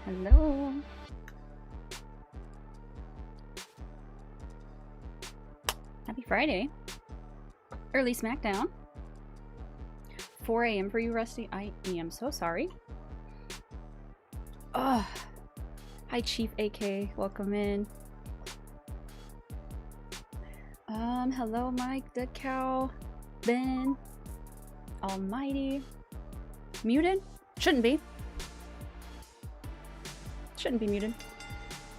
Hello. Happy Friday. Early SmackDown. 4 a.m. for you, Rusty. I am so sorry. Ugh. Hi, Chief AK. Welcome in. Hello, Mike, Dead Cow, Ben, Almighty. Muted? Shouldn't be. Shouldn't be muted.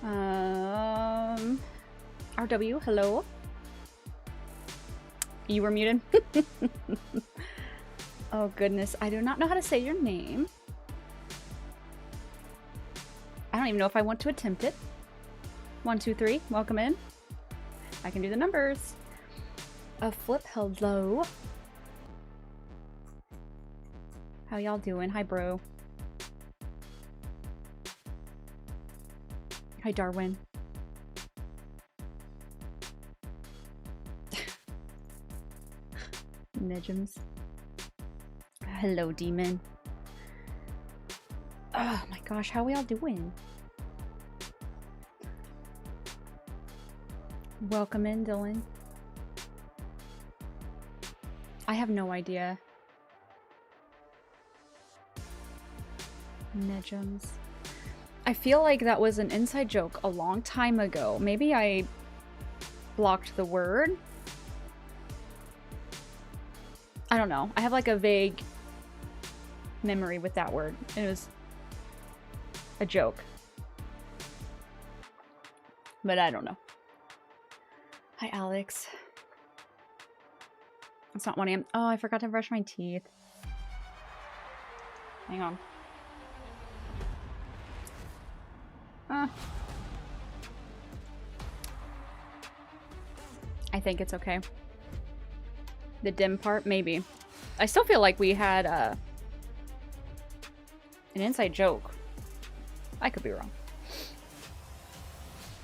RW, hello. You were muted? Oh goodness, I do not know how to say your name. I don't even know if I want to attempt it. 1, 2, 3, welcome in. I can do the numbers. A flip, hello. How y'all doing? Hi, bro. Hi, Darwin. Nejums. Hello, demon. Oh my gosh, how are we all doing? Welcome in, Dylan. I have no idea. Nejums. I feel like that was an inside joke a long time ago. Maybe I blocked the word. I don't know. I have like a vague memory with that word. It was a joke. But I don't know. Hi, Alex. It's not 1 a.m. Oh, I forgot to brush my teeth. Hang on. I think it's okay. The dim part? Maybe. I still feel like we had an inside joke. I could be wrong.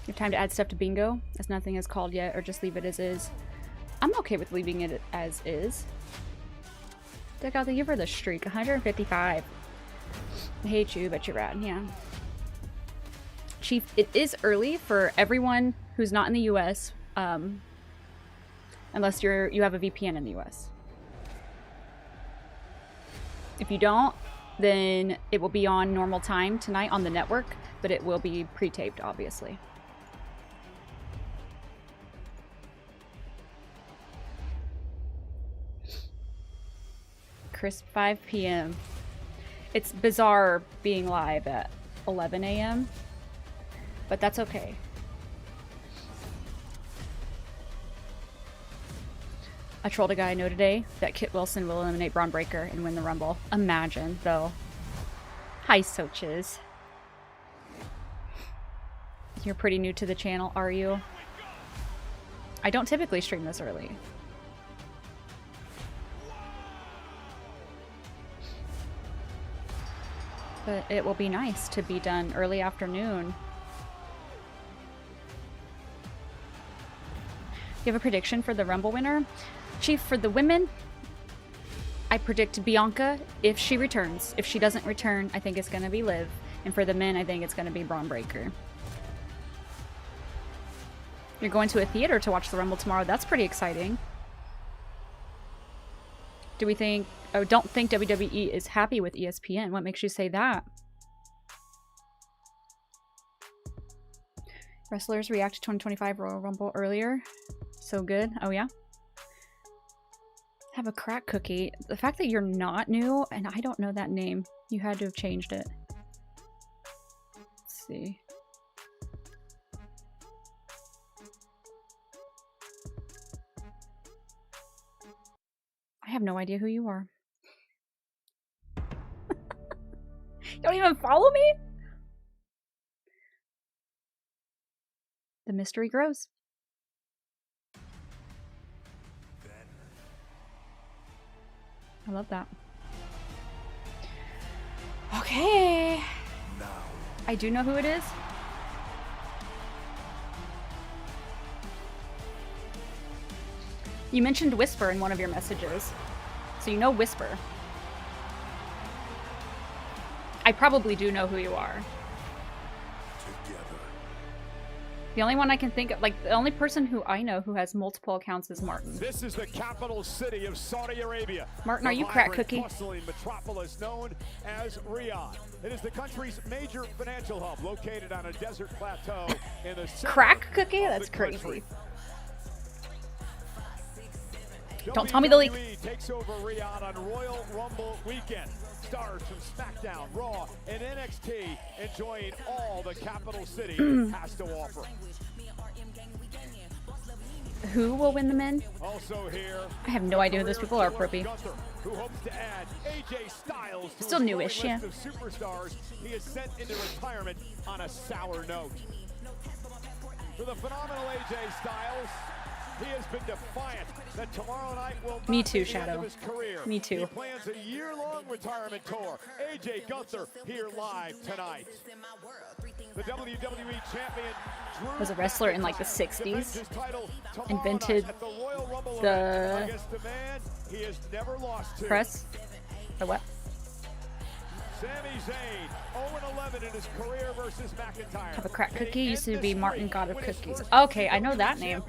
You have time to add stuff to bingo, as nothing is called yet, or just leave it as is. I'm okay with leaving it as is. Check out, thank you for the streak. 155. I hate you, but you're rad. Yeah. Chief, it is early for everyone who's not in the US, unless you have a VPN in the US. If you don't, then it will be on normal time tonight on the network, but it will be pre-taped, obviously. Crisp 5 p.m. It's bizarre being live at 11 a.m., but that's okay. I trolled a guy I know today that Kit Wilson will eliminate Braun Breaker and win the Rumble. Imagine, though. Hi, Soches. You're pretty new to the channel, are you? I don't typically stream this early. But it will be nice to be done early afternoon. You have a prediction for the Rumble winner? Chief, for the women, I predict Bianca if she returns. If she doesn't return, I think it's going to be Liv. And for the men, I think it's going to be Braun Breaker. You're going to a theater to watch the Rumble tomorrow. That's pretty exciting. Do we think... Oh, don't think WWE is happy with ESPN. What makes you say that? Wrestlers react to 2025 Royal Rumble earlier. So good. Oh, yeah? Have a crack cookie. The fact that you're not new, and I don't know that name. You had to have changed it. Let's see. I have no idea who you are. You don't even follow me? The mystery grows. I love that. Okay. I do know who it is. You mentioned Whisper in one of your messages. So you know Whisper. I probably do know who you are. The only one I can think of, like, the only person who I know who has multiple accounts is Martin. This is the capital city of Saudi Arabia. Martin, are you crack cookie? Bustling metropolis known as Riyadh. It is the country's major financial hub, located on a desert plateau in the center Crack cookie? That's crazy. Don't tell me the leak. WWE takes over Riyadh on Royal Rumble weekend. Stars from SmackDown, Raw, and NXT enjoying all the capital city has to offer. Who will win the men? Also here, I have no idea who those people are, Proppy. Who hopes to add AJ Styles to Still newish, yeah. of superstars he is sent into retirement on a sour note. For the phenomenal AJ Styles, he has been defiant that tomorrow night will Me not too, be the end Shadow. of his career. Me too. He plans a year-long retirement tour. AJ Gunther here live tonight. The WWE champion Drew Was a wrestler in like the defends 60s. his title tomorrow Invented night at the Royal Rumble the event against the man he has never lost to. press. The what? Sami Zayn, 0-11 in his career versus McIntyre. Have a crack cookie used to be Martin God of Cookies. Okay, I know that name.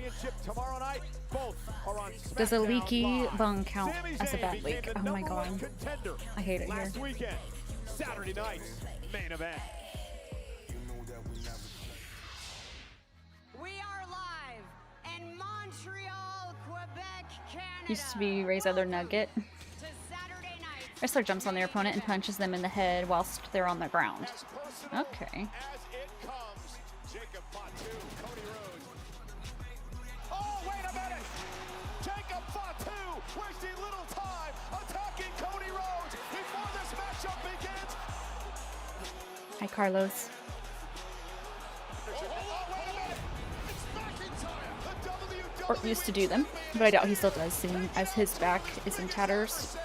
Does a leaky bung count as a bad leak? Oh my god. I hate it here. Saturday night's main event. We are live in Montreal, Quebec, Canada. Used to be Ray's other nugget. To Saturday night. Wrestler jumps on their opponent and punches them in the head whilst they're on the ground. Okay. As it comes, Jacob Fatu, Cody Rhodes. Oh, wait a minute! Jacob Fatu wasting little time attacking Cody Rhodes before this matchup begins. Hi, Carlos. Or used to do them, but I doubt he still does, seeing as his back is in tatters.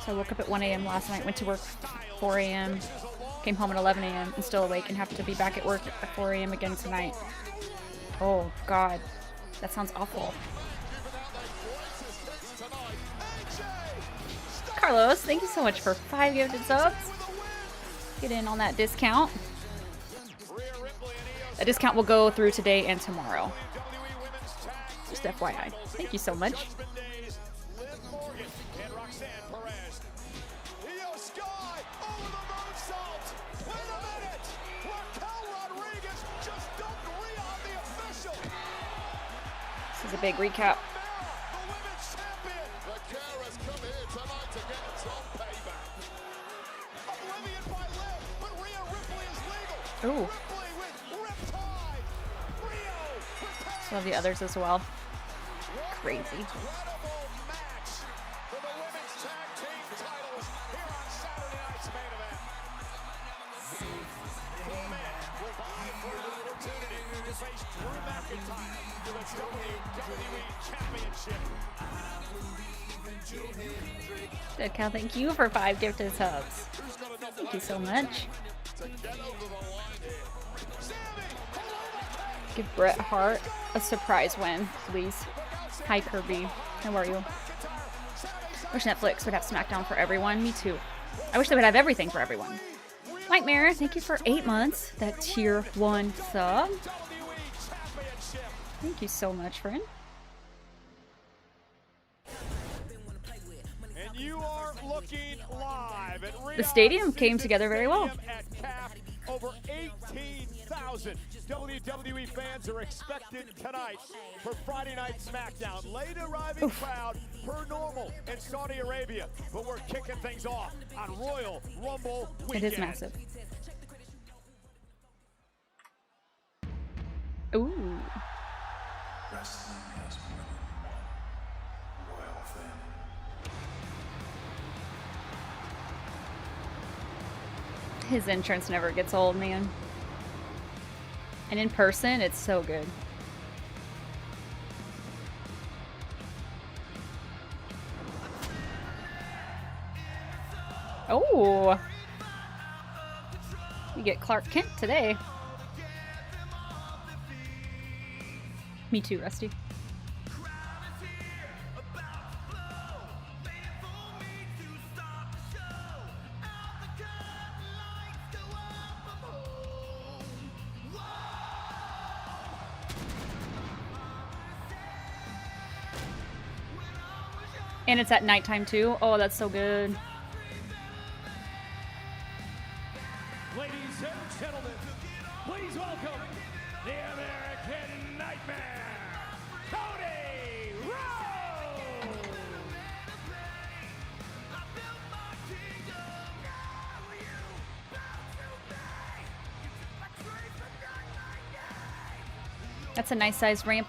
So I woke up at 1 a.m. last night, went to work 4 a.m., came home at 11 a.m. and still awake and have to be back at work at 4 a.m. again tonight. Oh god, that sounds awful. Carlos, thank you so much for 5 gifted subs. Get in on that discount. That discount will go through today and tomorrow. Just FYI. Thank you so much. This is a big recap. Ooh. Some of the others as well. Crazy. Good Cal, thank you for 5 gifted subs. Thank you so much. Give Bret Hart a surprise win, please. Hi Kirby, how are you? Wish Netflix would have SmackDown for everyone. Me too. I wish they would have everything for everyone. Nightmare, thank you for 8 months. That tier 1 sub. Thank you so much, friend. And you are looking live at The stadium came together very well. Over 18,000 WWE fans are expected tonight for Friday Night SmackDown. Late arriving crowd per normal in Saudi Arabia, but we're kicking things off on Royal Rumble weekend. It is massive. Ooh. Wrestling has more than one royal family. His entrance never gets old, man. And in person, it's so good. Oh! You get Clark Kent today. Me too, Rusty. And it's at nighttime too. Oh, that's so good. Ladies and gentlemen, please welcome the American Nightmare, Cody Rhodes! That's a nice sized ramp.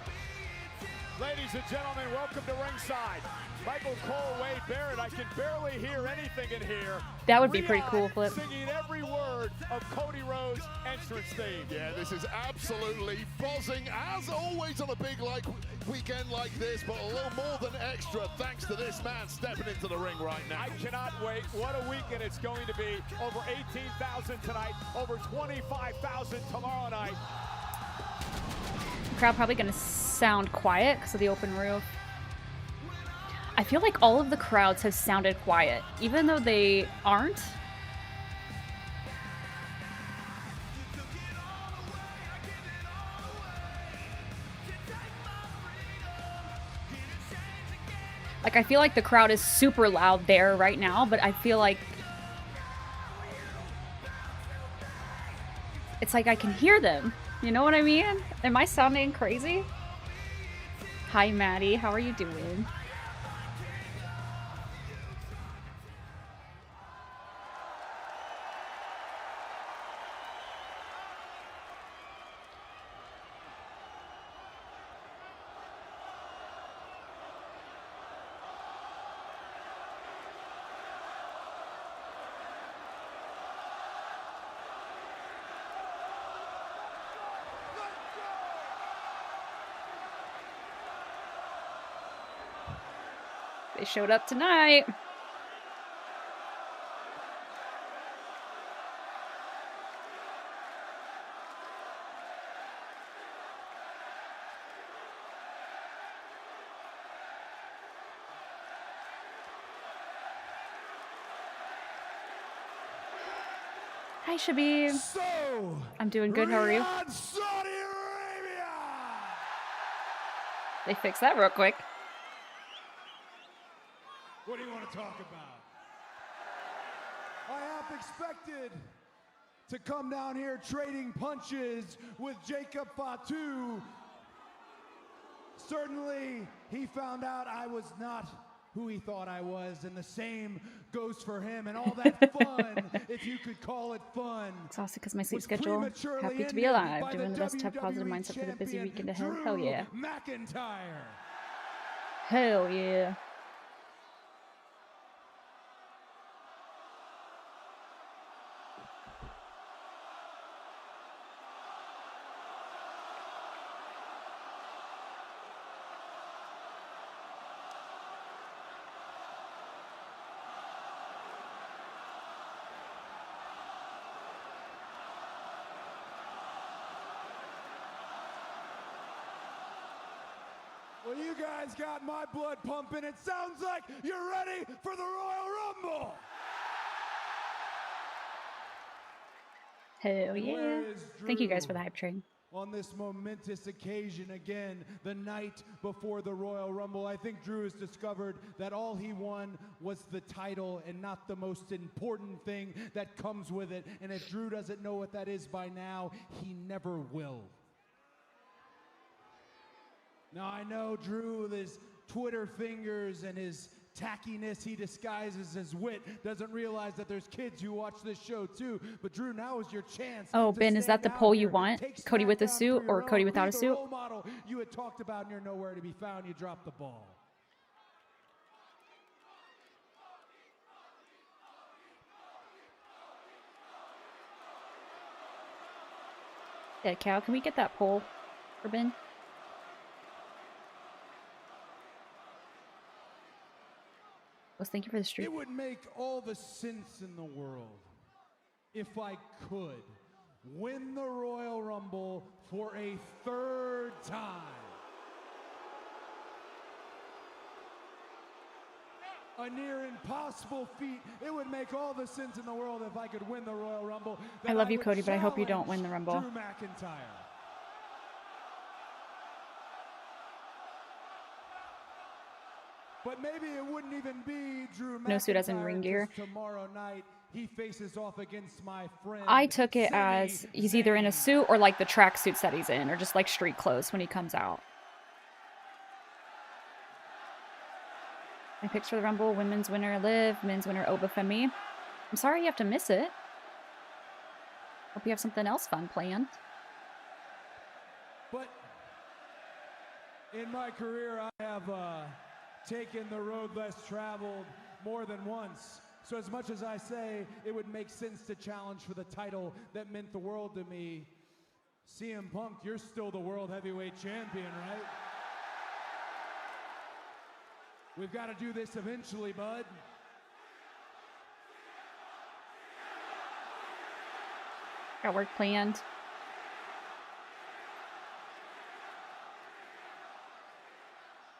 Ladies and gentlemen, welcome to ringside. Michael Cole, Wade Barrett. I can barely hear anything in here. That would be pretty cool, Flip. Singing every word of Cody Rhodes' entrance theme. Yeah, this is absolutely buzzing, as always on a big weekend like this, but a little more than extra thanks to this man stepping into the ring right now. I cannot wait. What a weekend it's going to be. Over 18,000 tonight, over 25,000 tomorrow night. The crowd probably gonna sound quiet because of the open roof. I feel like all of the crowds have sounded quiet, even though they aren't. Like, I feel like the crowd is super loud there right now, but I feel like it's like I can hear them. You know what I mean? Am I sounding crazy? Hi, Maddie. How are you doing? They showed up tonight. Hi, Shabib. So, I'm doing good. How are you? Riyadh, Saudi Arabia! They fixed that real quick. What do you want to talk about? I half expected to come down here trading punches with Jacob Fatu. Certainly, he found out I was not who he thought I was, and the same goes for him. And all that fun, if you could call it fun. Exhausted because my sleep was schedule. prematurely Happy to be ended alive. by Doing the best to have positive WWE mindset for the busy champion, weekend ahead. Drew Hell yeah. McIntyre. Hell yeah. Well, you guys got my blood pumping. It sounds like you're ready for the Royal Rumble. Hell yeah. Where is Thank you guys Drew for the hype train. on this momentous occasion, again, the night before the Royal Rumble? I think Drew has discovered that all he won was the title and not the most important thing that comes with it. And if Drew doesn't know what that is by now, he never will. Now, I know Drew, with his Twitter fingers and his tackiness he disguises as wit, doesn't realize that there's kids who watch this show too. But Drew, now is your chance. Oh, to Ben, is that stand the out poll you here. want? Take Cody with a SmackDown suit for or your Cody own. without Be a the suit? role model you had talked about, and you're nowhere to be found. You dropped the ball. Dead cow, can we get that poll for Ben? Well, thank you for the stream. It would make all the sense in the world if I could win the Royal Rumble for a third time. A near impossible feat. It would make all the sense in the world if I could win the Royal Rumble. I love you, would Cody, but I hope you don't win the challenge Rumble. Drew McIntyre. But maybe it wouldn't even be Drew McIntyre. No suit as in ring gear. 'cause tomorrow night he faces off against my friend. I took it Sami as he's either in a Zayn. suit or like the track suits that he's in, or just like street clothes when he comes out. My picks for the Rumble: women's winner Liv, men's winner Oba Femi. I'm sorry you have to miss it. Hope you have something else fun planned. But in my career, I have taken the road less traveled more than once. So as much as I say it would make sense to challenge for the title that meant the world to me, CM Punk, you're still the World Heavyweight Champion, right? We've got to do this eventually, bud. Got work planned.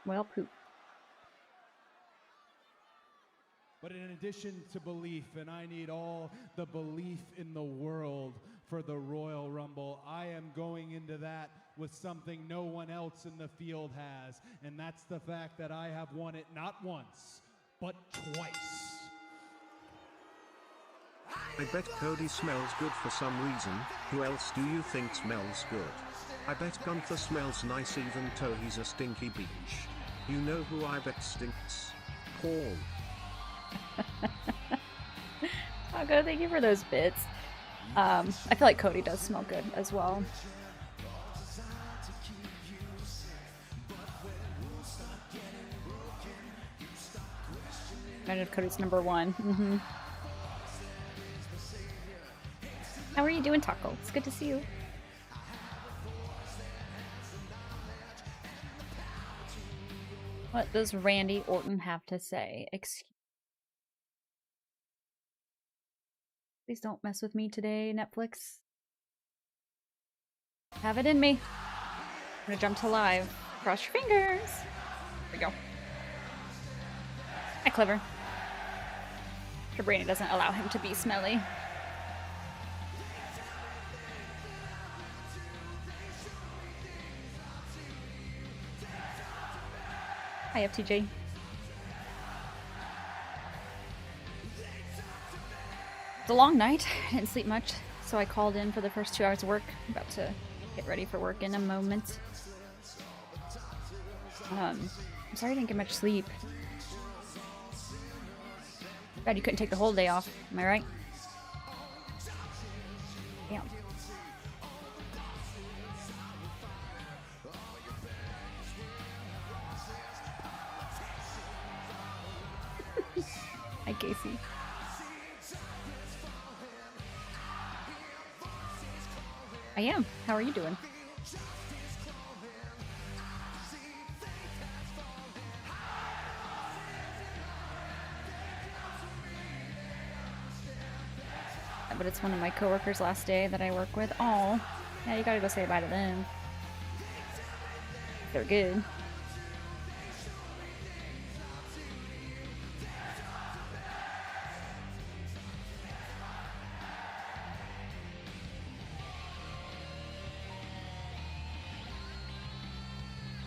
Well, poop. But in addition to belief, and I need all the belief in the world for the Royal Rumble, I am going into that with something no one else in the field has, and that's the fact that I have won it not once, but twice. I bet Cody smells good for some reason. Who else do you think smells good? I bet Gunther smells nice even though he's a stinky beach. You know who I bet stinks? Paul. Oh, good. Thank you for those bits. I feel like Cody does smell good as well. I know Cody's number one. How are you doing, Taco? It's good to see you. What does Randy Orton have to say? Please don't mess with me today, Netflix. Have it in me. I'm gonna jump to live. Cross your fingers. There we go. Hi, Clever. Sabrina doesn't allow him to be smelly. Hi, FTJ. It's a long night. I didn't sleep much, so I called in for the first 2 hours of work. I'm about to get ready for work in a moment. I'm sorry I didn't get much sleep. Glad you couldn't take the whole day off. Am I right? Damn. Hi, Casey. I am. How are you doing? But it's one of my coworkers' last day that I work with. Oh, yeah, you gotta go say bye to them. They're good.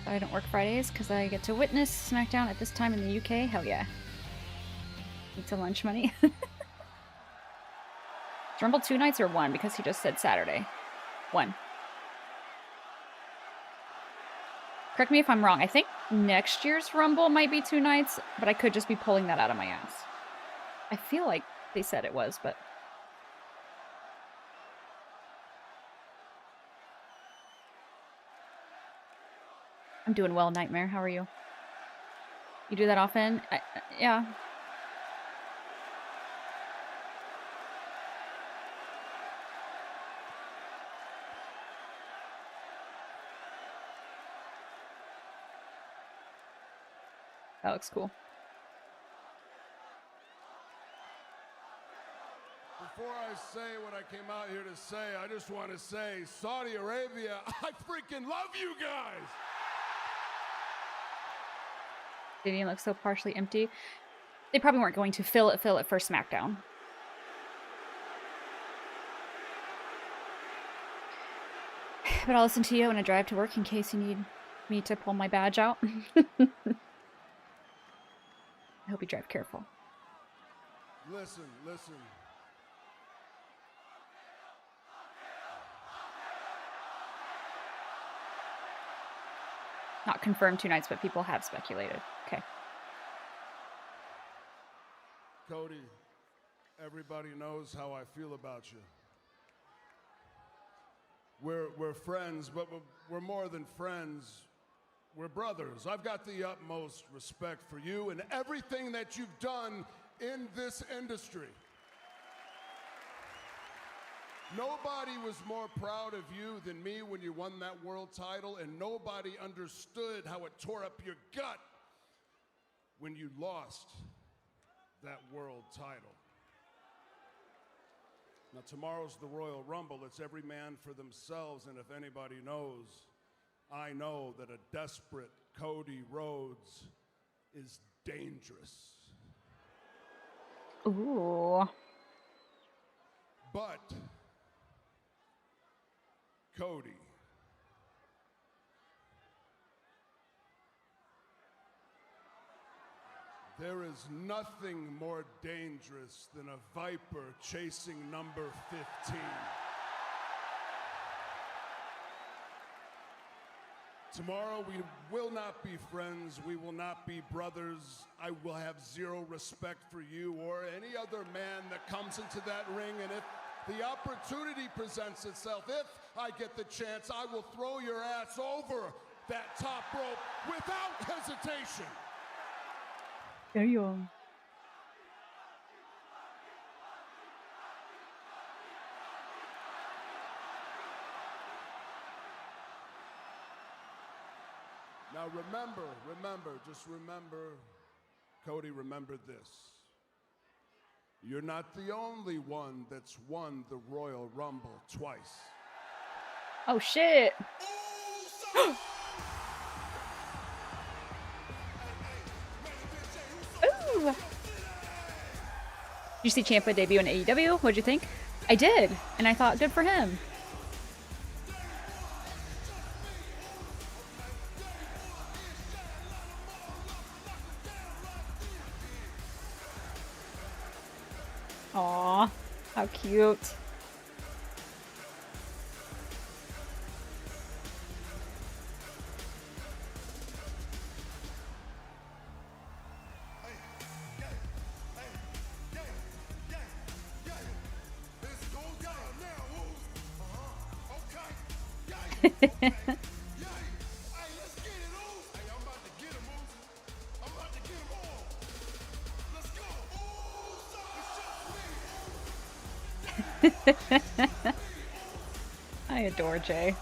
I don't work Fridays because I get to witness SmackDown at this time in the UK. Hell yeah. Need some lunch money. Rumble 2 nights or 1? Because he just said Saturday. 1. Correct me if I'm wrong. I think next year's Rumble might be 2 nights, but I could just be pulling that out of my ass. I feel like they said it was, but... I'm doing well, Nightmare. How are you? You do that often? Yeah. That looks cool. Before I say what I came out here to say, I just want to say, Saudi Arabia, I freaking love you guys! Stadium looks so partially empty. They probably weren't going to fill it for SmackDown. But I'll listen to you when I drive to work in case you need me to pull my badge out. I hope you drive careful. Listen. Not confirmed 2 nights, but people have speculated. Okay. Cody, everybody knows how I feel about you. We're friends, but we're more than friends. We're brothers. I've got the utmost respect for you and everything that you've done in this industry. Nobody was more proud of you than me when you won that world title, and nobody understood how it tore up your gut when you lost that world title. Now, tomorrow's the Royal Rumble. It's every man for themselves, and if anybody knows, I know that a desperate Cody Rhodes is dangerous. Ooh. But Cody, there is nothing more dangerous than a viper chasing number 15. Tomorrow we will not be friends, we will not be brothers. I will have zero respect for you or any other man that comes into that ring, and if the opportunity presents itself, if I get the chance, I will throw your ass over that top rope without hesitation. There you are. Now just remember, Cody, remember this. You're not the only one that's won the Royal Rumble twice. Oh, shit. Ooh. Did you see Ciampa debut in AEW? What'd you think? I did, and I thought good for him. Aw, how cute. I adore Jay.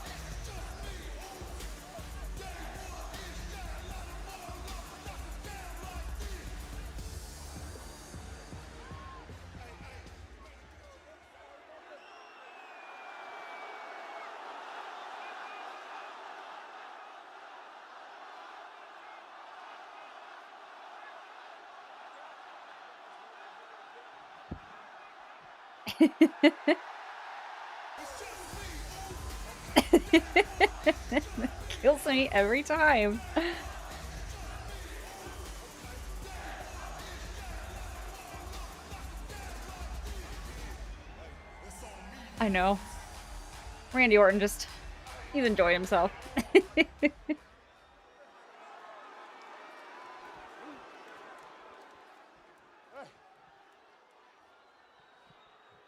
Kills me every time. I know. Randy Orton just, he's enjoying himself.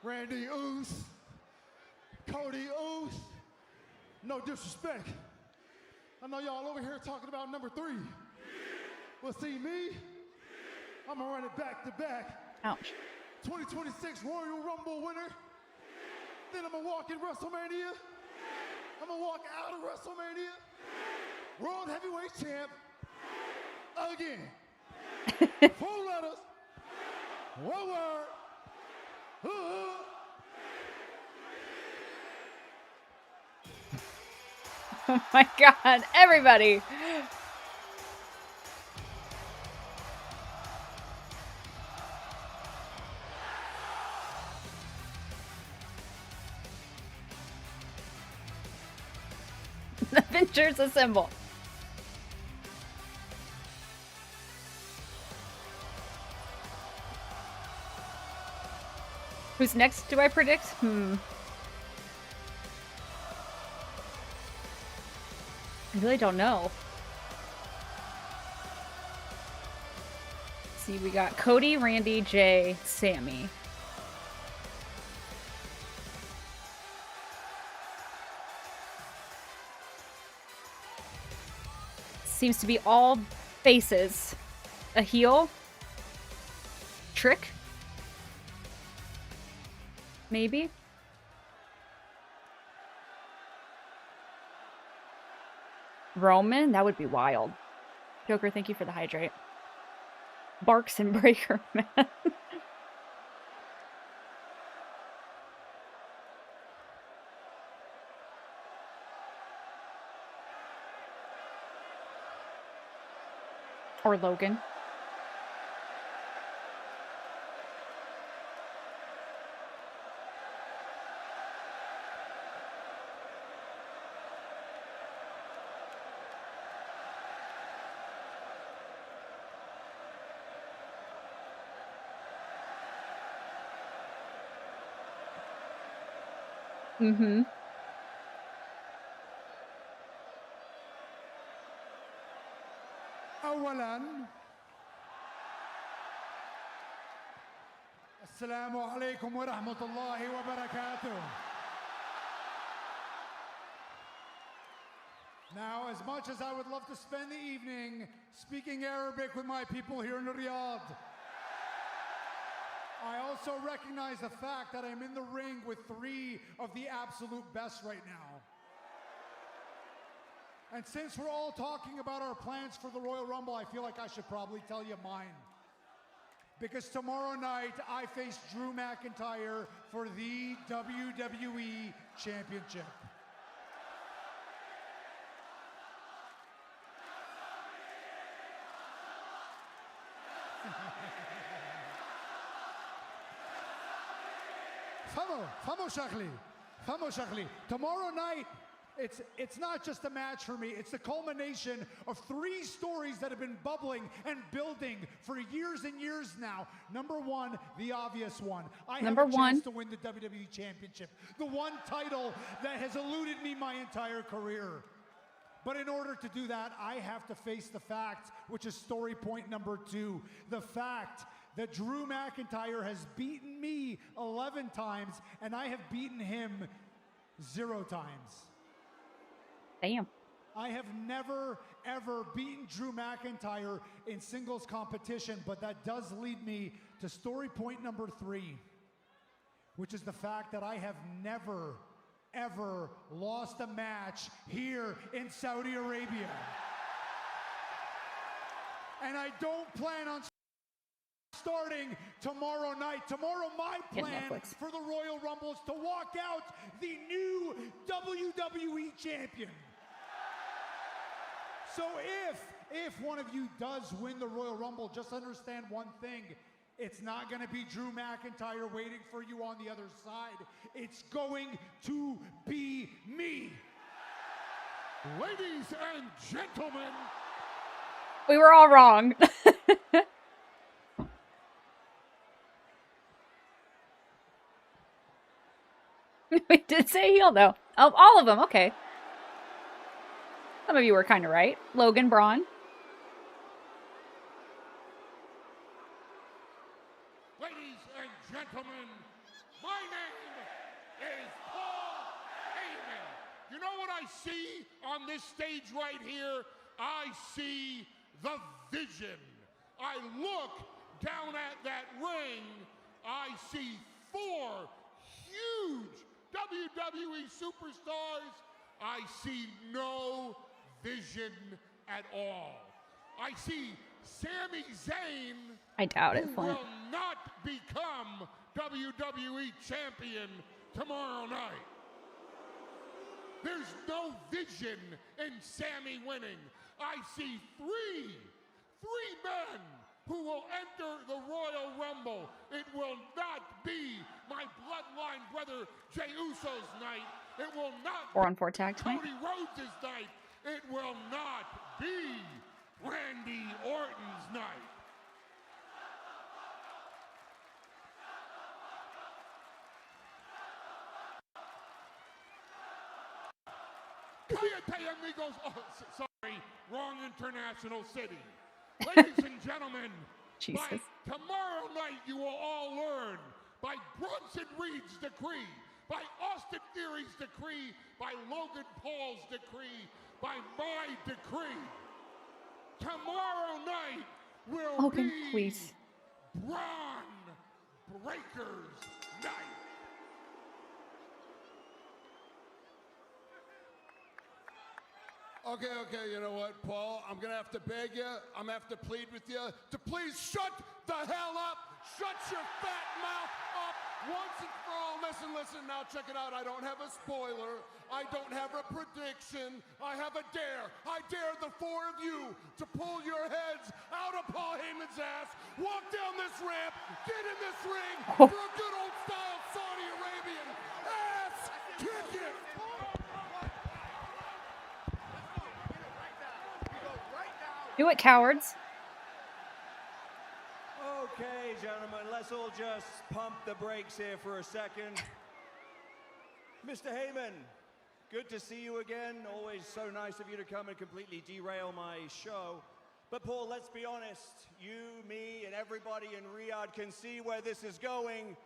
Randy Oos, Cody Oos, no disrespect. I know y'all over here talking about number 3. Well, see me, I'm gonna run it back to back. Ouch. 2026 Royal Rumble winner. Then I'm gonna walk in WrestleMania. I'm gonna walk out of WrestleMania. World Heavyweight Champ again. 4 letters, 1 word. Oh my god, everybody! The Avengers assemble. Who's next, do I predict? I really don't know. See, we got Cody, Randy, Jay, Sammy. Seems to be all faces. A heel? Trick? Maybe? Roman? That would be wild. Joker, thank you for the hydrate. Barks and Breaker, man. Or Logan. Mm-hmm. أولاً السلام عليكم ورحمة الله وبركاته. Now, as much as I would love to spend the evening speaking Arabic with my people here in Riyadh, I also recognize the fact that I'm in the ring with three of the absolute best right now. And since we're all talking about our plans for the Royal Rumble, I feel like I should probably tell you mine. Because tomorrow night, I face Drew McIntyre for the WWE Championship. Famo Shakli. Tomorrow night, it's not just a match for me. It's the culmination of three stories that have been bubbling and building for years and years now. Number one, the obvious one. I have a chance to win the WWE Championship. The one title that has eluded me my entire career. But in order to do that, I have to face the fact, which is story point number two, the fact that Drew McIntyre has beaten me 11 times and I have beaten him 0 times. Damn. I have never, ever beaten Drew McIntyre in singles competition, but that does lead me to story point number 3, which is the fact that I have never, ever lost a match here in Saudi Arabia. And I don't plan on starting tomorrow night. Tomorrow, my plan for the Royal Rumble is to walk out the new WWE champion. So if one of you does win the Royal Rumble, just understand one thing. It's not going to be Drew McIntyre waiting for you on the other side. It's going to be me. Ladies and gentlemen. We were all wrong. We did say heel, though. Oh, all of them. Okay. Some of you were kind of right. Logan, Braun. Ladies and gentlemen, my name is Paul Heyman. You know what I see on this stage right here? I see the vision. I look down at that ring. I see 4 huge WWE superstars. I see no vision at all. I see Sami Zayn. I doubt it, who Flint. will not become WWE champion tomorrow night. There's no vision in Sami winning. I see three men who will enter the Royal Rumble. It will not be my bloodline brother Jey Uso's night. It will not 4-on-4 tag tonight. Cody Rhodes' night. It will not be Randy Orton's night. Cállate, amigos. Oh, sorry, wrong international city. Ladies and gentlemen, Jesus. by tomorrow night you will all learn by Bronson Reed's decree, by Austin Theory's decree, by Logan Paul's decree, by my decree. Tomorrow night will Logan, be please. Braun Breaker's night. Okay, you know what, Paul? I'm gonna have to beg you, I'm gonna have to plead with you to please shut the hell up! Shut your fat mouth up once and for all. Listen, now check it out. I don't have a spoiler. I don't have a prediction. I have a dare. I dare the four of you to pull your heads out of Paul Heyman's ass, walk down this ramp, get in this ring for a good old style Saudi Arabian ass kicking! Do it, cowards. Okay, gentlemen, let's all just pump the brakes here for a second. Mr. Heyman, good to see you again. Always so nice of you to come and completely derail my show. But Paul, let's be honest. You, me, and everybody in Riyadh can see where this is going.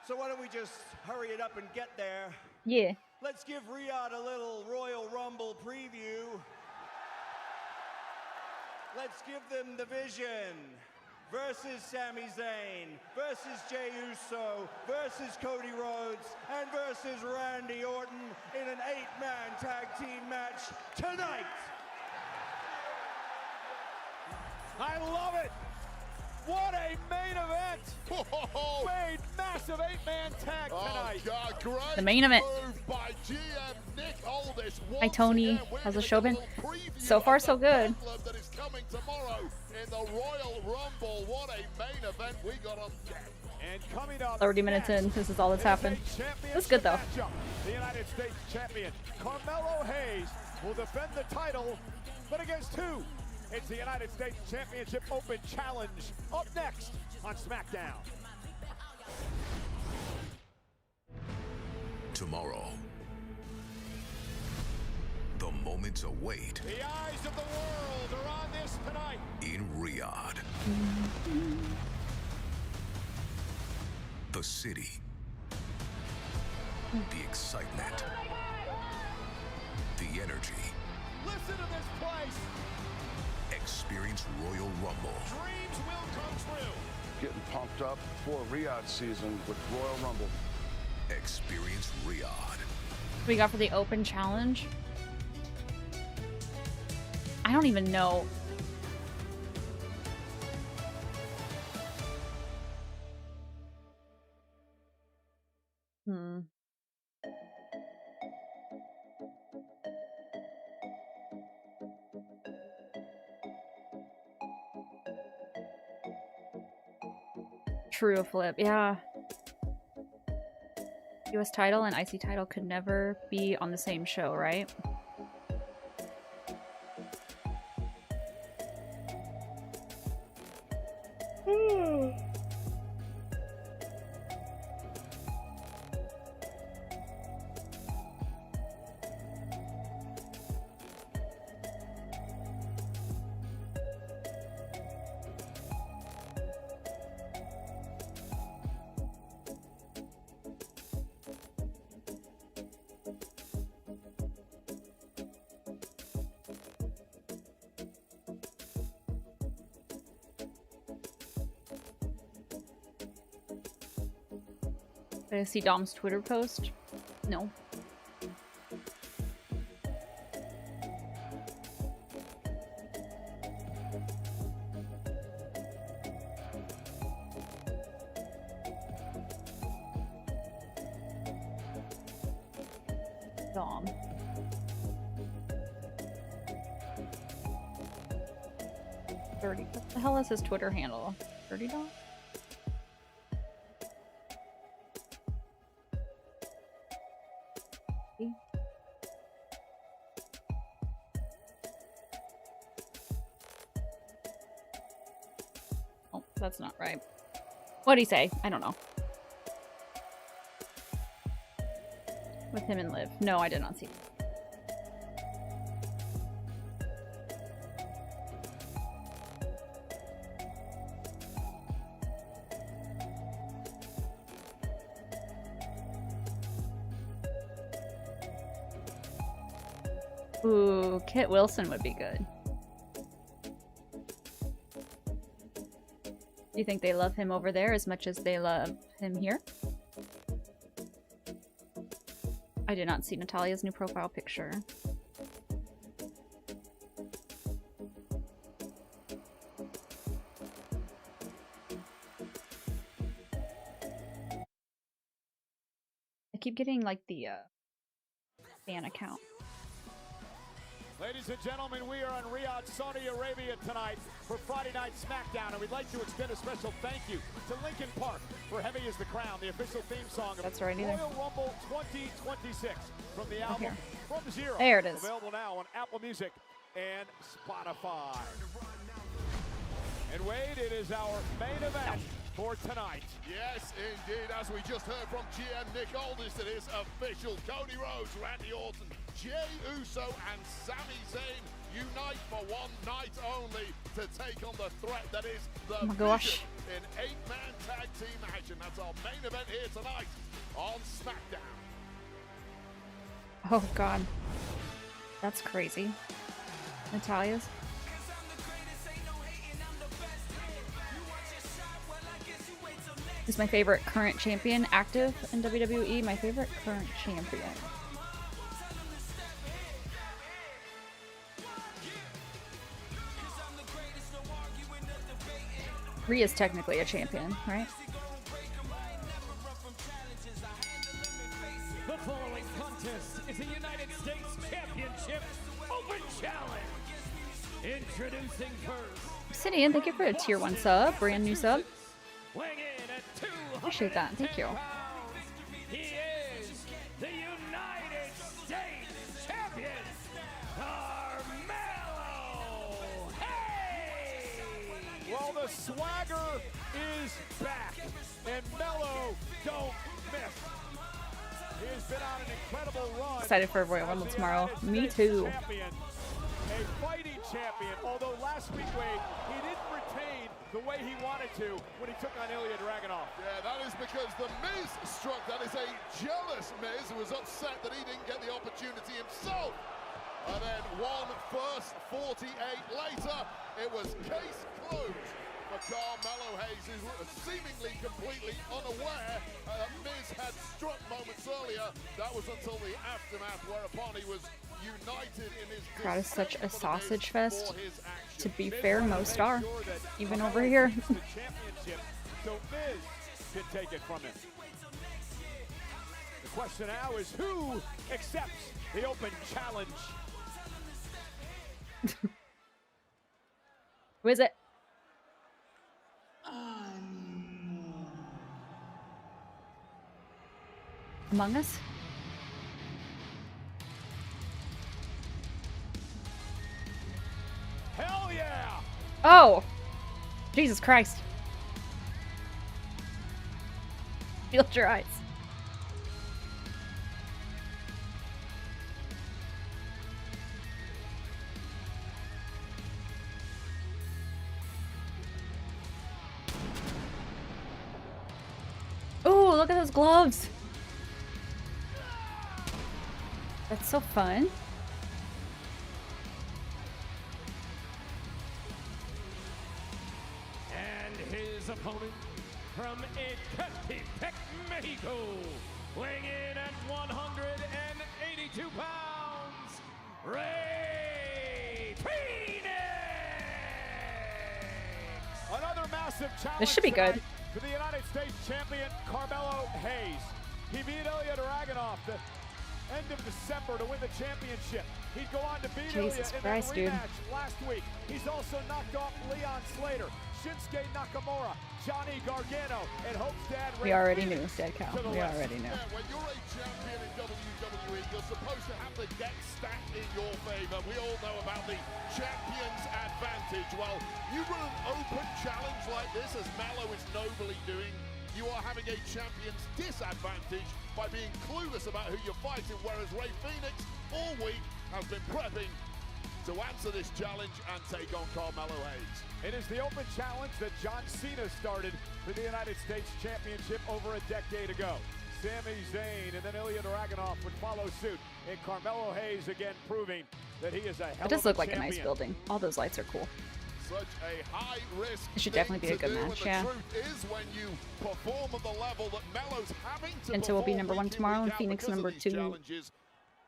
So why don't we just hurry it up and get there? Yeah. Let's give Riyadh a little Royal Rumble preview. Let's give them the Vision versus Sami Zayn versus Jey Uso versus Cody Rhodes and versus Randy Orton in an 8-man tag team match tonight. I love it. What a main event. Whoa. Made massive 8-man tag tonight. God, great The main event. move by GM Nick Aldis. Hi, Tony. How's the show been? So far, so good. That is coming tomorrow in the Royal Rumble. What a main event we got on deck. And coming up 30 minutes in, this is all that's happened. That's good, though. Matchup. The United States champion Carmelo Hayes will defend the title, but against who? It's the United States Championship Open Challenge up next on SmackDown. Tomorrow, the moments await The eyes of the world are on this tonight. in Riyadh. The city, the excitement, the energy. Listen to this place. Experience Royal Rumble. Dreams will come true. Getting pumped up for Riyadh season with Royal Rumble. Experience Riyadh. We got for the open challenge. I don't even know. True flip, yeah. US title and IC title could never be on the same show, right? Did I see Dom's Twitter post? No. Dom. Dirty. What the hell is his Twitter handle? Dirty Dom? Oh, that's not right. What'd he say? I don't know. With him and Liv. No, I did not see. Ooh, Kit Wilson would be good. Do you think they love him over there as much as they love him here? I did not see Natalia's new profile picture. I keep getting like the fan account. Ladies and gentlemen, we are in Riyadh, Saudi Arabia tonight for Friday Night SmackDown, and we'd like to extend a special thank you to Linkin Park for Heavy is the Crown, the official theme song of That's right, either. Royal Rumble 2026 from the album From Zero. There it is. Available now on Apple Music and Spotify. And Wade, it is our main event for tonight. Yes, indeed. As we just heard from GM Nick Aldis, it is official. Cody Rhodes, Randy Orton, Jey Uso, and Sami Zayn unite for one night only to take on the threat that is the Oh my gosh. in 8-man tag team action. That's our main event here tonight on SmackDown. Oh god. That's crazy. Natalia's. Who's my favorite current champion active in WWE? My favorite current champion. Rhea's technically a champion, right? The following contest is a United States Championship Open Challenge. Introducing first. Sidian, thank you for a tier 1 sub, brand new sub. Weighing in at 200 Appreciate that, thank you. pounds, he is the United States Champion, Carmelo Hayes. Well, the swagger is back, and Melo don't miss. He has been on an incredible run. Excited for Royal Rumble tomorrow. Me too. Champion, a fighting champion, although last week, Wade, he didn't retain the way he wanted to when he took on Ilya Dragunov. Yeah, that is because the Miz struck. That is a jealous Miz who was upset that he didn't get the opportunity himself. And then one first, 48 later, it was case closed for Carmelo Hayes, who was seemingly completely unaware that Miz had struck moments earlier. That was until the aftermath, whereupon he was united in his Crowd is such a disdain for the Miz sausage fest. for his action. To be fair, most are. Even over here. The championship, so Miz can take it from him. The question now is who accepts the open challenge? Who is it? Among Us? Hell yeah! Oh! Jesus Christ. Shield your eyes. Ooh, look at those gloves. That's so fun. And his opponent from Ecatepec, Mexico, weighing in at 182 pounds, Ray Phoenix! Another massive challenge. This should be good. tonight for the United States champion Carmelo Hayes. He beat Ilya Dragunov the end of December to win the championship. He'd go on to beat Jesus Ilya Christ, in dude. that rematch last week. He's also knocked off Leon Slater, Shinsuke Nakamura, Johnny Gargano, and Hope's dad Ray We already knew, Phoenix Dead Cow. to the We west. already knew. Yeah, when you're a champion in WWE, you're supposed to have the deck stacked in your favor. We all know about the champion's advantage. Well, you run an open challenge like this, as Melo is nobly doing, you are having a champion's disadvantage by being clueless about who you're fighting, whereas Ray Phoenix all week has been prepping to answer this challenge and take on Carmelo Hayes. It is the open challenge that John Cena started for the United States Championship over a decade ago. Sami Zayn, and then Ilya Dragunov would follow suit. And Carmelo Hayes again proving that he is a hell It does of a look like a champion. nice building. All those lights are cool. Such a high risk. It should definitely be a good match, yeah. The truth is when you perform at the level that Melo's having to And so we'll be perform number 1 week in, tomorrow, week and out Phoenix because of number these 2. challenges.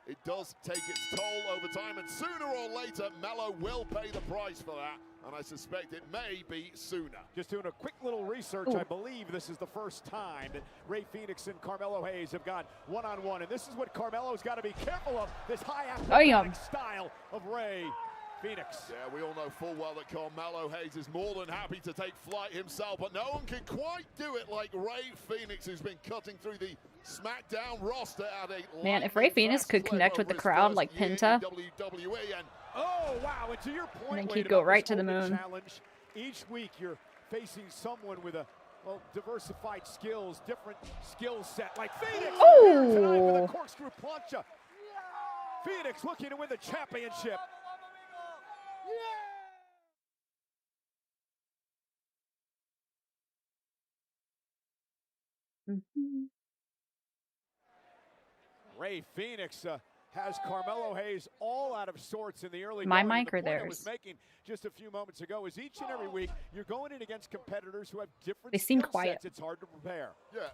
It does take its toll over time, and sooner or later, Melo will pay the price for that, and I suspect it may be sooner. Just doing a quick little research, I believe this is the first time that Rey Fenix and Carmelo Hayes have gone one-on-one, and this is what Carmelo's got to be careful of, this high athletic style of Rey Fenix. Yeah, we all know full well that Carmelo Hayes is more than happy to take flight himself, but no one can quite do it like Rey Fenix, who's been cutting through the SmackDown roster at a Man, if Rey Fenix could connect with the crowd like Penta, oh wow! And to your point, I think Wade, he'd go about right this to the open moon. Challenge, each week you're facing someone with a diversified skills, different skill set, like Phoenix here tonight with a corkscrew plancha. Phoenix looking to win the championship. Rey Fenix has Carmelo Hayes all out of sorts in the early My going. mic The or point I was theirs? making just a few moments ago is each and every week you're going in against competitors who have different They seem skill quiet. sets. It's hard to prepare. Yeah,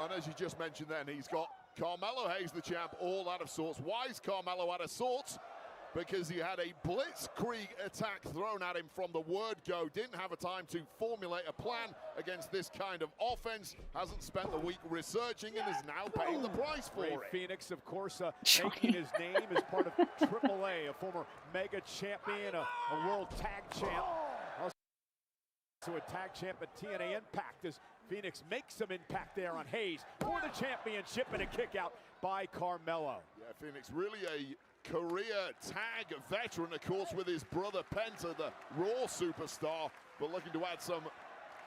and as you just mentioned then, he's got Carmelo Hayes, the champ, all out of sorts. Why is Carmelo out of sorts? Because he had a blitzkrieg attack thrown at him from the word go. Didn't have a time to formulate a plan against this kind of offense. Hasn't spent the week researching and is now paying the price for Rey it. Phoenix, of course, making his name as part of AAA, a former mega champion, a world tag champ. Also a tag champ at TNA Impact as Phoenix makes some impact there on Hayes for the championship, and a kick out by Carmelo. Yeah, Phoenix really a career tag veteran, of course, with his brother Penta, the Raw superstar, but looking to add some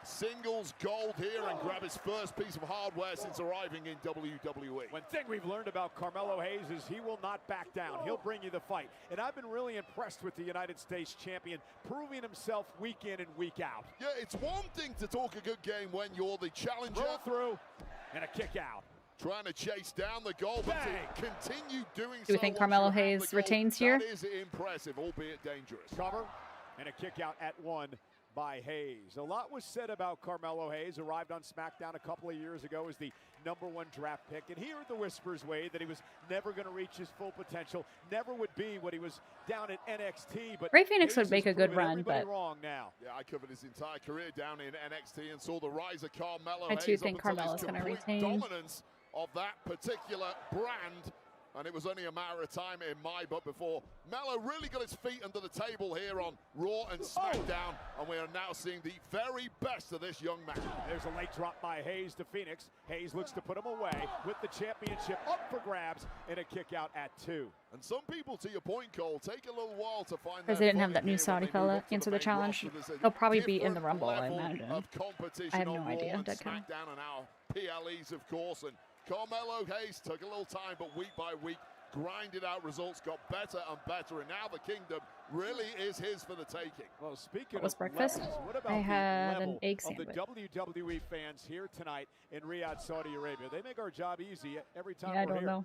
singles gold here and grab his first piece of hardware since arriving in WWE. One thing we've learned about Carmelo Hayes is he will not back down. He'll bring you the fight. And I've been really impressed with the United States champion, proving himself week in and week out. Yeah, it's one thing to talk a good game when you're the challenger. Roll through and a kick out. Trying to chase down the goal, but to continue doing so. Do we think Carmelo Hayes retains here? That is impressive, albeit dangerous. Cover and a kick out at 1 by Hayes. A lot was said about Carmelo Hayes. Arrived on SmackDown a couple of years ago as the #1 draft pick, and he heard the whispers, Wade, that he was never going to reach his full potential, never would be what he was down at NXT. But Rey Fenix Hayes would make has a good proven run, everybody but wrong now. Yeah, I covered his entire career down in NXT and saw the rise of Carmelo I Hayes. too think up until Carmelo's his going to complete retain. dominance of that particular brand. And it was only a matter of time in my book before Melo really got his feet under the table here on Raw and SmackDown. And we are now seeing the very best of this young man. There's a late drop by Hayes to Phoenix. Hayes looks to put him away with the championship up for grabs and a kick out at 2. And some people, to your point, Cole, take a little while to find because their they didn't have that footing new here Saudi when they move fella up to answer the main challenge. roster. There's a He'll probably be in the different Rumble, I level imagine. of competition I have no on Raw idea. and Dead count. SmackDown and our PLEs, of course. And Carmelo Hayes took a little time, but week by week, grinded out results, got better and better, and now the kingdom really is his for the taking. Well, speaking What was of breakfast? levels, what about I the had an level egg of the sandwich. WWE fans here tonight in Riyadh, Saudi Arabia? They make our job easy every time Yeah, I we're don't here. know.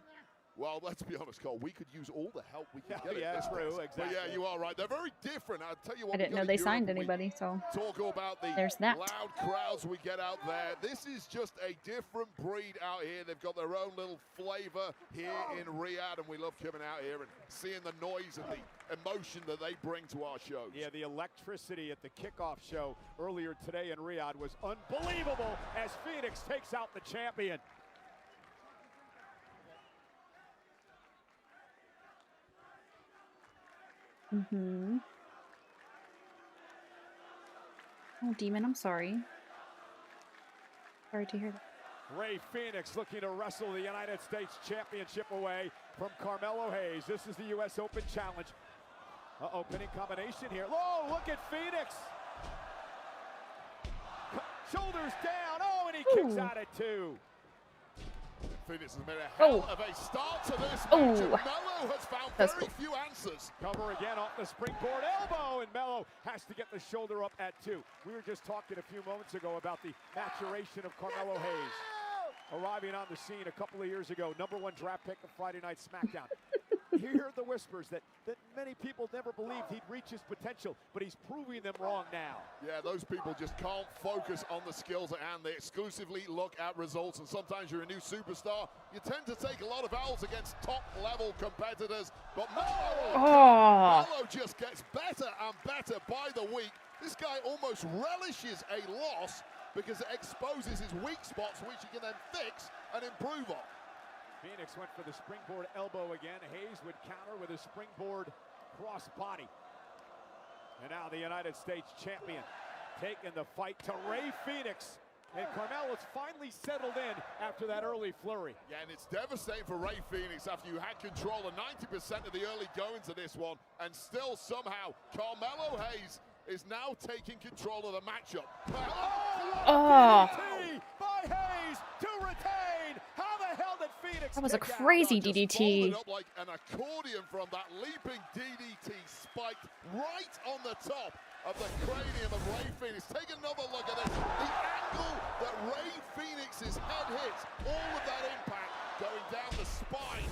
Well, let's be honest, Cole. We could use all the help we can Yeah, get. yeah, at this true, place. But exactly. yeah, you are right. They're very different. I'll tell you what. I didn't know they signed anybody, so Talk about the there's that. loud crowds we get out there. This is just a different breed out here. They've got their own little flavor here in Riyadh, and we love coming out here and seeing the noise and the emotion that they bring to our shows. Yeah, the electricity at the kickoff show earlier today in Riyadh was unbelievable as Phoenix takes out the champion. Oh, Demon, I'm sorry. Sorry to hear that. Rey Fenix looking to wrestle the United States Championship away from Carmelo Hayes. This is the U.S. Open Challenge. Uh-oh, pinning combination here. Oh, look at Phoenix. Shoulders down. Oh, and he kicks out at 2. Phoenix has made a hell of a start to this match, and Melo has found very few answers. Cover again off the springboard elbow, and Melo has to get the shoulder up at 2. We were just talking a few moments ago about the maturation of Carmelo Hayes. arriving on the scene a couple of years ago, #1 draft pick of Friday Night SmackDown. You hear the whispers that many people never believed he'd reach his potential, but he's proving them wrong now. Yeah, those people just can't focus on the skills at hand. They exclusively look at results, and sometimes you're a new superstar. You tend to take a lot of L's against top-level competitors, but Melo just gets better and better by the week. This guy almost relishes a loss because it exposes his weak spots, which he can then fix and improve on. Phoenix went for the springboard elbow again. Hayes would counter with a springboard crossbody. And now the United States champion taking the fight to Rey Fenix. And Carmelo's finally settled in after that early flurry. Yeah, and it's devastating for Rey Fenix after you had control of 90% of the early goings of this one, and still somehow Carmelo Hayes is now taking control of the matchup. DDT by Hayes to retain. How the hell did Phoenix? That was a crazy DDT. Up like an accordion from that leaping DDT, spiked right on the top of the cranium of Rey Fenix. Take another look at this. The angle that Rey Fenix's head hits, all of that impact going down the spine,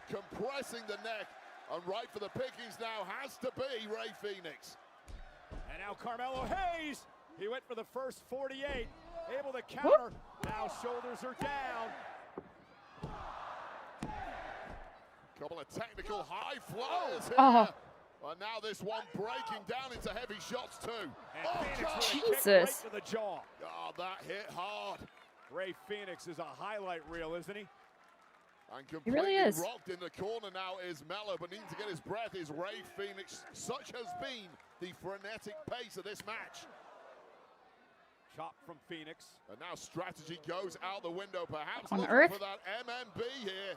compressing the neck, and right for the pickings now has to be Rey Fenix. And now Carmelo Hayes, he went for the first 48, able to counter. Now shoulders are down. Couple of technical high flyers here. And now this one breaking down into heavy shots too. Jesus. Right to the jaw. Oh, that hit hard. Rey Fenix is a highlight reel, isn't he? And completely really is. rocked in the corner now is Melo, but needing to get his breath is Rey Fenix. Such has been the frenetic pace of this match. Chop from Phoenix. And now strategy goes out the window, perhaps On looking Earth? for that MMB here.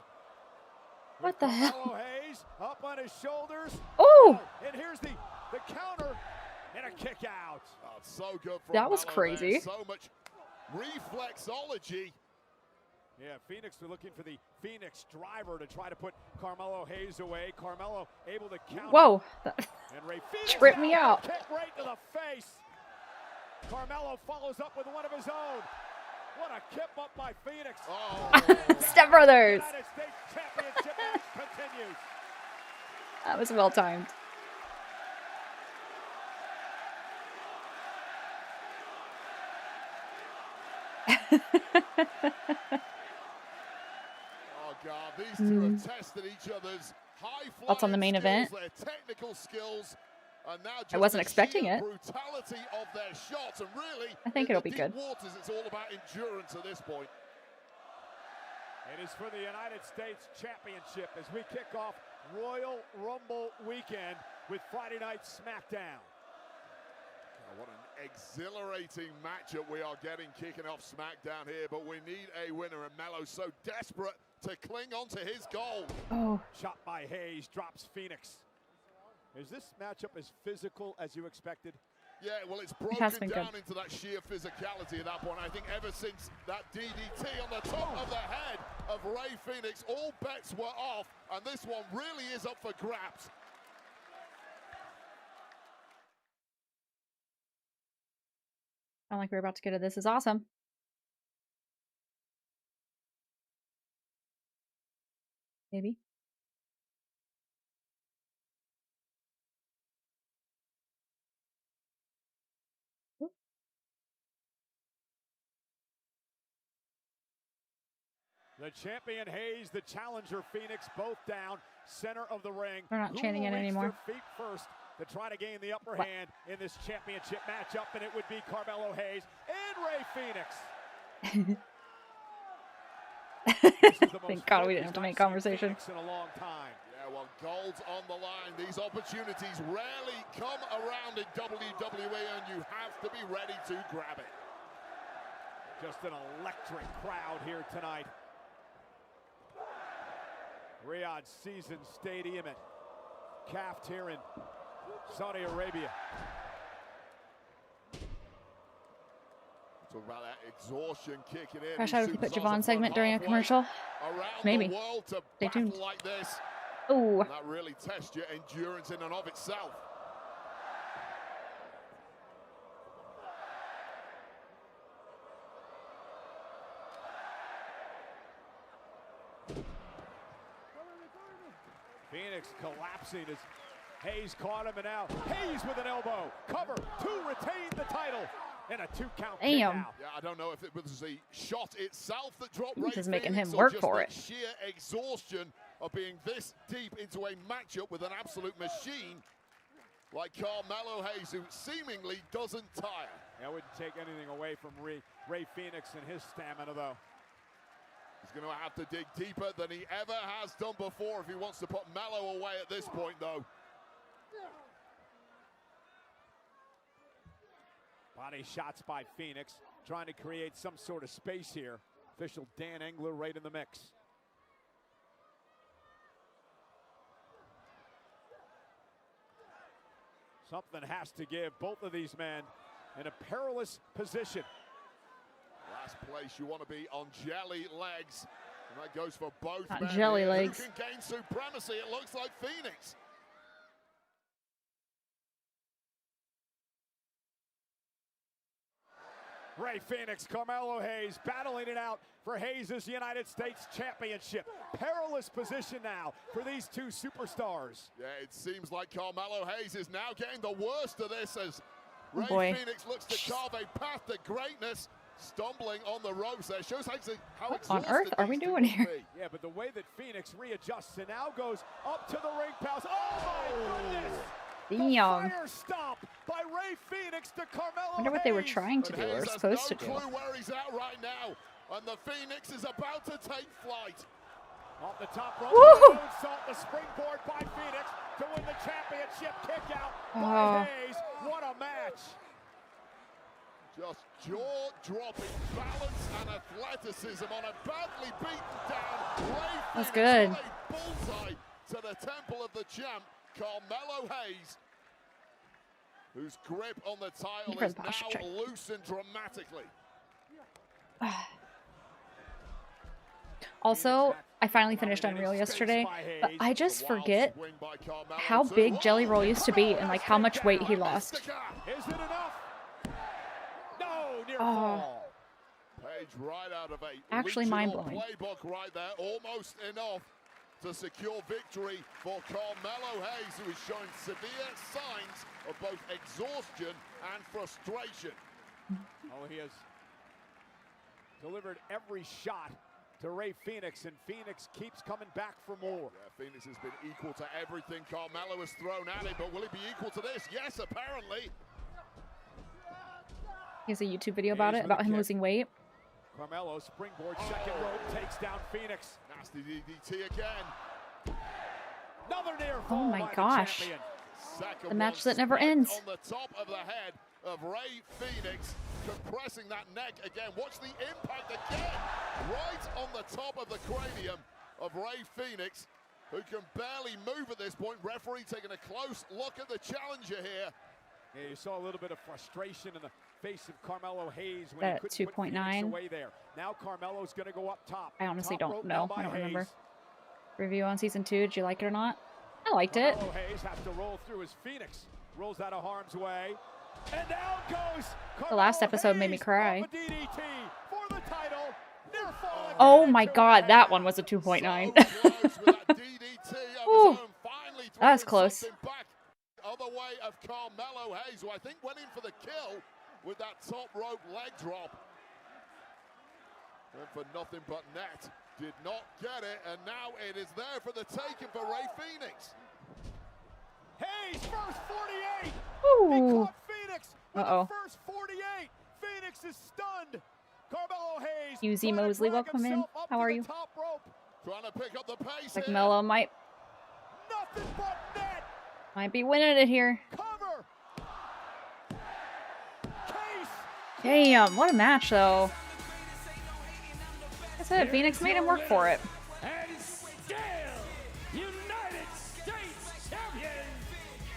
What the hell? Carmelo Hayes up on his shoulders. Oh! And here's the counter and a kick out. Oh, it's so good from That was Melo crazy. there. So much reflexology. Yeah, Phoenix, we're looking for the Phoenix driver to try to put Carmelo Hayes away. Carmelo able to counter. Whoa! And Rey Fenix Tripped me out. Kick right to the face. Carmelo follows up with one of his own. What a kip up by Phoenix. Step Brothers. United States Championship match continues. That was well timed. Oh God, these two have tested each other's high That's on the main event. their technical skills, and now just I wasn't the expecting sheer it. brutality of their shots, and really, I think in it'll the be deep good. waters, it's all about endurance at this point. It is for the United States Championship as we kick off Royal Rumble weekend with Friday Night SmackDown. Oh, what an exhilarating matchup we are getting kicking off SmackDown here, but we need a winner, and Melo's so desperate to cling on to his goal. Oh. Shot by Hayes, drops Phoenix. Is this matchup as physical as you expected? Yeah, well, it's has broken been down good. into that sheer physicality at that point. I think ever since that DDT on the top of the head of Rey Fenix, all bets were off, and this one really is up for grabs. Sound like we're about to get to This Is Awesome. Maybe. The champion Hayes, the challenger Phoenix, both down, center of the ring. We're not chanting it anymore. Their feet first to try to gain the upper hand in this championship matchup, and it would be Carmelo Hayes and Rey Fenix. Thank God we didn't have to make conversation. In a long time. Yeah, well, gold's on the line. These opportunities rarely come around in WWE, and you have to be ready to grab it. Just an electric crowd here tonight. Riyadh Season Stadium at Kaft here in Saudi Arabia. Talk about that exhaustion kicking in. Gosh, I would put Javon's segment during a commercial. Maybe. Stay tuned. Like this. Oh. That really tests your endurance in and of itself. Phoenix collapsing as Hayes caught him, and now Hayes with an elbow. Cover to retain the title. And a 2-count kick Damn. out. Yeah, I don't know if it was the shot itself that dropped This Ray is making Phoenix him or work just for the it. sheer exhaustion of being this deep into a matchup with an absolute machine like Carmelo Hayes, who seemingly doesn't tire. I wouldn't take anything away from Ray Phoenix and his stamina, though. He's going to have to dig deeper than he ever has done before if he wants to put Melo away at this point, though. Body shots by Phoenix, trying to create some sort of space here. Official Dan Engler right in the mix. Something has to give. Both of these men in a perilous position. Last place you want to be on jelly legs. And that goes for both Not men. jelly Who legs. can gain supremacy? It looks like Phoenix. Ray Phoenix, Carmelo Hayes battling it out for Hayes' United States Championship. Perilous position now for these two superstars. Yeah, it seems like Carmelo Hayes is now getting the worst of this as Ray Phoenix looks to carve a path to greatness. Stumbling on the ropes there. Shows how What on earth are we doing here? Yeah, but the way that Phoenix readjusts and now goes up to the ring post. Oh my goodness! Damn. Fire stomp by Ray Phoenix to Carmelo I wonder what they were Hayes. trying to do or supposed to do. Clue where he's at right now, and the Phoenix is about to take flight. Off the top rope, Woo! moonsault, the springboard by Phoenix to win the championship. Kick out by Hayes. What a match! Just jaw-dropping balance and athleticism on a badly beaten down Ray That's Phoenix. good. What a bullseye to the temple of the champ, Carmelo Hayes, whose grip on the title is now loosened dramatically. Also, I finally finished Unreal yesterday, but I just forget how big Jelly Roll used to be and like how much weight he lost. Is it enough? No, near Oh. fall. Page right out of a Actually regional mind-blowing. playbook right there, almost enough to secure victory for Carmelo Hayes, who is showing severe signs of both exhaustion and frustration. Oh, he has delivered every shot to Ray Phoenix, and Phoenix keeps coming back for more. Yeah, Phoenix has been equal to everything Carmelo has thrown at him, but will he be equal to this? Yes, apparently. He has a YouTube video about it, about him losing weight. Carmelo, springboard, second rope, takes down Phoenix. Nasty DDT again. Another near Oh fall my by gosh. the champion. Second The match one that never smacked ends. on the top of the head of Ray Phoenix, compressing that neck again. Watch the impact again, right on the top of the cranium of Ray Phoenix, who can barely move at this point. Referee taking a close look at the challenger here. Yeah, you saw a little bit of frustration in the face of Carmelo Hayes when That he couldn't put 2.9. Phoenix away there. Now Carmelo's going to go up top. I honestly Top don't rope know. now by I don't remember. Hayes. Review on season 2. Did you like it or not? I liked it. Carmelo Hayes has to roll through as Phoenix rolls out of harm's way. And down goes The last Carmelo episode made me Hayes cry. off a DDT for the title. Near fall Oh again my to god, the that head. one was a 2.9. So close with that DDT of his Ooh, own, finally that was throwing close. something back other way of Carmelo Hayes, who I think went in for the kill with that top rope leg drop. Went for nothing but net. Did not get it, and now it is there for the taking for Ray Phoenix. Hayes, first 48. He Ooh. caught Phoenix with Uh-oh. the first 48. Phoenix is stunned. Carmelo Hayes. UZ trying to Mosley, drag welcome in. himself up How to are the you? top rope. Trying to pick up the pace Like here. Mello might Nothing but net. be winning it here. Cover. Case. Damn, what a match though. Like I said, Phoenix made him work for it. And still United States champion,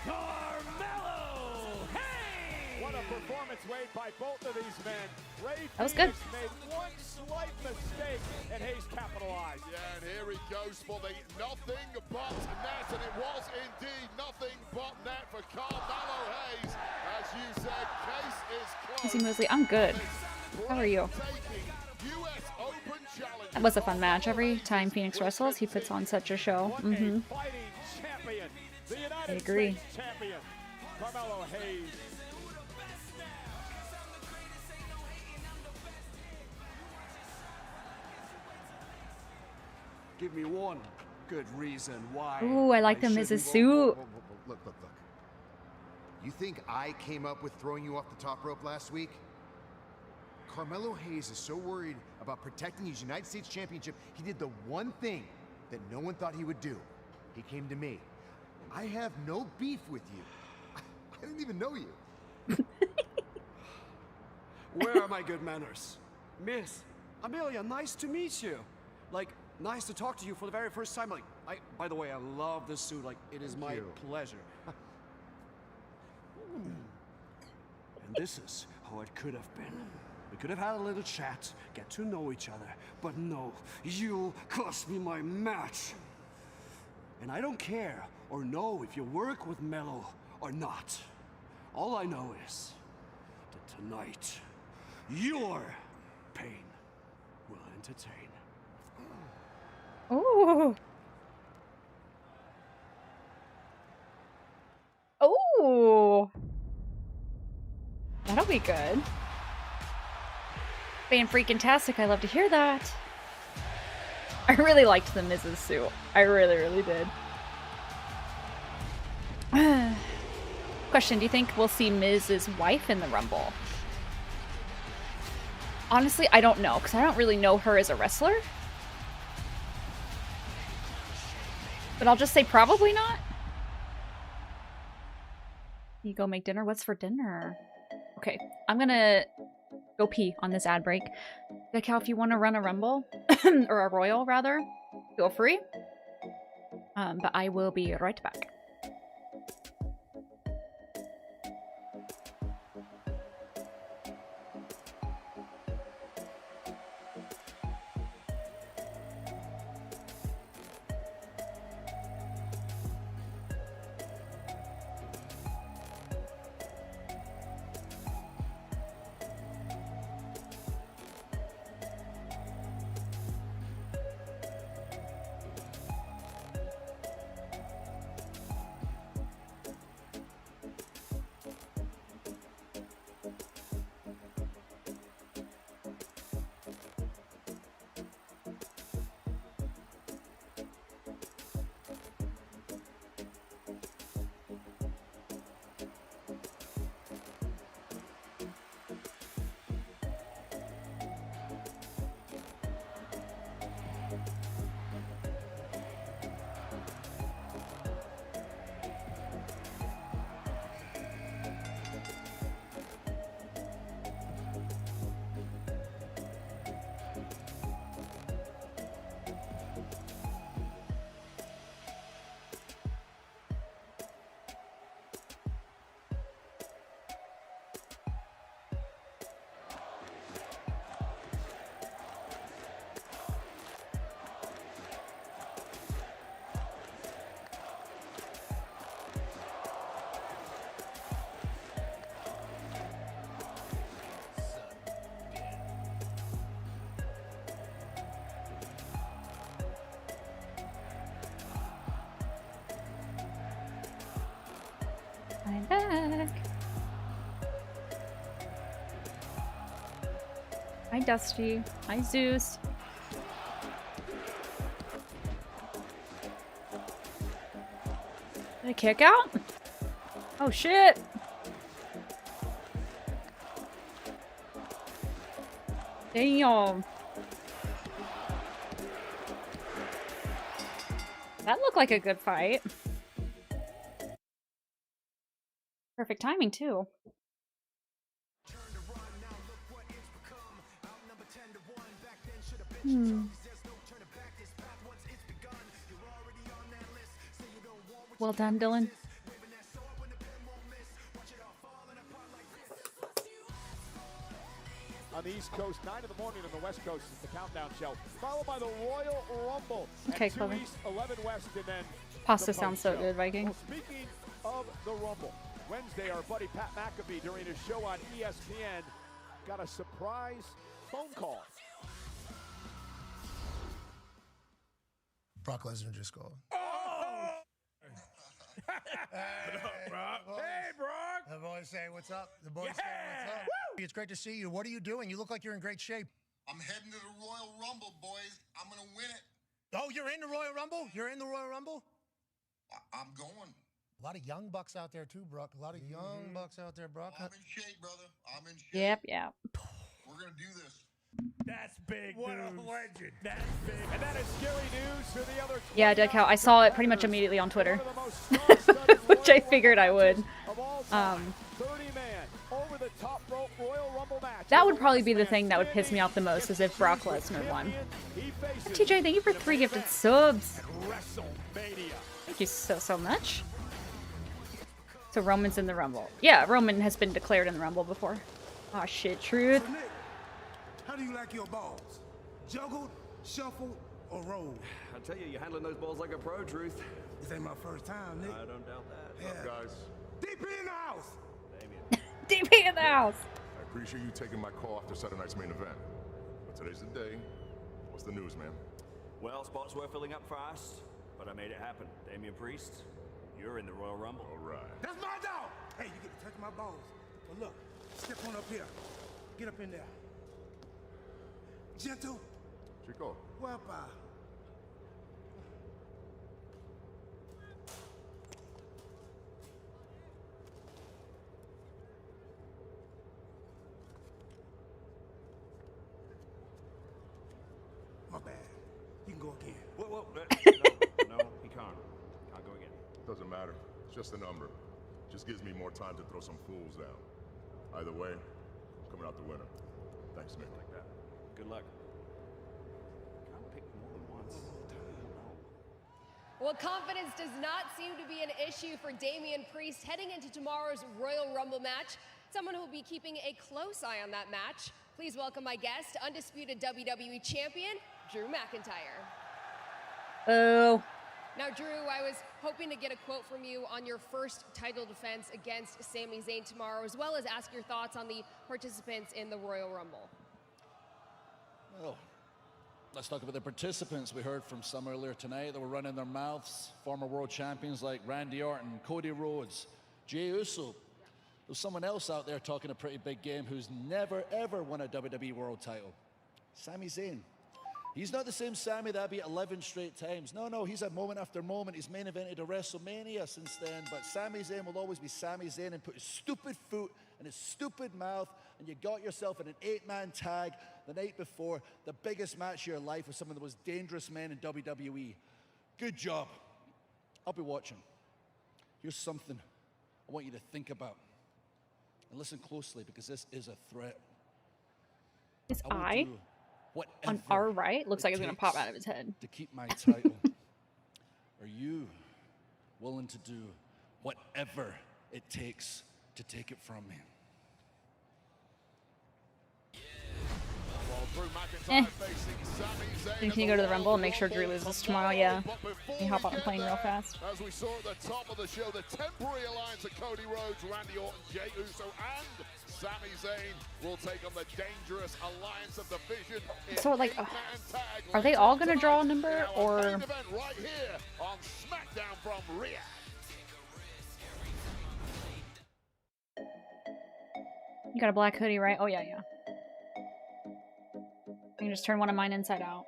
Carmelo Hayes. What a performance made by both of these men. Ray That was good. Phoenix made one slight mistake, and Hayes capitalized. Yeah, and here he goes for the nothing but net, and it was indeed nothing but net for Carmelo Hayes. As you said, case is closed. UZ Mosley, I'm good. How are you? US Open Challenge. That was a fun match. Every time Phoenix wrestles, he puts on such a show. What a fighting the I United agree. States champion, Carmelo Hayes. Give me one good reason why. Ooh, I like the shouldn't- Mrs. Suit. Look. You think I came up with throwing you off the top rope last week? Carmelo Hayes is so worried about protecting his United States Championship, he did the one thing that no one thought he would do. He came to me. I have no beef with you. I didn't even know you. Where are my good manners? Miss Amelia, nice to meet you. Like, nice to talk to you for the very first time. Like, by the way, I love this suit. Like, it is my pleasure. And this is how it could have been. We could have had a little chat, get to know each other. But no, you cost me my match. And I don't care or know if you work with Melo or not. All I know is that tonight, your pain will entertain. Ooh. Ooh. That'll be good. Fan-freaking-tastic. I love to hear that. I really liked the Mrs. Suit. I really, really did. Question, do you think we'll see Miz's wife in the Rumble? Honestly, I don't know, because I don't really know her as a wrestler. But I'll just say probably not. You go make dinner? What's for dinner? Okay, I'm gonna go pee on this ad break. Cal, if you want to run a Rumble, or a Royal rather, feel free. But I will be right back. I'm back. Hi, Dusty. Hi, Zeus. Did I kick out? Oh, shit. Damn. That looked like a good fight. Perfect timing, too. Well done, Dylan. On the East Coast, 9 in the morning. On the West Coast is the Countdown Show, followed by the Royal Rumble. Okay, at 2 Clover. East, 11 West, and then Pasta the sounds so post-show. good, Viking. Well, speaking of the Rumble, Wednesday, our buddy Pat McAfee, during his show on ESPN, got a surprise phone call. Brock Lesnar just called. Hey, Brock. The boys say, what's up? The boys say, what's up? It's great to see you. What are you doing? You look like you're in great shape. I'm heading to the Royal Rumble, boys. I'm going to win it. Oh, you're in the Royal Rumble? You're in the Royal Rumble? I'm going. A lot of young bucks out there, too, Brock. A lot of young bucks out there, Brock. I'm in shape, brother. I'm in shape. Yep. We're going to do this. That's big What news. a legend. That's big. And that is scary news for the other. Yeah, Dead Cow. I saw it pretty much immediately on Twitter, which I figured I would. 30-man over the top rope Royal Rumble match. That would probably be the thing that would piss me off the most, is if Brock Lesnar won. TJ, thank you for 3 gifted subs. Thank you so much. So Roman's in the Rumble. Yeah, Roman has been declared in the Rumble before. Aw, shit, truth. So Nick, how do you like your balls? Juggled, shuffled, or rolled? I tell you, you're handling those balls like a pro, Truth. This ain't my first time, Nick. I don't doubt that. Yeah. What's up, guys? DP in the house! DP in the house! I appreciate you taking my call after Saturday night's main event. But today's the day. What's the news, man? Well, spots were filling up fast, but I made it happen. Damian Priest, you're in the Royal Rumble. All right. That's my dog! Hey, you get to touch my balls. But look, step on up here. Get up in there. Gentle. Chico. Guapa. My bad. You can go again. Whoa, no, he can't. Can't go again. Doesn't matter. It's just a number. Just gives me more time to throw some fools down. Either way, I'm coming out the winner. Thanks, Nick. Like that. Good luck. Can't pick more than once. Well, confidence does not seem to be an issue for Damian Priest heading into tomorrow's Royal Rumble match. Someone who will be keeping a close eye on that match. Please welcome my guest, undisputed WWE Champion, Drew McIntyre. Oh. Now, Drew, I was hoping to get a quote from you on your first title defense against Sami Zayn tomorrow, as well as ask your thoughts on the participants in the Royal Rumble. Well, let's talk about the participants. We heard from some earlier tonight that were running their mouths. Former world champions like Randy Orton, Cody Rhodes, Jey Uso. There's someone else out there talking a pretty big game who's never, ever won a WWE world title. Sami Zayn. He's not the same Sami that beat 11 straight times. No, he's had moment after moment. He's main evented a WrestleMania since then. But Sami Zayn will always be Sami Zayn and put his stupid foot in his stupid mouth. And you got yourself in an 8-man tag the night before the biggest match of your life with some of the most dangerous men in WWE. Good job. I'll be watching. Here's something I want you to think about. And listen closely, because this is a threat. His eye on our right looks like it's going to pop out of his head. To keep my title. Are you willing to do whatever it takes to take it from me? Can you go to the Rumble and make sure Drew loses tomorrow? Yeah. Can you hop on a plane real fast? As we saw at the top of the show, the temporary alliance of Cody Rhodes, Randy Orton, Jey Uso, and Sami Zayn will take on the dangerous alliance of the Vision. So, like, are they all gonna draw a number, or? Right here on SmackDown from Riyadh. You got a black hoodie, right? Oh yeah. I can just turn one of mine inside out.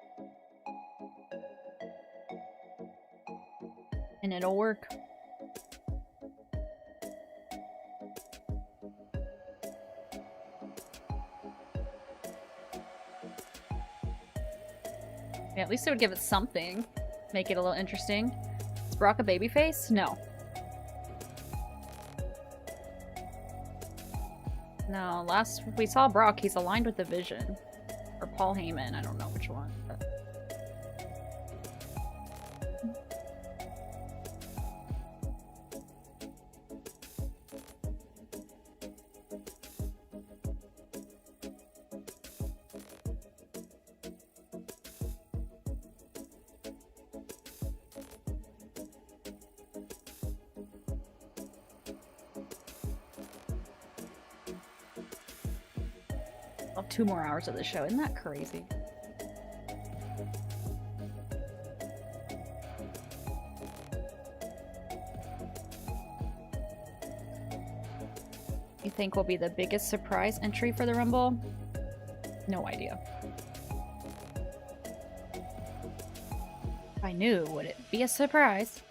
And it'll work. Yeah, at least it would give it something. Make it a little interesting. Is Brock a babyface? No. No, last we saw Brock, he's aligned with the Vision. Or Paul Heyman, I don't know which one. But... I'll have 2 more hours of the show. Isn't that crazy? think will be the biggest surprise entry for the Rumble? No idea. If I knew, would it be a surprise?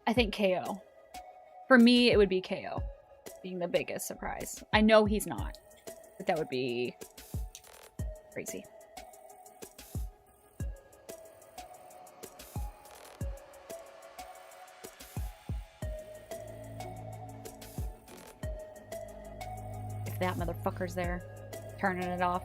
I think KO. For me, it would be KO being the biggest surprise. I know he's not, but that would be crazy. If that motherfucker's there, turning it off.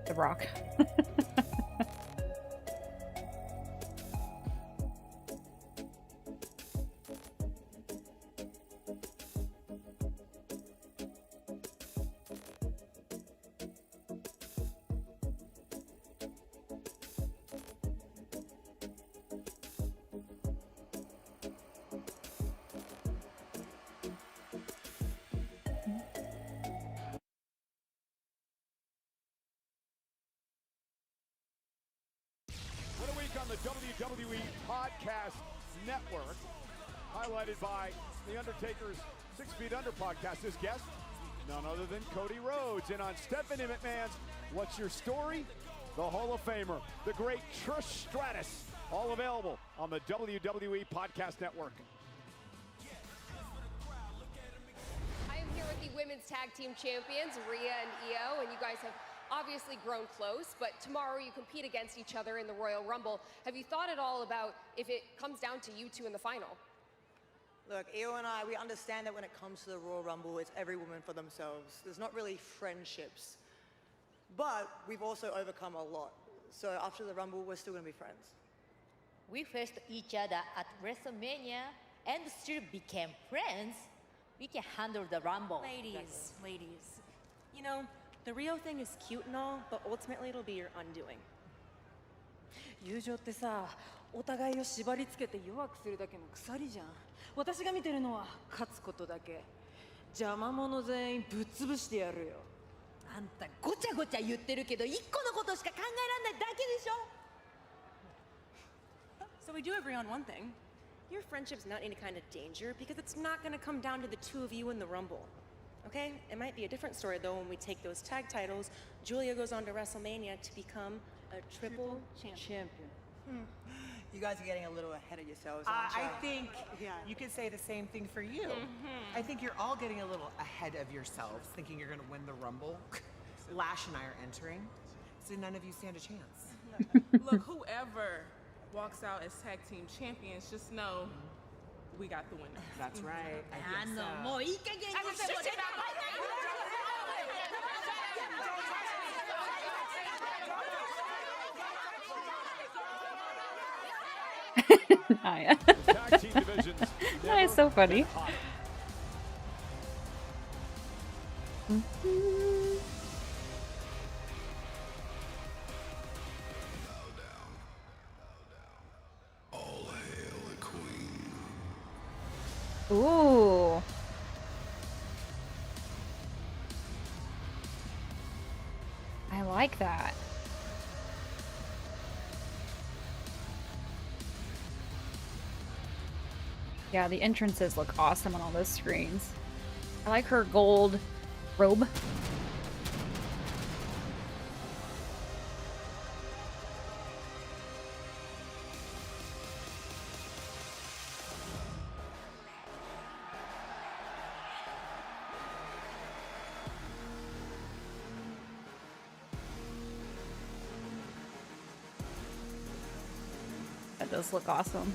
The Rock. On the WWE Podcast Network, highlighted by The Undertaker's 6 Feet Under podcast. This guest, none other than Cody Rhodes. And on Stephanie McMahon's What's Your Story? The Hall of Famer, the great Trish Stratus, all available on the WWE Podcast Network. I am here with the Women's Tag Team Champions, Rhea and Io, and you guys have obviously grown close, but tomorrow you compete against each other in the Royal Rumble. Have you thought at all about if it comes down to you two in the final? Look, Io and I, we understand that when it comes to the Royal Rumble, it's every woman for themselves. There's not really friendships. But we've also overcome a lot. So after the Rumble, we're still going to be friends. We faced each other at WrestleMania and still became friends. We can handle the Rumble. Ladies, you know, the Rio thing is cute and all, but ultimately it'll be your undoing. 友情ってさ、お互いを縛り付けて弱くするだけの鎖じゃん。私が見てるのは勝つことだけ。邪魔者全員ぶっ潰してやるよ。あんたごちゃごちゃ言ってるけど、一個のことしか考えられないだけでしょ。So we do agree on one thing. Your friendship's not any kind of danger because it's not going to come down to the two of you in the Rumble. Okay? It might be a different story though when we take those tag titles. Julia goes on to WrestleMania to become a triple champion. You guys are getting a little ahead of yourselves, aren't you? I think you could say the same thing for you. I think you're all getting a little ahead of yourselves, thinking you're going to win the Rumble. Lash and I are entering, so none of you stand a chance. Look, whoever walks out as tag team champions, just know we got the winner. That's right. I know. もういい加減にしてもらNaya. Naya's so funny. Ooh. I like that. Yeah, the entrances look awesome on all those screens. I like her gold robe. That does look awesome.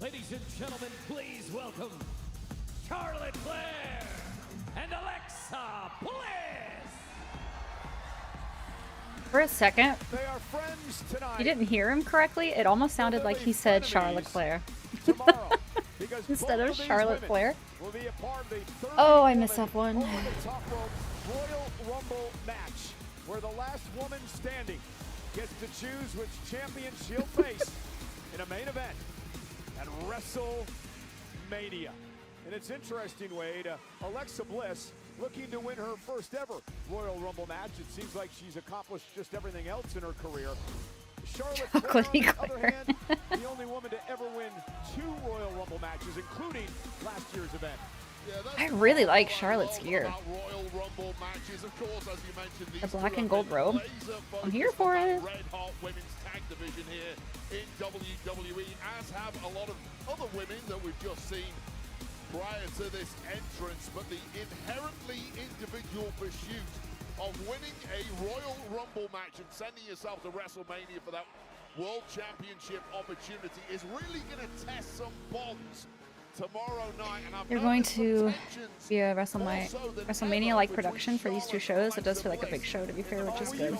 Ladies and gentlemen, please welcome Charlotte Flair and Alexa Bliss. For a second, They are friends tonight. you didn't hear him correctly. It almost sounded like he said Charlotte Flair. Instead of Charlotte Flair. Will be a part of the third Oh, I missed that one. over the top rope Royal Rumble match, where the last woman standing gets to choose which champion she'll face in a main event at WrestleMania. WrestleMania. And it's interesting, Wade. Alexa Bliss looking to win her first ever Royal Rumble match. It seems like she's accomplished just everything else in her career. Charlotte Flair, on the other hand, the only woman to ever win 2 Royal Rumble matches, including last year's event. I really like Charlotte's gear. The black and gold robe. I'm here for it. Red Hot Women's Tag Division here in WWE, as have a lot of other women that we've just seen prior to this entrance. But the inherently individual pursuit of winning a Royal Rumble match and sending yourself to WrestleMania for that World Championship opportunity is really going to test some bonds tomorrow night. And They're going to be a WrestleMania-like production for these 2 shows. It does feel like a big show, to be fair, which is good.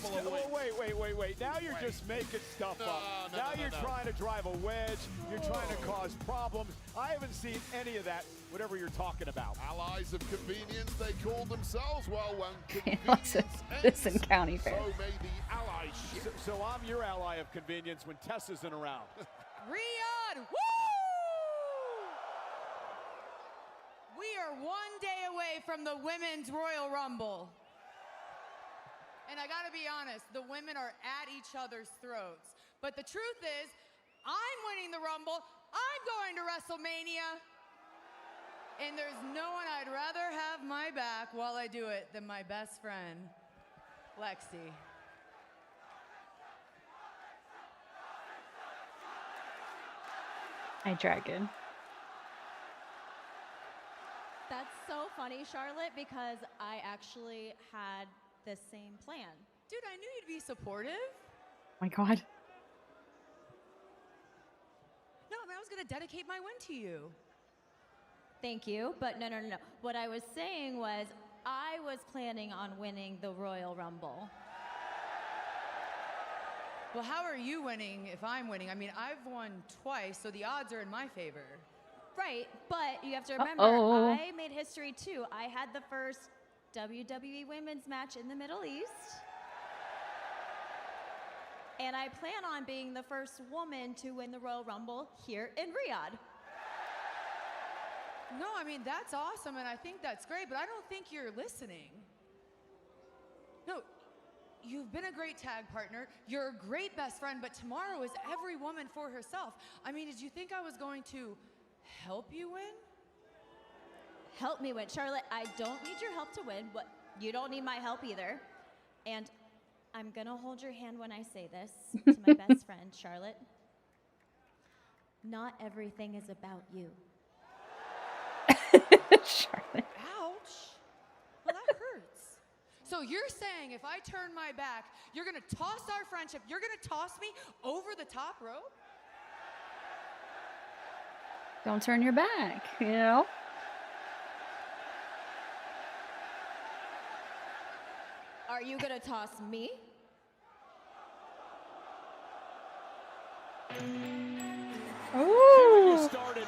Wait. Now you're just making stuff up. Now you're trying to drive a wedge. You're trying to cause problems. I haven't seen any of that, whatever you're talking about. Allies of convenience, they call themselves. Well, when convenience This in County Fair. so may the allyship. So I'm your ally of convenience when Tess isn't around. Riyadh, woo! We are 1 day away from the Women's Royal Rumble. And I gotta be honest, the women are at each other's throats. But the truth is, I'm winning the Rumble, I'm going to WrestleMania, and there's no one I'd rather have my back while I do it than my best friend, Lexi. Hi, Dragon. That's so funny, Charlotte, because I actually had the same plan. Dude, I knew you'd be supportive. Oh my god. No, I mean, I was gonna dedicate my win to you. Thank you, but no. What I was saying was I was planning on winning the Royal Rumble. Well, how are you winning if I'm winning? I mean, I've won twice, so the odds are in my favor. Right, but you have to remember, I made history too. I had the first WWE women's match in the Middle East. And I plan on being the first woman to win the Royal Rumble here in Riyadh. No, I mean, that's awesome, and I think that's great, but I don't think you're listening. No, you've been a great tag partner. You're a great best friend, but tomorrow is every woman for herself. I mean, did you think I was going to help you win? Help me win. Charlotte, I don't need your help to win, but you don't need my help either. And I'm gonna hold your hand when I say this to my best friend, Charlotte. Not everything is about you. Charlotte. Ouch. Well, that hurts. So you're saying if I turn my back, you're gonna toss our friendship, you're gonna toss me over the top rope? Don't turn your back, you know? Are you gonna toss me? Ooh. You started.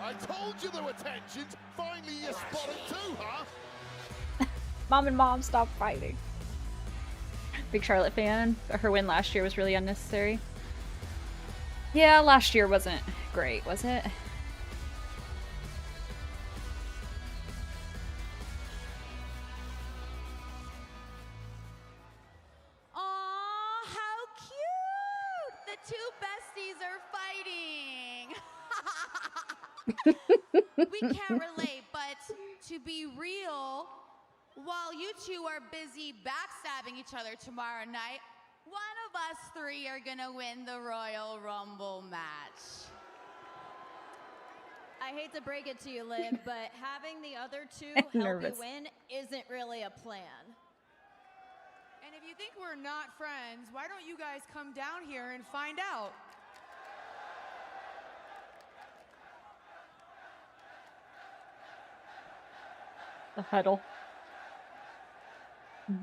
I told you there were tensions. Finally, you spotted too, huh? Mom and Mom, stop fighting. Big Charlotte fan. Her win last year was really unnecessary. Yeah, last year wasn't great, was it? Aw, how cute! The two besties are fighting. We can't relate, but to be real, while you two are busy backstabbing each other tomorrow night, one of us three are gonna win the Royal Rumble match. I hate to break it to you, Liv, but having the other two help you win isn't really a plan. And if you think we're not friends, why don't you guys come down here and find out? The huddle. Okay.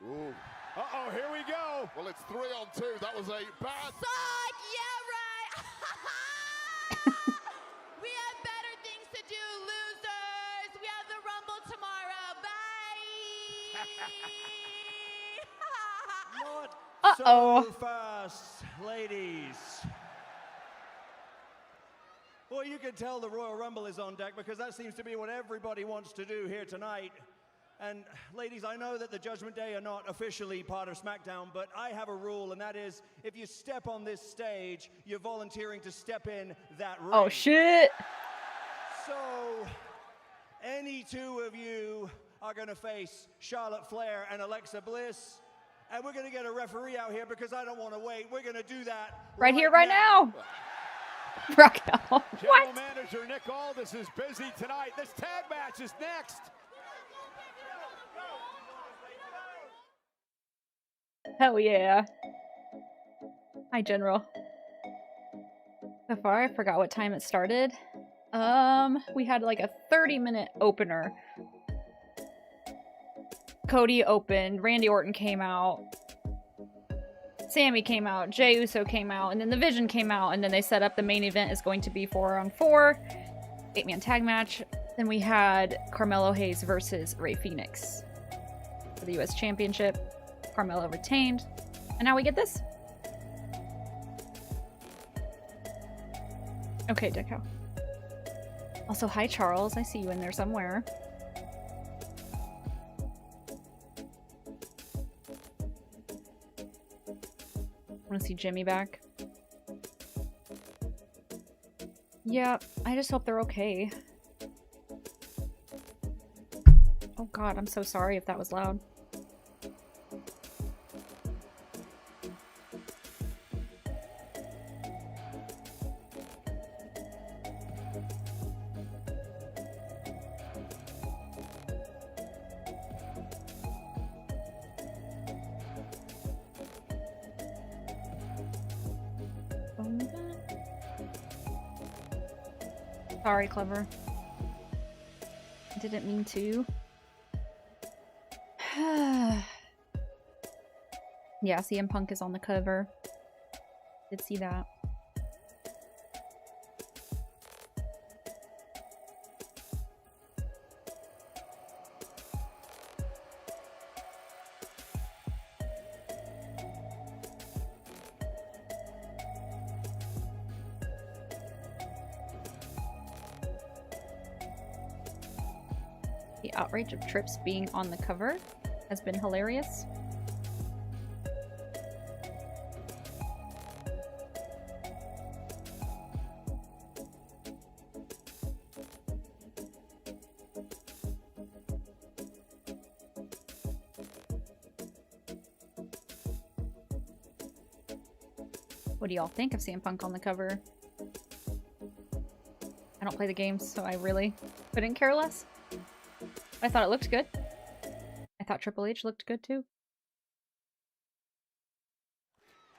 Ooh. Uh-oh, here we go. Well, it's 3-on-2. That was a bad... Suck! Yeah, right! We have better things to do, losers! We have the Rumble tomorrow. Bye! Not so fast, ladies. Well, you can tell the Royal Rumble is on deck because that seems to be what everybody wants to do here tonight. And ladies, I know that the Judgment Day are not officially part of SmackDown, but I have a rule, and that is if you step on this stage, you're volunteering to step in that ring. Oh, shit. So, any two of you are going to face Charlotte Flair and Alexa Bliss, and we're going to get a referee out here because I don't want to wait. We're going to do that right here, right now. Raquel. General Manager Nick Aldis is busy tonight. This tag match is next. Hell yeah. Hi, General. So far, I forgot what time it started. We had like a 30-minute opener. Cody opened, Randy Orton came out, Sammy came out, Jey Uso came out, and then the Vision came out, and then they set up the main event is going to be 4-on-4, 8-man tag match. Then we had Carmelo Hayes versus Rey Fenix for the US Championship. Carmelo retained, and now we get this. Okay, Deco. Also, hi Charles, I see you in there somewhere. Want to see Jimmy back? Yeah, I just hope they're okay. Oh god, I'm so sorry if that was loud. Sorry, Clever. I didn't mean to. Yeah, CM Punk is on the cover. Did see that. The outrage of Trips being on the cover has been hilarious. What do y'all think of CM Punk on the cover? I don't play the games, so I really couldn't care less. I thought it looked good. I thought Triple H looked good too.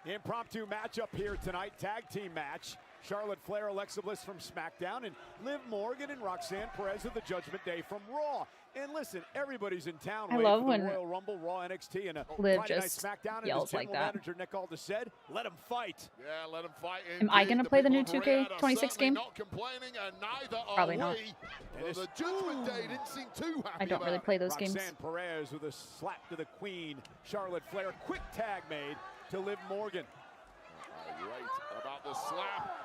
Impromptu matchup here tonight, tag team match. Charlotte Flair, Alexa Bliss from SmackDown, and Liv Morgan and Roxanne Perez of the Judgment Day from Raw. And listen, everybody's in town I waiting love for when the Royal Rumble, Raw, NXT, and Liv Friday Night just SmackDown. yells And like General that. Manager Nick Aldis said, "Let them fight." Yeah, let them fight. Am I gonna play the new people of 2K Riyadh are 26 certainly game? Not complaining, and neither are Probably not. we. Well, the Judgment Day didn't seem too happy I don't really about play it. those games. Roxanne Perez with a slap to the queen. Charlotte Flair, quick tag made to Liv Morgan. Right about the slap.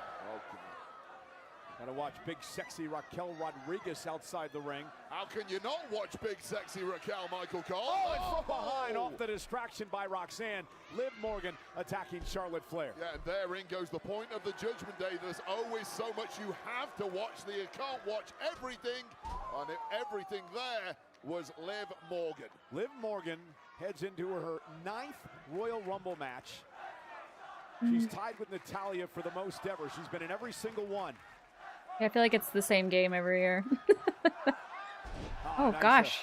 Gotta watch big sexy Raquel Rodriguez outside the ring. How can you not watch big sexy Raquel, Michael Cole? Oh, and from behind, off the distraction by Roxanne. Liv Morgan attacking Charlotte Flair. Yeah, and therein goes the point of the Judgment Day. There's always so much you have to watch that you can't watch everything. And everything there was Liv Morgan. Liv Morgan heads into her 9th Royal Rumble match. She's tied with Natalya for the most ever. She's been in every single one. Yeah, I feel like it's the same game every year. Oh nice gosh.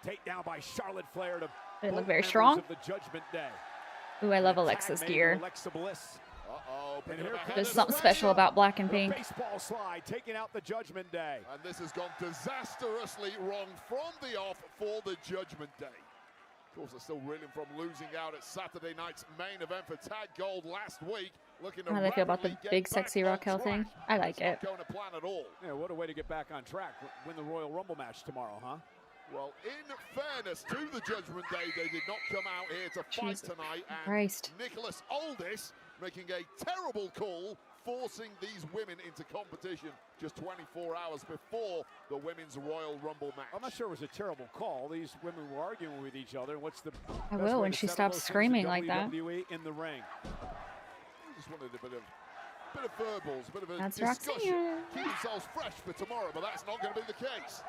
Takedown by Charlotte Flair to They look both very members strong. of the Judgment Day. Ooh, I love Tag Alexa's made to gear. Alexa Bliss. And here There's something special about black and the pink. baseball slide taking out the Judgment Day. And this has gone disastrously wrong from the off for the Judgment Day. Of course, they're still reeling from losing out at Saturday night's main event for Tag Gold last week. Looking to How do they feel about the rapidly get big back sexy on Raquel track. thing? I like It's not it. going to plan at all. Yeah, what a way to get back on track. Win the Royal Rumble match tomorrow, huh? Well, in fairness to the Judgment Day, they did not come out here to fight Jesus tonight. And Christ. Nicholas Aldis making a terrible call forcing these women into competition just 24 hours before the Women's Royal Rumble match. I'm not sure it was a terrible call. These women were arguing with each other. What's the I best will way when to she settle stops those things in screaming like that. WWE in the ring. I just wanted a bit of verbals, a bit of a That's discussion. Roxanne. Keep themselves fresh for tomorrow, but that's not going to be the case.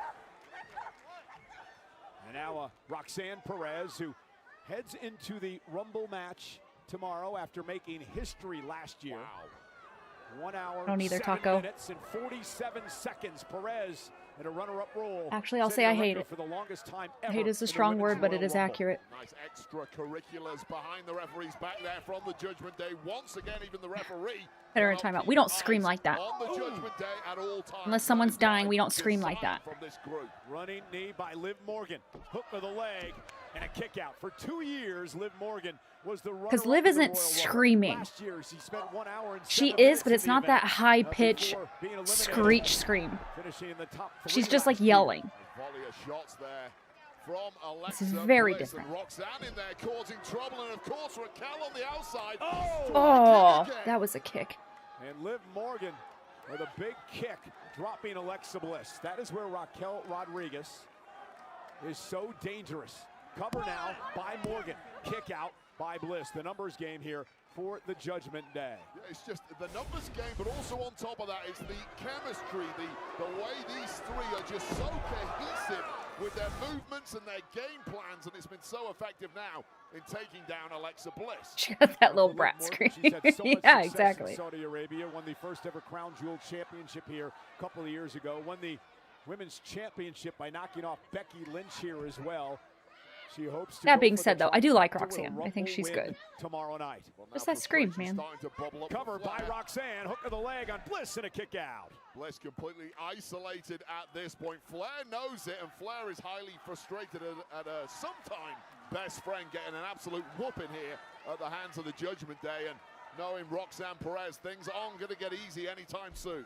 And now Roxanne Perez, who heads into the Rumble match tomorrow after making history last year. Wow. 1 hour, I don't either, 7 Taco. minutes, and 47 seconds. Perez in a runner-up role. Actually, I'll say setting I a hate record it. For the longest time Hate ever is a in the strong Women's word, but it Royal is Rumble. accurate. Nice extracurriculars behind the referees back there from the Judgment Day. Once again, even the referee. Better in timeout. We don't scream like that. On the Judgment Day at all times. Unless someone's dying, we don't scream like that. From this group. Running knee by Liv Morgan. Hook of the leg and a kick out. For 2 years, Liv Morgan was the runner-up. Because Liv isn't screaming. Last year, she spent 1 hour and She 7 is, minutes but in it's the not event, that high-pitched before being eliminated. screech scream. Finishing in the top 3 She's just like last year. yelling. A volley of shots there from Alexa It's very Bliss, different. and Roxanne in there causing trouble, and of course Raquel on the outside. Oh, that was a kick. And Liv Morgan with a big kick, dropping Alexa Bliss. That is where Raquel Rodriguez is so dangerous. Cover now by Morgan. Kick out by Bliss. The numbers game here for the Judgment Day. Yeah, it's just the numbers game, but also on top of that, it's the chemistry, the way these three are just so cohesive with their movements and their game plans, and it's been so effective now in taking down Alexa Bliss. She got that little brat scream. She's had so much Yeah, success exactly. in Saudi Arabia, won the first ever Crown Jewel Championship here a couple of years ago, won the Women's Championship by knocking off Becky Lynch here as well. She hopes to That being go for said, the though, I do top like to a Roxanne. I think Rumble she's win good. tomorrow night. Just that scream, man. Covered by Roxanne, hook of the leg on Bliss and a kick out. Bliss completely isolated at this point. Flair knows it, and Flair is highly frustrated at a sometime best friend getting an absolute whooping here at the hands of the Judgment Day, and knowing Roxanne Perez, things aren't going to get easy anytime soon.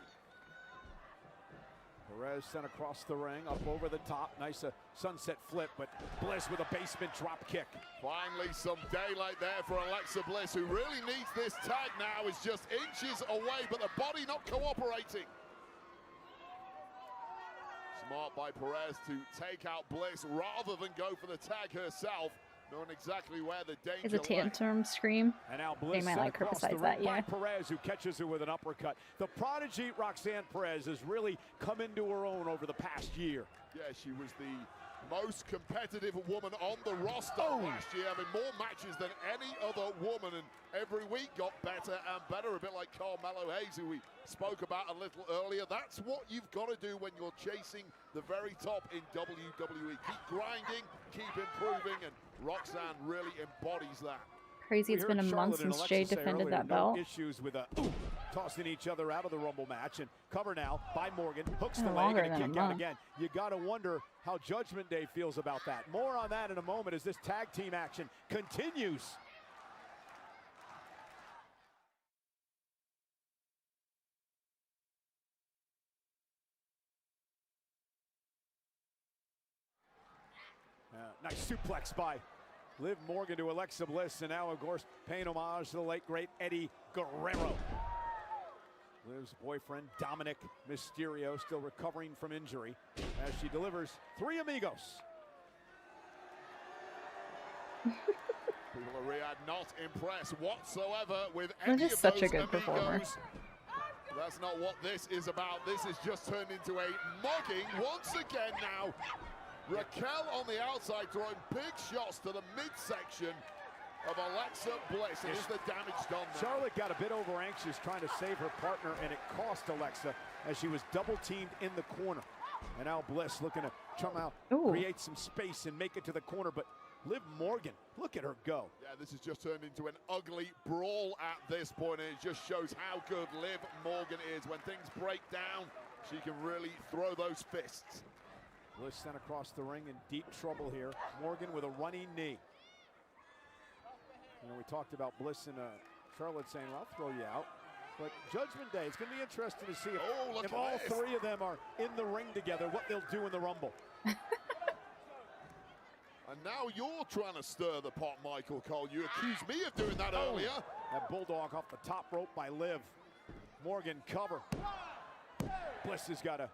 Perez sent across the ring, up over the top. Nice sunset flip, but Bliss with a basement drop kick. Finally, some daylight there for Alexa Bliss, who really needs this tag now. Is just inches away, but the body not cooperating. Smart by Perez to take out Bliss rather than go for the tag herself, knowing exactly where the danger Is a lay. tantrum scream. And now They Bliss might sent like her across the besides ring that, yeah. by Perez, who catches her with an uppercut. The prodigy Roxanne Perez has really come into her own over the past year. Yeah, she was the most competitive woman on the roster last year, having more matches than any other woman, and every week got better and better, a bit like Carmelo Hayes, who we spoke about a little earlier. That's what you've got to do when you're chasing the very top in WWE. Keep grinding, keep improving, and Roxanne really embodies that. Crazy, it's We been a heard month Charlotte and since Alexa Jade say defended earlier, that no belt. issues with tossing each other out of the Rumble match, and cover now by Morgan, hooks Been the leg longer and a than a kick out month. again. You got to wonder how Judgment Day feels about that. More on that in a moment as this tag team action continues. Nice suplex by Liv Morgan to Alexa Bliss, and now, of course, paying homage to the late, great Eddie Guerrero. Liv's boyfriend, Dominic Mysterio, still recovering from injury as she delivers 3 amigos. People of Riyadh not impressed whatsoever with Liv any is of such a those good performer. amigos. That's not what this is about. This has just turned into a mugging once again now. Raquel on the outside throwing big shots to the midsection of Alexa Bliss. And is the damage done now? Charlotte got a bit over anxious trying to save her partner, and it cost Alexa as she was double teamed in the corner. And now Bliss looking to somehow create some space and make it to the corner, but Liv Morgan, look at her go. Yeah, this has just turned into an ugly brawl at this point, and it just shows how good Liv Morgan is. When things break down, she can really throw those fists. Bliss sent across the ring in deep trouble here. Morgan with a running knee. You know, we talked about Bliss and Charlotte saying, well, I'll throw you out. But Judgment Day, it's going to be interesting to see if all three of them are in the ring together, what they'll do in the Rumble. And now you're trying to stir the pot, Michael Cole. You accused me of doing that earlier. That bulldog off the top rope by Liv. Morgan cover. Bliss has got to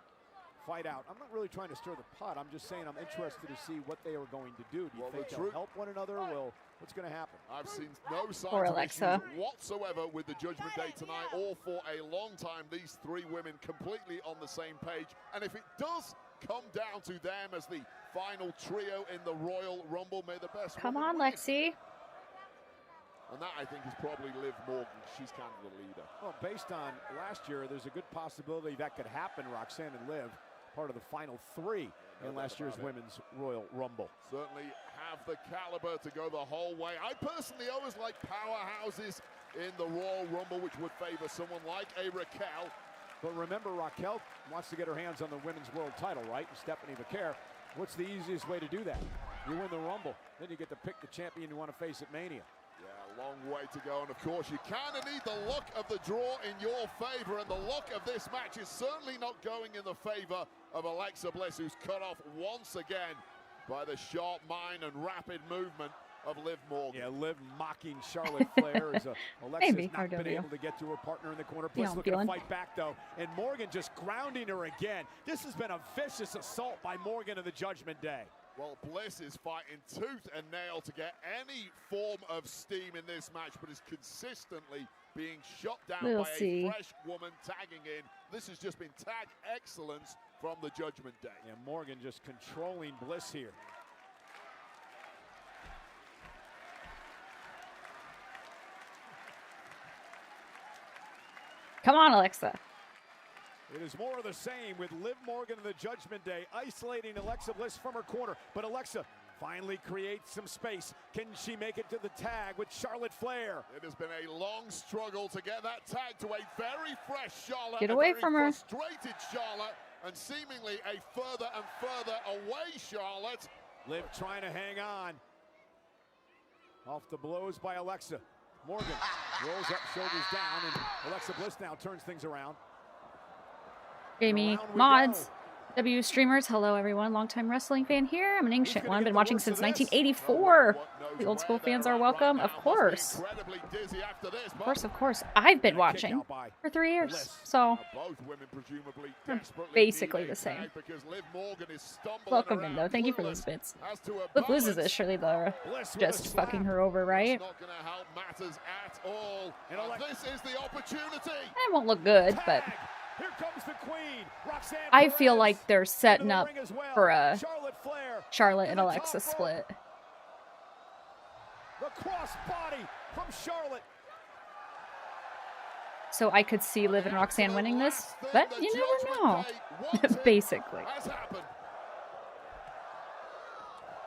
fight out. I'm not really trying to stir the pot. I'm just saying I'm interested to see what they are going to do. Do you think they'll help one another? Well, what's going to happen? I've seen no signs Poor of Alexa. issues whatsoever with the Judgment Day tonight. All for a long time, these three women completely on the same page. And if it does come down to them as the final trio in the Royal Rumble, may the best Come woman on, win. Lexi. And that, I think, is probably Liv Morgan. She's kind of the leader. Well, based on last year, there's a good possibility that could happen. Roxanne and Liv, part of the final three in last year's Women's Royal Rumble. Certainly have the caliber to go the whole way. I personally always like powerhouses in the Royal Rumble, which would favor someone like a Raquel. But remember, Raquel wants to get her hands on the Women's World title, right? And Stephanie McCare, what's the easiest way to do that? You win the Rumble, then you get to pick the champion you want to face at Mania. Yeah, a long way to go, and of course you kind of need the luck of the draw in your favor, and the luck of this match is certainly not going in the favor of Alexa Bliss, who's cut off once again by the sharp mind and rapid movement of Liv Morgan. Yeah, Liv mocking Charlotte Flair as Alexa's not been able to get to her partner in the corner. Bliss looking to fight back, though, and Morgan just grounding her again. This has been a vicious assault by Morgan of the Judgment Day. Well, Bliss is fighting tooth and nail to get any form of steam in this match, but is consistently being shut down by a fresh woman tagging in. This has just been tag excellence from the Judgment Day. Yeah, Morgan just controlling Bliss here. Come on, Alexa. It is more of the same with Liv Morgan in the Judgment Day, isolating Alexa Bliss from her corner. But Alexa finally creates some space. Can she make it to the tag with Charlotte Flair? It has been a long struggle to get that tag to a very fresh Charlotte. Get away from her. Frustrated Charlotte, and seemingly a further and further away Charlotte. Liv trying to hang on. Off the blows by Alexa. Morgan rolls up, shoulders down, and Alexa Bliss now turns things around. Jamie Mods, W streamers, hello everyone. Longtime wrestling fan here. I'm an ancient one. Been watching since 1984. The old school fans are welcome, of course. Of course. I've been watching for 3 years, so we're basically the same. Welcome in though. Thank you for those bits. Liv loses this, surely they're just fucking her over, right? This is the opportunity. It won't look good, but here comes the Queen, Roxanne. I feel like they're setting up for a Charlotte and Alexa split. The cross body from Charlotte. So I could see Liv and Roxanne winning this, but you never know. Basically.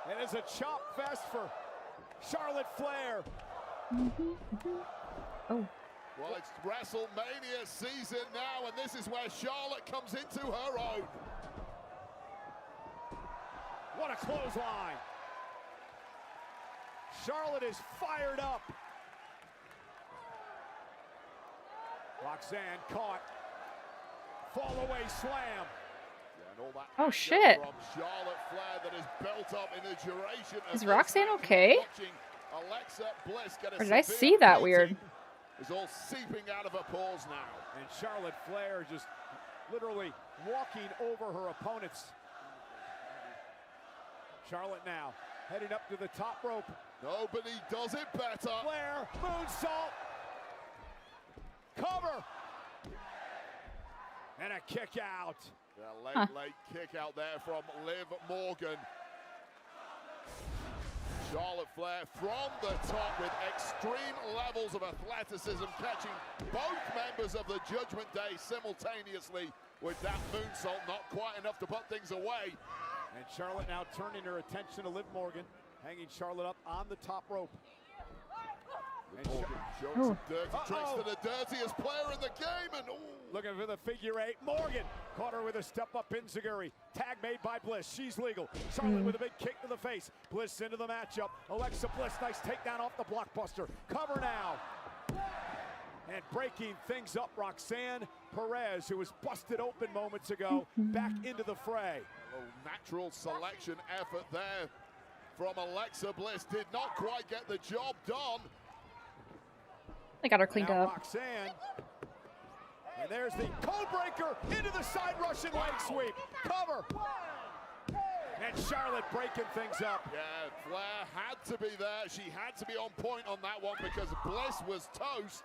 It is a chop fest for Charlotte Flair. Oh. Well, it's WrestleMania season now, and this is where Charlotte comes into her own. What a clothesline. Charlotte is fired up. Roxanne caught. Fall away slam. Oh shit. From Charlotte Flair that is built up in the duration of Is Roxanne okay? Alexa Bliss get a Or did I see that weird? Is all seeping out of her pores now. And Charlotte Flair just literally walking over her opponents. Charlotte now heading up to the top rope. Nobody does it better. Flair, moonsault. Cover. And a kick out. Yeah, late kick out there from Liv Morgan. Charlotte Flair from the top with extreme levels of athleticism, catching both members of the Judgment Day simultaneously with that moonsault, not quite enough to put things away. And Charlotte now turning her attention to Liv Morgan, hanging Charlotte up on the top rope. And Morgan showing some dirty tricks to the dirtiest player in the game, and looking for the figure eight. Morgan caught her with a step-up enziguri. Tag made by Bliss. She's legal. Charlotte with a big kick to the face. Bliss into the matchup. Alexa Bliss, nice takedown off the blockbuster. Cover now. And breaking things up, Roxanne Perez, who was busted open moments ago, back into the fray. A little natural selection effort there from Alexa Bliss. Did not quite get the job done. They got her cleaned up. Roxanne. And there's the code breaker into the side Russian leg sweep. Cover. And Charlotte breaking things up. Yeah, Flair had to be there. She had to be on point on that one because Bliss was toast.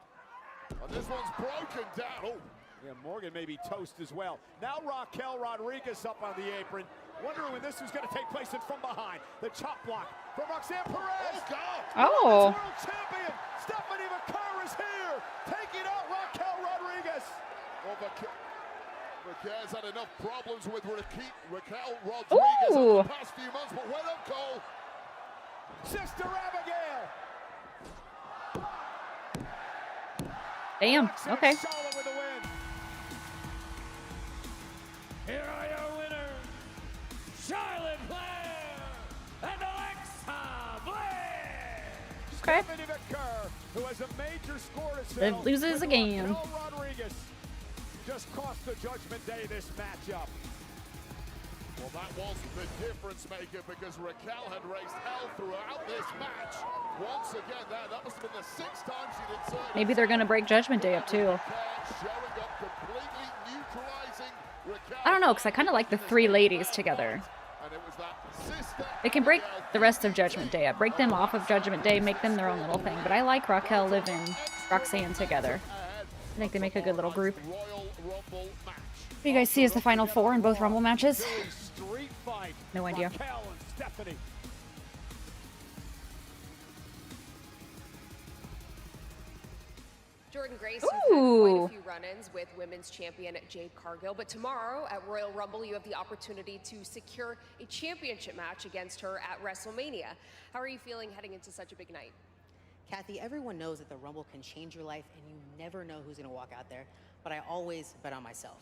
And this one's broken down. Oh. Yeah, Morgan may be toast as well. Now Raquel Rodriguez up on the apron. Wondering when this was going to take place and from behind. The chop block from Roxanne Perez. Oh, God. Oh. World champion Stephanie McCarr is here, taking out Raquel Rodriguez. Well, Raquel's had enough problems with Raquel Rodriguez over the past few months, but well done, Cole. Sister Abigail. Damn. Okay. Charlotte with the win. Here are your winners, Charlotte Flair and Alexa Bliss. Okay. Stephanie McCarr, who has a major score to Then settle. loses again. Raquel Rodriguez just cost the Judgment Day this matchup. Well, that was the difference maker because Raquel had raised hell throughout this match. Once again, that must have been the 6th time she'd inserted. Maybe they're gonna break Judgment Day up too. Showing up completely neutralizing Raquel. I don't know, because I kind of like the 3 ladies together. And it was that sister. They can break the rest of Judgment Day up, break them off of Judgment Day, make them their own little thing. But I like Raquel, Liv, and Roxanne together. I think they make a good little group. What do you guys see as the final 4 in both Rumble matches? Street fight. No idea. Raquel and Stephanie. Jordan Grace, you've had quite a few run-ins with women's champion Jade Cargill, but tomorrow at Royal Rumble, you have the opportunity to secure a championship match against her at WrestleMania. How are you feeling heading into such a big night? Kathy, everyone knows that the Rumble can change your life and you never know who's gonna walk out there, but I always bet on myself.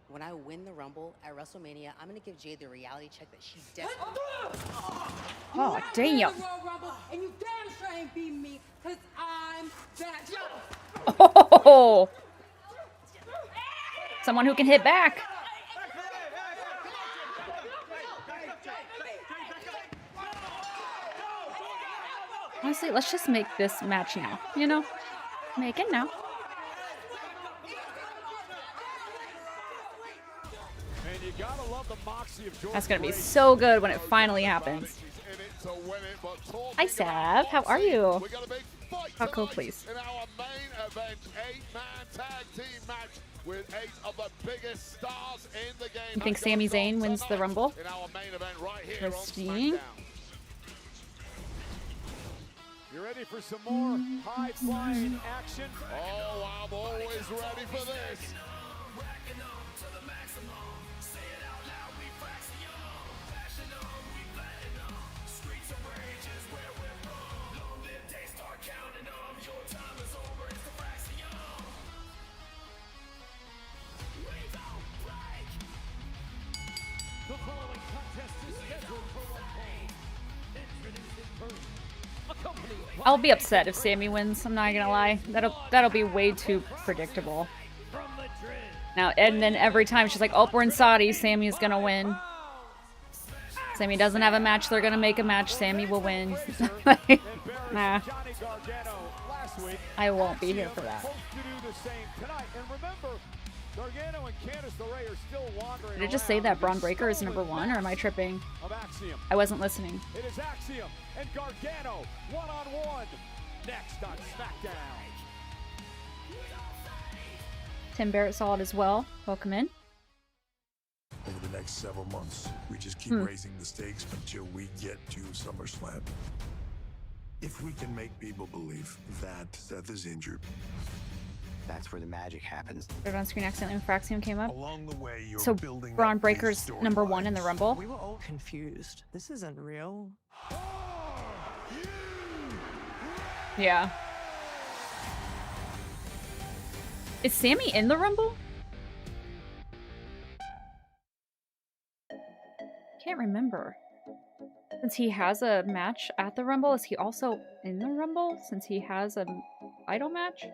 When I win the Rumble at WrestleMania, I'm gonna give Jade the reality check that she definitely. Oh, damn. And you damn sure ain't beating me, cause I'm that. Oh! Someone who can hit back. Honestly, let's just make this match now. You know? Make it now. And you gotta love the moxie of Jordan That's gonna be Grace. so good when it finally happens. Hi, Sav. How are you? How cool, please. In our main event, 8-man tag team match with 8 of the biggest stars in the game. You think Sami Zayn wins the Rumble? In our main event right here The on Sting? SmackDown. You ready for some more high-flying action? Oh, I'm always ready for this. The following contest is scheduled for one fall. Introducing first, accompanied by I'll be upset if Sami wins. I'm not gonna lie. That'll be way too predictable. from Madrid. Now, and then every time she's like, "Oh, we're in Saudi. Sami's gonna win." Sami doesn't have a match. They're gonna make a match. Sami will win. Like, nah, I won't be here for that. Gargano and Candice LeRae are still wandering. Did it just say that Braun Breaker is number 1, or am I tripping? I wasn't listening. It is Axiom and Gargano one-on-one next on SmackDown. Tim Barrett saw it as well. Welcome in. Over the next several months, we just keep raising the stakes until we get to SummerSlam. If we can make people believe that Seth is injured, that's where the magic happens. Third on screen accidentally when Fraxium came up. Along the way, you're So building Braun up Breaker's these number 1 in the Rumble. We were all confused. This isn't real. Yeah. Is Sami in the Rumble? Can't remember. Since he has a match at the Rumble, is he also in the Rumble? Since he has a idol match?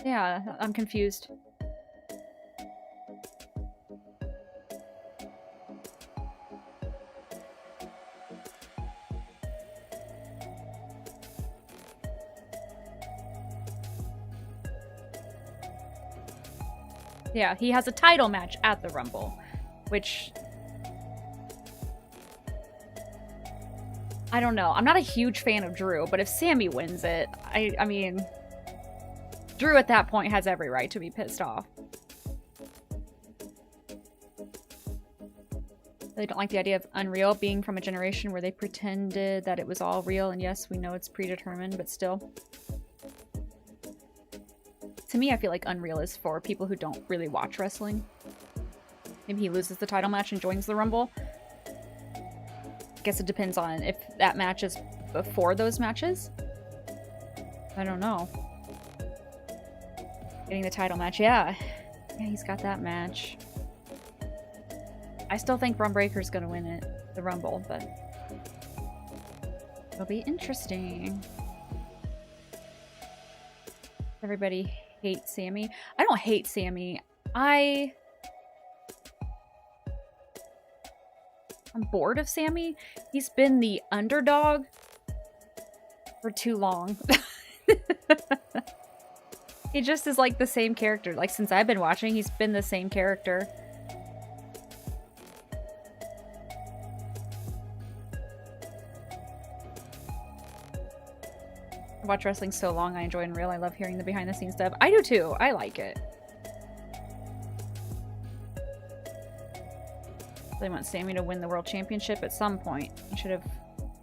Yeah, I'm confused. Yeah, he has a title match at the Rumble, which I don't know. I'm not a huge fan of Drew, but if Sammy wins it, I mean, Drew at that point has every right to be pissed off. They don't like the idea of Unreal being from a generation where they pretended that it was all real, and yes, we know it's predetermined, but still. To me, I feel like Unreal is for people who don't really watch wrestling. Maybe he loses the title match and joins the Rumble. I guess it depends on if that match is before those matches. I don't know. Getting the title match, yeah. Yeah, he's got that match. I still think Bron Breakker's gonna win it, the Rumble, but it'll be interesting. Everybody hates Sammy. I don't hate Sammy. I'm bored of Sammy. He's been the underdog for too long. He just is like the same character. Like since I've been watching, he's been the same character. I watch wrestling so long, I enjoy Unreal. I love hearing the behind the scenes stuff. I do too. I like it. They want Sammy to win the World Championship at some point. He should have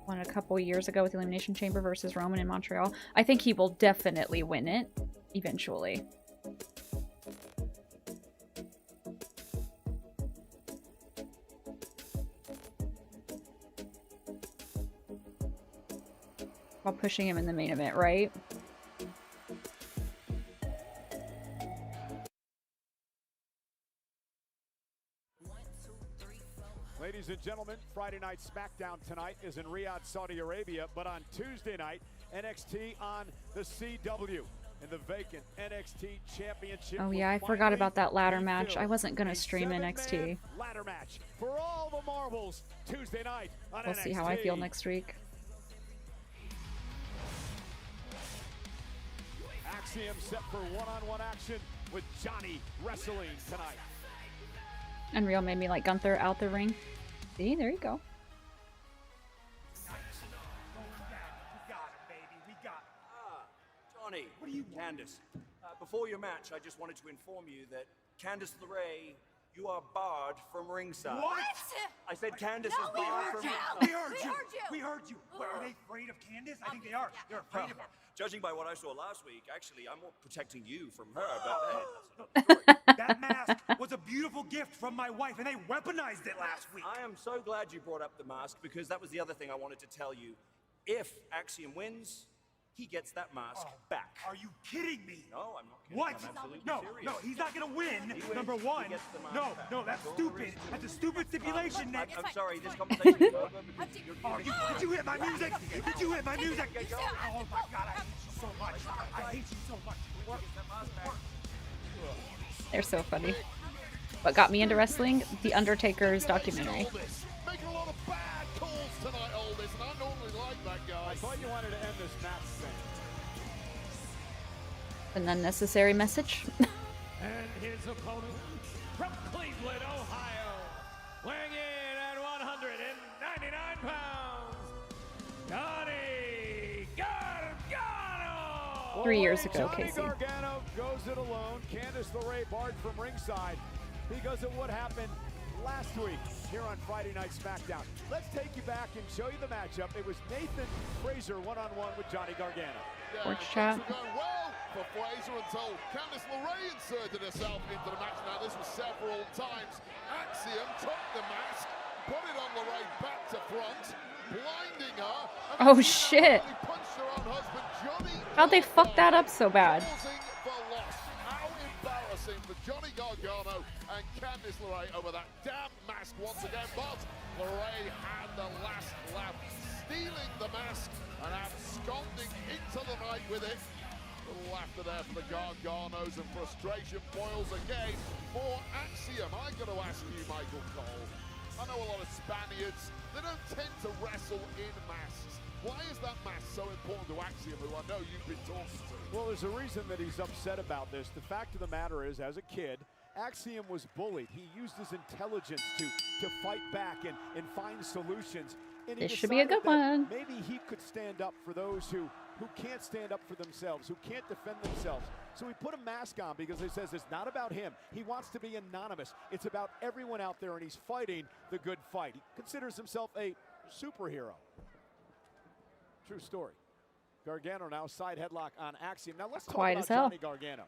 won a couple years ago with the Elimination Chamber versus Roman in Montreal. I think he will definitely win it eventually. While pushing him in the main event, right? Ladies and gentlemen, Friday Night SmackDown tonight is in Riyadh, Saudi Arabia, but on Tuesday night, NXT on the CW. In the vacant NXT Championship. Oh yeah, I forgot about that ladder match. I wasn't gonna stream NXT. Ladder match for all the marbles Tuesday night on We'll NXT. see how I feel next week. Axiom set for one-on-one action with Johnny wrestling tonight. Unreal made me like Gunther out the ring. See, there you go. Johnny, what are you, Candice? Before your match, I just wanted to inform you that Candice LeRae, you are barred from ringside. What? I said Candice No, is we barred heard from you. ringside. We heard you. We heard you. What, are they afraid of Candace? I think they are. They're afraid of her. Judging by what I saw last week, actually, I'm more protecting you from her. That mask was a beautiful gift from my wife, and they weaponized it last week. I am so glad you brought up the mask, because that was the other thing I wanted to tell you. If Axiom wins, he gets that mask back. Are you kidding me? No, I'm not kidding. What? I'm absolutely No, serious. no, he's not gonna win. He wins, Number he one. gets the mask No, back. no, that's That's all there stupid. is to it. That's a stupid stipulation, Nick. I'm sorry, this conversation is over because you're Oh, did you hit my music? Did you hit my music? Oh my God, I hate you so much. I hate you so much. They're so funny. What got me into wrestling? The Undertaker's documentary. Making a lot of bad calls tonight, Aldis, and I normally like that guy. I thought you wanted to end this match thing. An unnecessary message. And his opponent from Cleveland, Ohio, weighing in at 199 pounds, Johnny Gargano! 3 years ago, Johnny Casey. Gargano goes it alone. Candice LeRae barred from ringside because of what happened last week here on Friday Night SmackDown. Let's take you back and show you the matchup. It was Nathan Fraser one-on-one with Johnny Gargano. Sports chat. Things were going well for Fraser until Candice LeRae inserted herself into the match. Now, this was several times. Axiom took the mask, put it on LeRae back to front, blinding her. Oh shit. Punched her own husband, Johnny. How'd they fuck that up so bad? Causing the loss. How embarrassing for Johnny Gargano and Candice LeRae over that damn mask once again. But LeRae had the last laugh, stealing the mask and absconding into the night with it. A little laughter there for the Garganos, and frustration boils again for Axiom. I got to ask you, Michael Cole. I know a lot of Spaniards, they don't tend to wrestle in masks. Why is that mask so important to Axiom, who I know you've been talking to? Well, there's a reason that he's upset about this. The fact of the matter is, as a kid, Axiom was bullied. He used his intelligence to fight back and find solutions. And he This should be a good one. Maybe he could stand up for those who can't stand up for themselves, who can't defend themselves. So he put a mask on because he says it's not about him. He wants to be anonymous. It's about everyone out there, and he's fighting the good fight. He considers himself a superhero. True story. Gargano now side headlock on Axiom. Now let's talk about Johnny Gargano.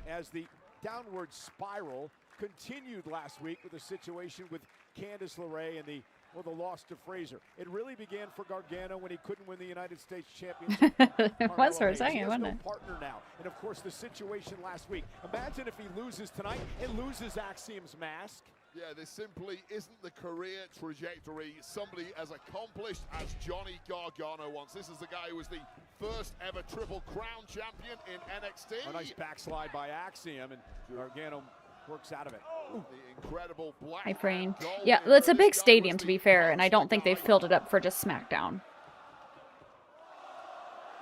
As the downward spiral continued last week with the situation with Candice LeRae and the loss to Frazier. It really began for Gargano when he couldn't win the United States Championship. It was for a second, wasn't it? Partner now, and of course the situation last week. Imagine if he loses tonight and loses Axiom's mask. Yeah, this simply isn't the career trajectory somebody as accomplished as Johnny Gargano wants. This is the guy who was the first ever Triple Crown champion in NXT. A nice backslide by Axiom, and Gargano works out of it. The incredible black. Hi, Frame. Yeah, it's a big stadium, to be fair, and I don't think they've filled it up for just SmackDown.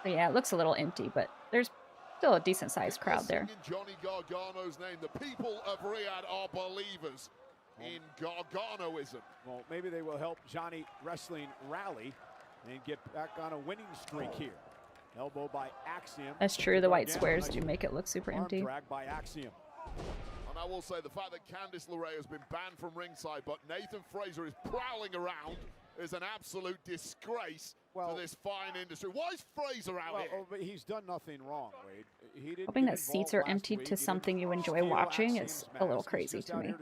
But yeah, it looks a little empty, but there's still a decent-sized crowd there. Johnny Gargano's name. The people of Riyadh are believers in Garganoism. Well, maybe they will help Johnny Wrestling rally and get back on a winning streak here. Elbow by Axiom. That's true. The white squares do make it look super empty. Drag by Axiom. And I will say the fact that Candice LeRae has been banned from ringside, but Nathan Frazier is prowling around, is an absolute disgrace to this fine industry. Why is Frazier out here? But he's done nothing wrong, Wade. He didn't Hoping that seats are emptied to something you enjoy watching is a little crazy to me.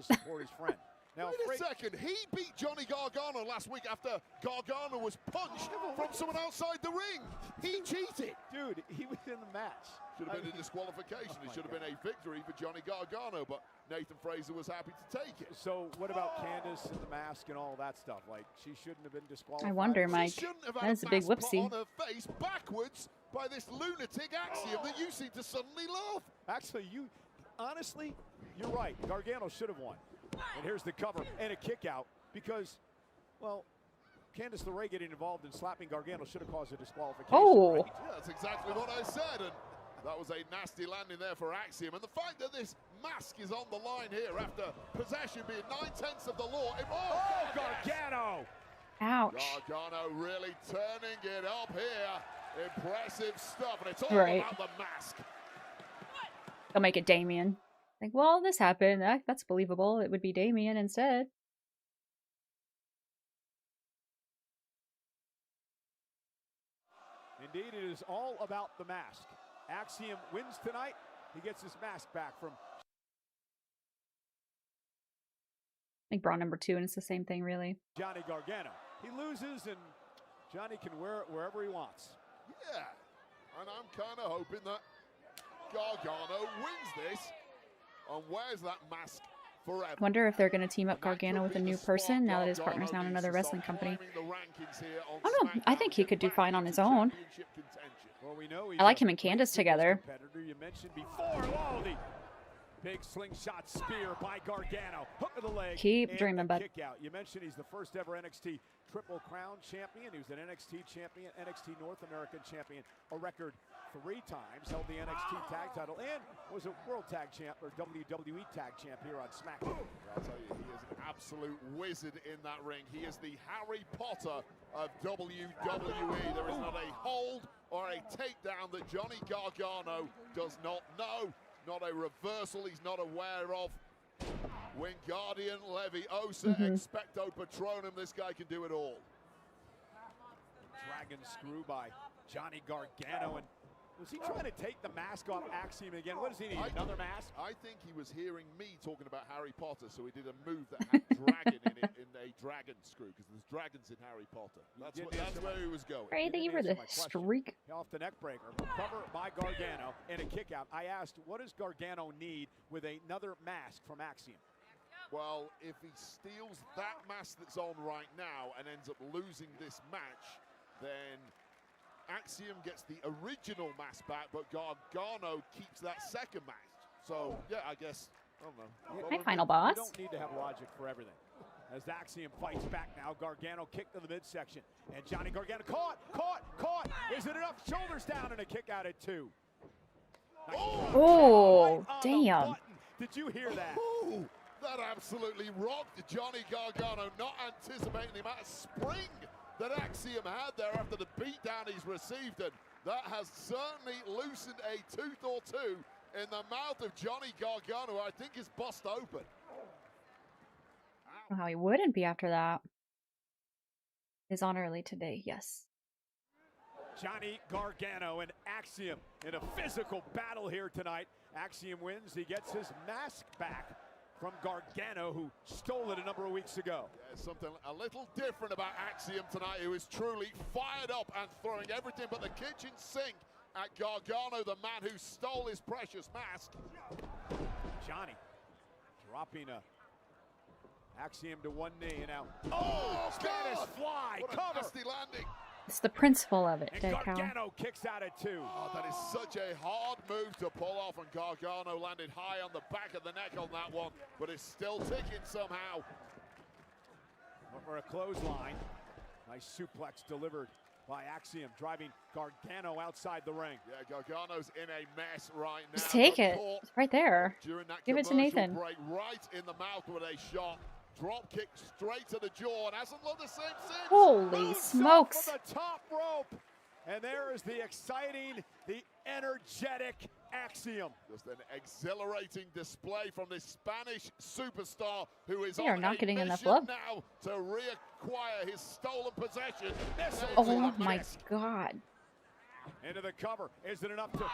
Now, wait a second, he beat Johnny Gargano last week after Gargano was punched from someone outside the ring. He cheated. Dude, he was in the match. Should have been a disqualification. It should have been a victory for Johnny Gargano, but Nathan Frazier was happy to take it. So what about Candice and the mask and all that stuff? Like, she shouldn't have been disqualified. I wonder, Mike. That's a big whoopsie. On her face backwards by this lunatic Axiom that you seem to suddenly love. Actually, honestly, you're right. Gargano should have won. And here's the cover and a kick out because, well, Candice LeRae getting involved in slapping Gargano should have caused a disqualification. Oh. Right? Yeah, that's exactly what I said. And that was a nasty landing there for Axiom. And the fact that this mask is on the line here after possession being 9/10 of the law. Gargano! Ouch. Gargano really turning it up here. Impressive stuff. And it's all about the mask. They'll make it Damien. Like, well, this happened. That's believable. It would be Damien instead. Indeed, it is all about the mask. Axiom wins tonight. He gets his mask back from... I think Braun number 2, and it's the same thing, really. Johnny Gargano. He loses, and Johnny can wear it wherever he wants. Yeah, and I'm kind of hoping that Gargano wins this and wears that mask forever. I wonder if they're going to team up Gargano with a new person now that his partner's now in another wrestling company. I don't know. I think he could do fine on his own. Well, we know I like him and Candice together. You mentioned before. Oh, the big slingshot spear by Gargano. Hook of the leg. Keep dreaming, bud. Kick out. You mentioned he's the first ever NXT Triple Crown champion. He was an NXT champion, NXT North American champion, a record 3 times. Held the NXT tag title and was a World Tag Champ or WWE Tag Champ here on SmackDown. I'll tell you, he is an absolute wizard in that ring. He is the Harry Potter of WWE. There is not a hold or a takedown that Johnny Gargano does not know. Not a reversal he's not aware of. Wingardium Leviosa, expecto patronum. This guy can do it all. Dragon screw by Johnny Gargano. And was he trying to take the mask off Axiom again? What does he need, another mask? I think he was hearing me talking about Harry Potter, so he did a move that had dragon in it, in a dragon screw, because there's dragons in Harry Potter. That's where he was going. Right, thank you for the streak. Off the neck breaker, cover by Gargano, and a kick out. I asked, what does Gargano need with another mask from Axiom? Well, if he steals that mask that's on right now and ends up losing this match, then Axiom gets the original mask back, but Gargano keeps that second mask. So, yeah, I guess, I don't know. Hi, Final Boss. You don't need to have logic for everything. As Axiom fights back now, Gargano kicked to the midsection. And Johnny Gargano caught. Is it enough? Shoulders down and a kick out at 2. Oh, damn. Did you hear that? Ooh, that absolutely rocked Johnny Gargano, not anticipating the amount of spring that Axiom had there after the beatdown he's received, and that has certainly loosened a tooth or two in the mouth of Johnny Gargano. I think is bust open. How he wouldn't be after that. Is on early today, yes. Johnny Gargano and Axiom in a physical battle here tonight. Axiom wins. He gets his mask back from Gargano, who stole it a number of weeks ago. Yeah, something a little different about Axiom tonight, who is truly fired up and throwing everything but the kitchen sink at Gargano, the man who stole his precious mask. Johnny dropping Axiom to one knee, and now Spanish fly, what cover. A nasty landing. It's the principle of it, And Dead Cow. Gargano kicks out at 2. Oh, that is such a hard move to pull off, and Gargano landed high on the back of the neck on that one, but it's still ticking somehow. Went for a clothesline. Nice suplex delivered by Axiom, driving Gargano outside the ring. Yeah, Gargano's in a mess right now. Just take it. It's right there. During that Give it to commercial Nathan. break, right in the mouth with a shot. Drop kick straight to the jaw, and hasn't looked the same since. Holy Moonsault smokes. from the top rope. And there is the exciting, the energetic Axiom. Just an exhilarating display from this Spanish superstar who is They are on not a getting enough mission love. now to reacquire his stolen possession. Oh my god. Into the cover. Is it enough to...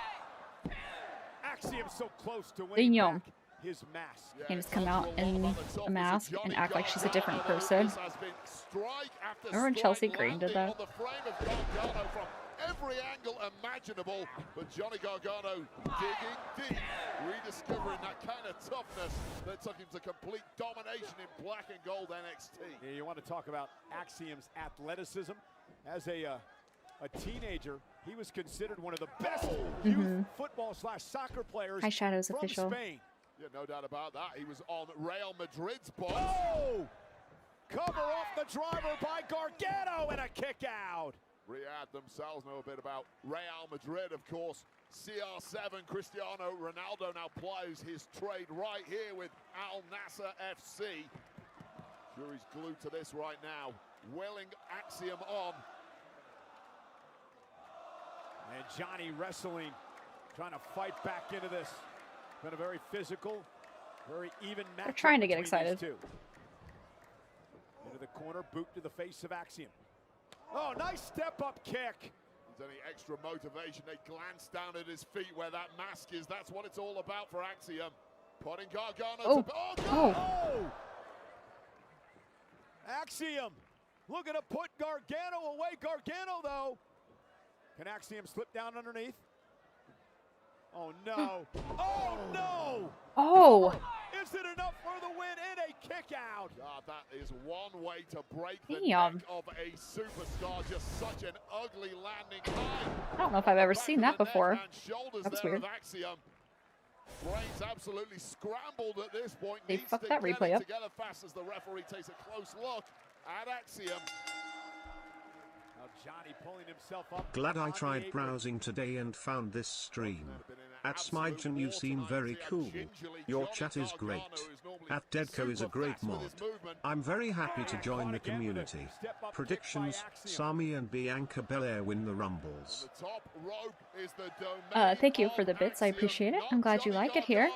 Axiom so close to winning Daniel. back his mask. Can just come out in a mask and act like she's a different person. Remember when Chelsea Green did that? On the frame of Gargano from every angle imaginable, but Johnny Gargano digging deep, rediscovering that kind of toughness that took him to complete domination in black and gold NXT. Yeah, you want to talk about Axiom's athleticism. As a teenager, he was considered one of the best youth football/soccer players High Shadows from official. Spain. Yeah, no doubt about that. He was on Real Madrid's box. Oh! Cover off the driver by Gargano and a kick out. Riyadh themselves know a bit about Real Madrid, of course. CR7 Cristiano Ronaldo now plies his trade right here with Al Nassr FC. Sure, he's glued to this right now. Willing Axiom on. And Johnny wrestling, trying to fight back into this. Been a very physical, very even match. They're trying to get excited. Into the corner, boot to the face of Axiom. Oh, nice step-up kick. There's any extra motivation. They glance down at his feet where that mask is. That's what it's all about for Axiom. Putting Gargano to... Oh! Axiom looking to put Gargano away. Gargano, though. Can Axiom slip down underneath? Oh, no. Oh, no! Oh! Is it enough for the win and a kick out? God, that is one way to break the Damn. neck of a superstar. Just such an ugly landing high. I don't know if I've ever seen that before. And shoulders That's there weird. of Axiom. Brain's absolutely scrambled at this point. They Needs fucked to that get replay it up. together fast as the referee takes a close look at Axiom. Now Johnny pulling himself up. Glad I on the tried apron. browsing today and found this stream. At Smidgen you seem very cool. Your chat is great. At Deadco is a great mod. I'm very happy to join the community. Predictions, Sami and Bianca Belair win the Rumbles. The top rope is the domain Thank you for the bits. I appreciate it. I'm glad you like it here.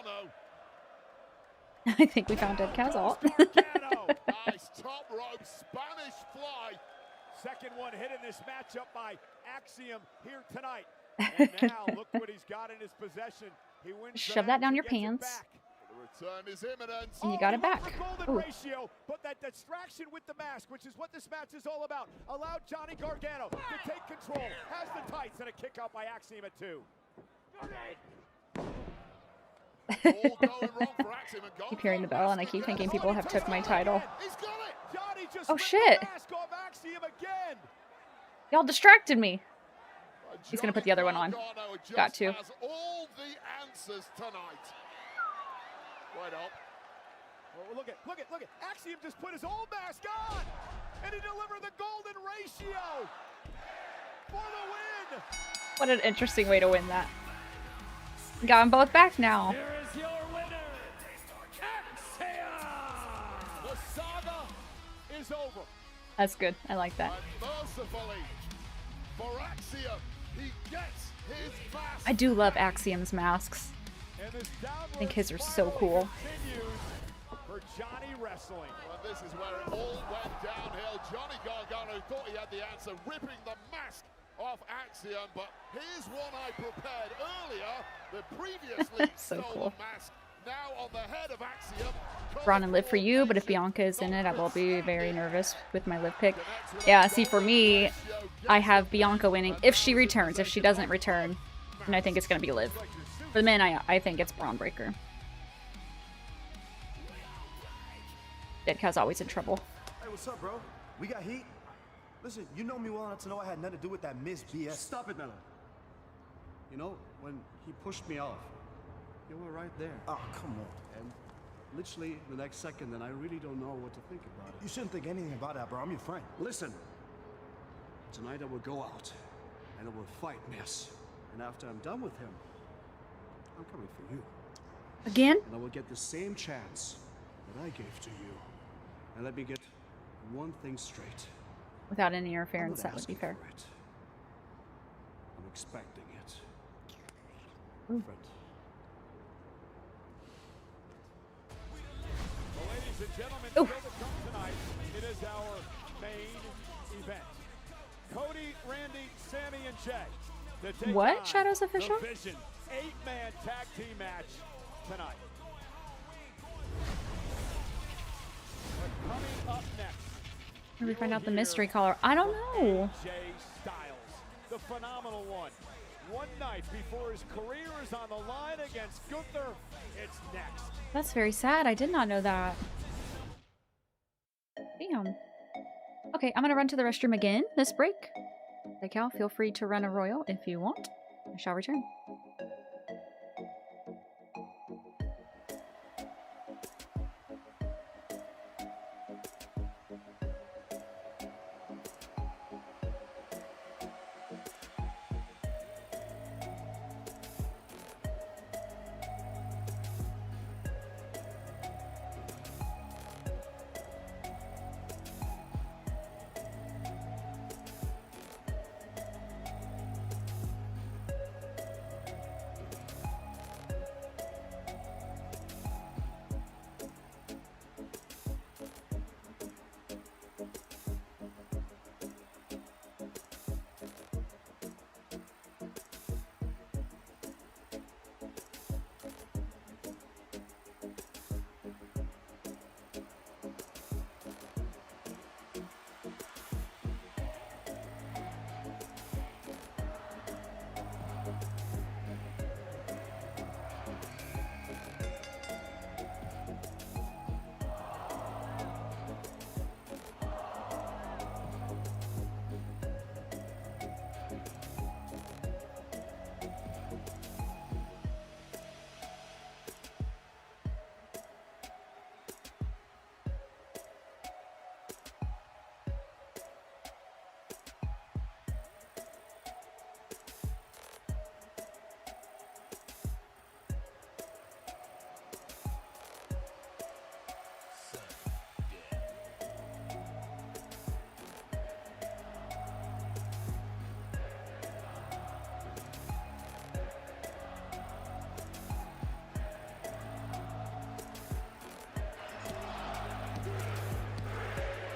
I think we found Dead Cow's alt. Nice top rope Spanish fly. Second one hit in this matchup by Axiom here tonight. And now look what he's got in his possession. He wins. Shove that down your pants. The return is imminent. And you got it back. Golden Ooh. ratio, but that distraction with the mask, which is what this match is all about, allowed Johnny Gargano to take control. Has the tights and a kick out by Axiom at 2. All going wrong for Axiom and Keep hearing the bell, and I keep thinking people have took my title. He's got it. Johnny just Oh ripped shit! the mask off Axiom again. Y'all distracted me. He's gonna put the other one on. Got to. Has all the answers tonight. Right up. Oh, look at. Axiom just put his old mask on, and he delivered the golden ratio for the win. What an interesting way to win that. Got them both back now. Here is your winner, saga is over. That's good. I like that. Mercifully, for Axiom, he gets his mask. I do love Axiom's masks. And this I think his are so cool. continues for Johnny Wrestling. Well, this is where it all went downhill. Johnny Gargano thought he had the answer, ripping the mask off Axiom, but here's one I prepared earlier. The previously So stolen cool. mask now on the head of Axiom. Ron and Liv for you, but if Bianca is in it, I will be very nervous with my Liv pick. Yeah, see, for me, I have Bianca winning if she returns. If she doesn't return, then I think it's going to be Liv. For the men, I think it's Braun Breaker. Dead Cow's always in trouble. Hey, what's up, bro? We got heat? Listen, you know me well enough to know I had nothing to do with that Miss BS. Stop it, Mello. You know, when he pushed me off, you were right there. Oh, come on. And literally the next second, then I really don't know what to think about it. You shouldn't think anything about that, bro. I'm your friend. Listen, tonight I will go out and I will fight Miss. And after I'm done with him, I'm coming for you. Again? And I will get the same chance that I gave to you. And let me get one thing straight. Without any interference, that would be fair. I'm expecting it. Ooh. Friend. Well, ladies and gentlemen, Ooh. still to come tonight, it is our main event. Cody, Randy, Sammy, and Jay. To take What? on Shadows official? The Vision 8-man tag team match tonight. But coming up next, Where do we find out the mystery caller? I don't know. Jay Styles, the phenomenal one. One night before his career is on the line against Gunther, it's next. That's very sad. I did not know that. Damn. Okay, I'm gonna run to the restroom again this break. Hey Cal, feel free to run a royal if you want. I shall return.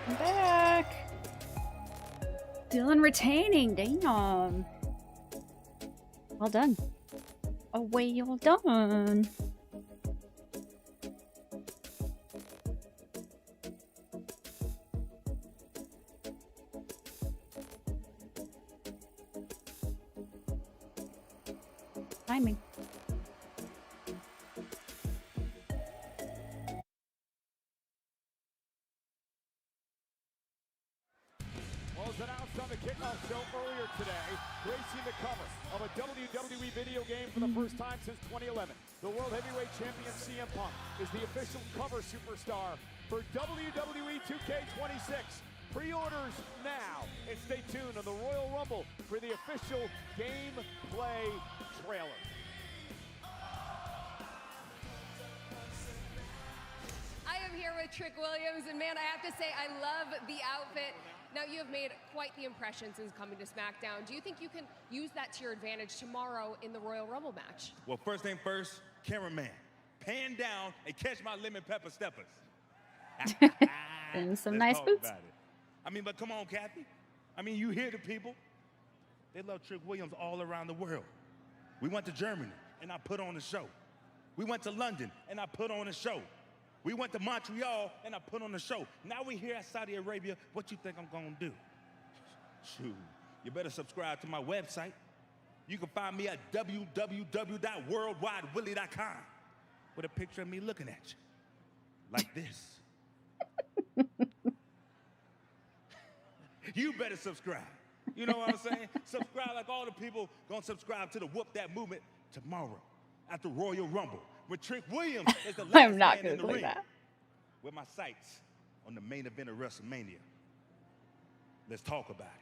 I'm back. Dylan retaining. Damn. Well done. Oh, well done. Timing. Well, as announced on the kickoff show earlier today, gracing the cover of a WWE video game for the first time since 2011, the World Heavyweight Champion CM Punk is the official cover superstar for WWE 2K26. Pre-orders now, and stay tuned on the Royal Rumble for the official gameplay trailer. I am am here with Trick Williams, and man, I have to say, I love the outfit. Now, you have made quite the impression since coming to SmackDown. Do you think you can use that to your advantage tomorrow in the Royal Rumble match? Well, first thing first, cameraman, pan down and catch my lemon pepper steppers. And some Let's nice talk boots. about it. I mean, but come on, Kathy. I mean, you hear the people. They love Trick Williams all around the world. We went to Germany, and I put on a show. We went to London, and I put on a show. We went to Montreal, and I put on a show. Now we're here at Saudi Arabia. What you think I'm going to do? Shoot, you better subscribe to my website. You can find me at www.worldwidewilly.com with a picture of me looking at you. Like this. You better subscribe. You know what I'm saying? Subscribe like all the people gonna subscribe to the Whoop That movement tomorrow at the Royal Rumble when Trick Williams is the last I'm not man in gonna the do ring. that. With my sights on the main event of WrestleMania. Let's talk about it.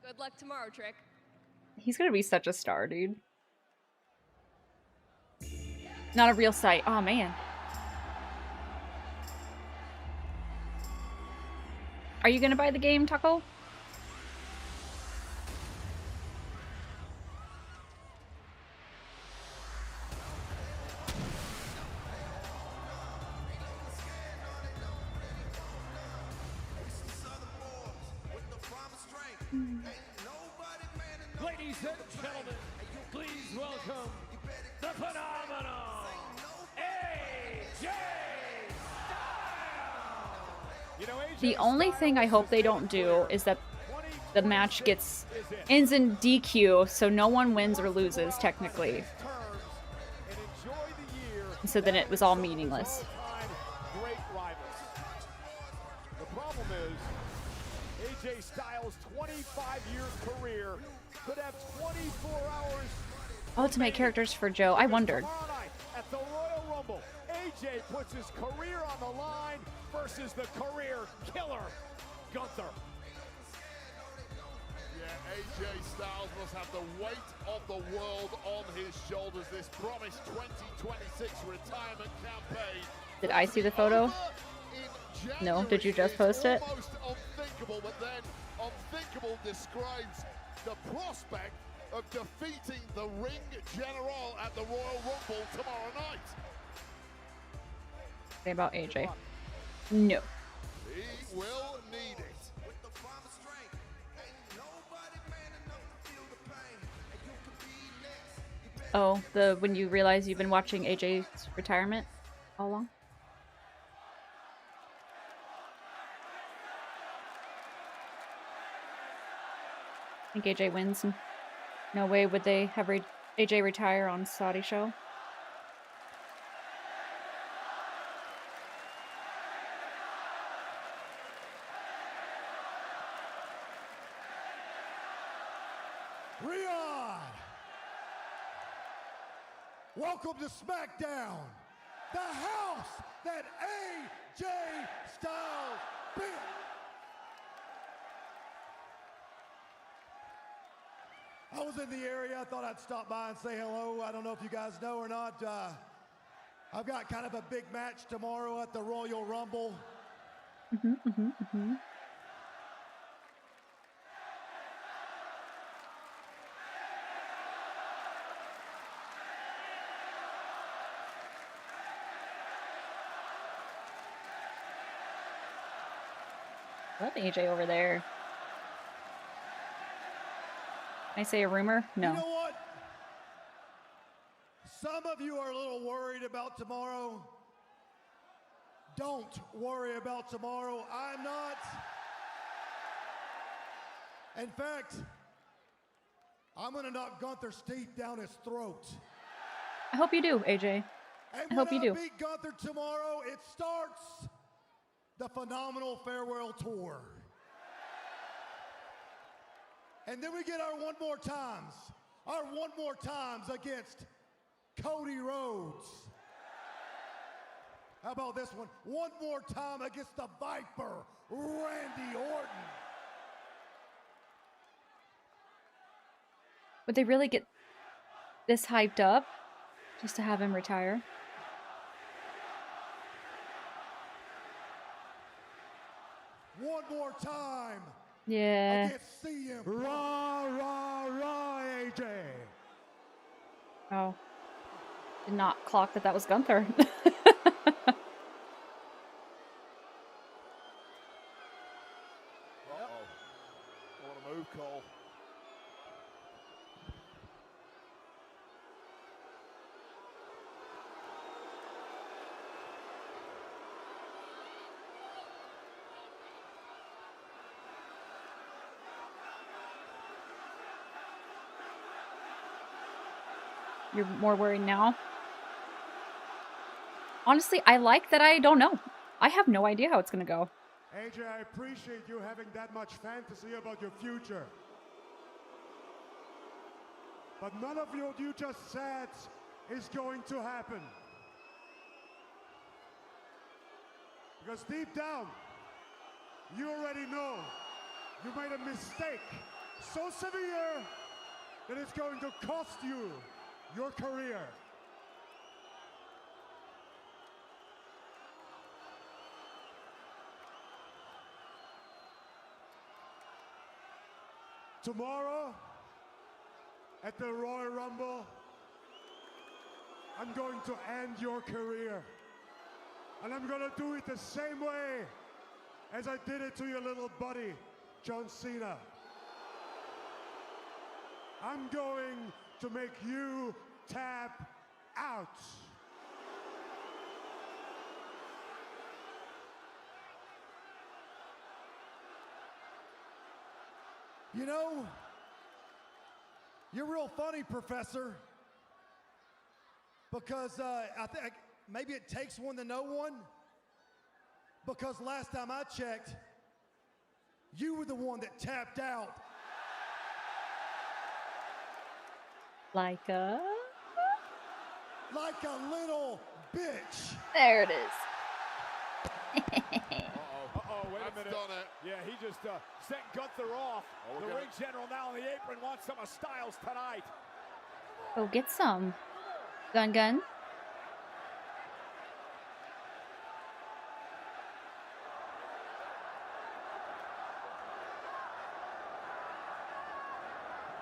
Good luck tomorrow, Trick. He's gonna be such a star, dude. Not a real sight. Oh man. Are you gonna buy the game, Taco? Ladies and gentlemen, please welcome the phenomenal AJ The only thing I hope they don't do is that the match ends in DQ, so no one wins or loses technically. So then it was all meaningless. Great rivals. The problem is, AJ Styles' 25-year career could have 24 hours. Ultimate characters for Joe. I wondered. Tomorrow night at the Royal Rumble, AJ puts his career on the line versus the career killer, Gunther. Yeah, AJ Styles must have the weight of the world on his shoulders. This promised 2026 retirement campaign. Did I see the photo? No. Did you just post it? Almost unthinkable, but then unthinkable describes the prospect of defeating the Ring General at the Royal Rumble tomorrow night. Say about AJ. No. He will need it. Oh, when you realize you've been watching AJ's retirement all along? I think AJ wins. No way would they have AJ retire on Saudi show. Riyadh! Welcome to SmackDown, the house that AJ Styles built. I was in the area. I thought I'd stop by and say hello. I don't know if you guys know or not. I've got kind of a big match tomorrow at the Royal Rumble. I love AJ over there. Can I say a rumor? No. You know what? Some of you are a little worried about tomorrow. Don't worry about tomorrow. I'm not. In fact, I'm going to knock Gunther's teeth down his throat. I hope you do, AJ. And I hope you do. when I beat Gunther tomorrow, it starts the Phenomenal Farewell Tour. And then we get our one more times against Cody Rhodes. How about this one? One more time against the Viper, Randy Orton. Would they really get this hyped up just to have him retire? one more time. Yeah. Against CM. Raw, AJ. Oh. Did not clock that was Gunther. What a move, Cole. You're more worried now? Honestly, I like that I don't know. I have no idea how it's gonna go. AJ, I appreciate you having that much fantasy about your future. But none of what you just said is going to happen. Because deep down, you already know you made a mistake so severe that it's going to cost you your career. Tomorrow, at the Royal Rumble, I'm going to end your career. And I'm going to do it the same way as I did it to your little buddy, John Cena. I'm going to make you tap out. You know, you're real funny, Professor, because I think maybe it takes one to know one, because last time I checked, you were the one that tapped out. Like a little bitch. There it is. Uh-oh, wait a minute. Done it. Yeah, he just sent Gunther off. The ring general now on the apron wants some of Styles tonight. Go get some. Gun.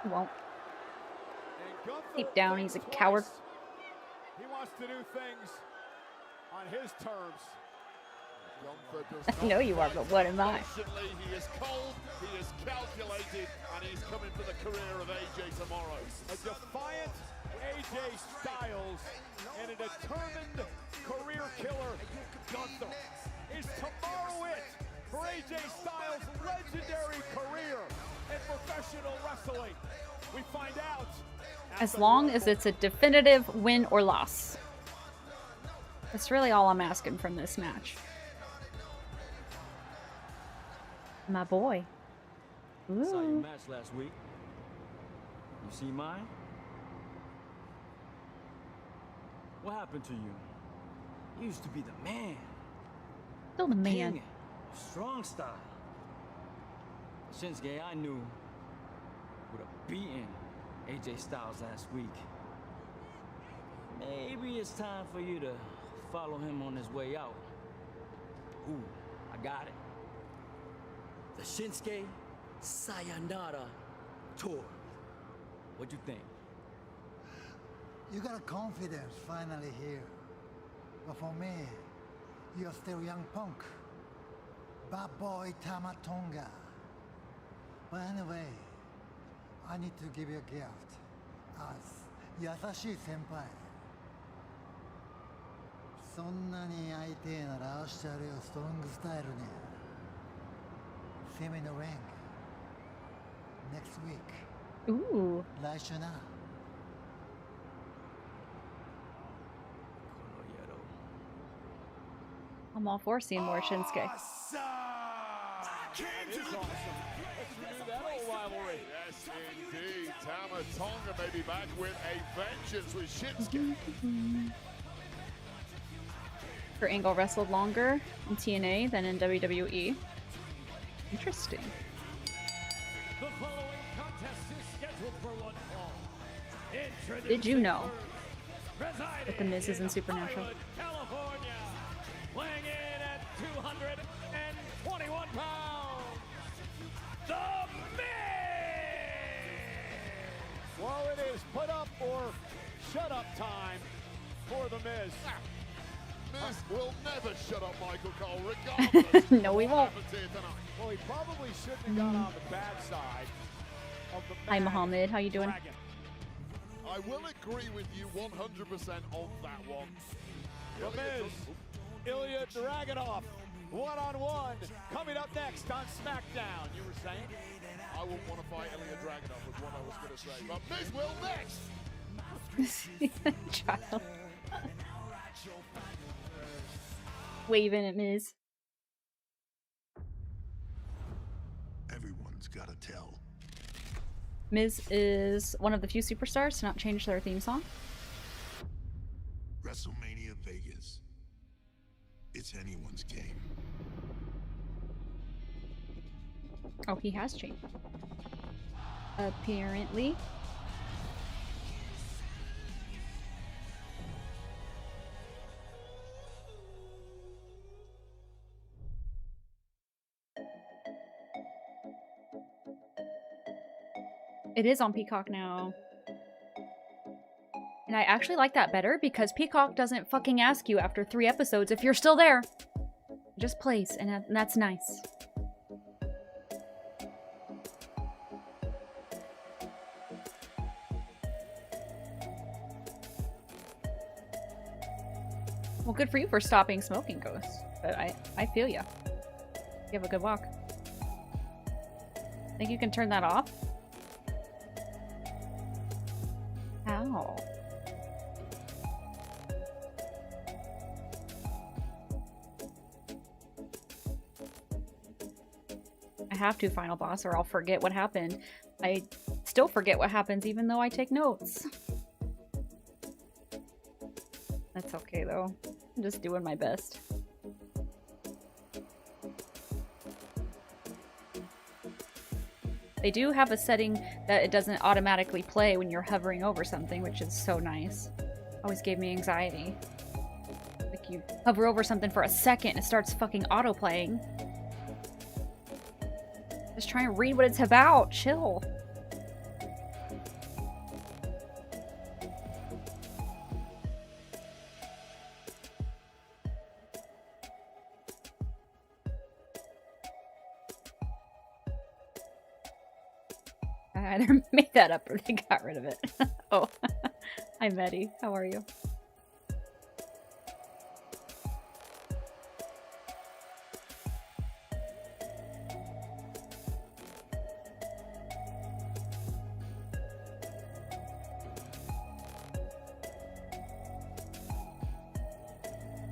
He won't. Deep down, he's a coward. He wants to do things on his terms. I know you are, but what am I? He is cold, he is calculated, and he's coming for the career of AJ tomorrow. A defiant AJ Styles and a determined career killer, Gunther. Is tomorrow it for AJ Styles' legendary career in professional wrestling? We find out. As long as it's a definitive win or loss. That's really all I'm asking from this match. My boy. Ooh. Saw your match last week. You see mine? What happened to you? You used to be the man. Still the man. King, strong style. Shinsuke, I knew, would have beaten AJ Styles last week. Maybe it's time for you to follow him on his way out. Ooh, I got it. The Shinsuke Sayonara Tour. What you think? You got confidence finally here. But for me, you're still young punk. Bad boy Tamatonga. But anyway, I need to give you a gift as Yasashi Senpai. そんなに会いてえなら明日あるよストロングスタイルに See me in the ring next week. Ooh. 来週な I'm all for seeing more Shinsuke. That is awesome. Let's renew that old rivalry. Yes, indeed. Tamatonga may be back with a vengeance with Shinsuke. Kurt Angle wrestled longer in TNA than in WWE. Interesting. The following contest is scheduled for one fall. Did you know Residing that The Miz is in Supernatural? California, weighing in at 221 pounds, The Miz! Well, it is put up or shut up time for The Miz. Miz will never shut up Michael Cole, regardless No, we of what won't. happens here tonight. Well, he probably shouldn't have gone on the bad side of the Hi, Mohammed. How you doing? Dragon. I will agree with you 100% on that one. The Miz, Ilya Dragunov, one-on-one, coming up next on SmackDown. You were saying? I wouldn't want to fight Ilya Dragunov was what I was going to say, but Miz will next. Child. Waving at Miz. Everyone's got to tell. Miz is one of the few superstars to not change their theme song. WrestleMania Vegas. It's anyone's game. Oh, he has changed. Apparently. It is on Peacock now. And I actually like that better because Peacock doesn't fucking ask you after 3 episodes if you're still there. It just plays, and that's nice. Well, good for you for stopping smoking, Ghost. But I feel ya. You have a good walk. Think you can turn that off? How? I have to, final boss, or I'll forget what happened. I still forget what happens even though I take notes. That's okay though. I'm just doing my best. They do have a setting that it doesn't automatically play when you're hovering over something, which is so nice. Always gave me anxiety. Like you hover over something for a second and it starts fucking auto-playing. Just try and read what it's about. Chill. I either made that up or they got rid of it. Oh, hi Maddie. How are you?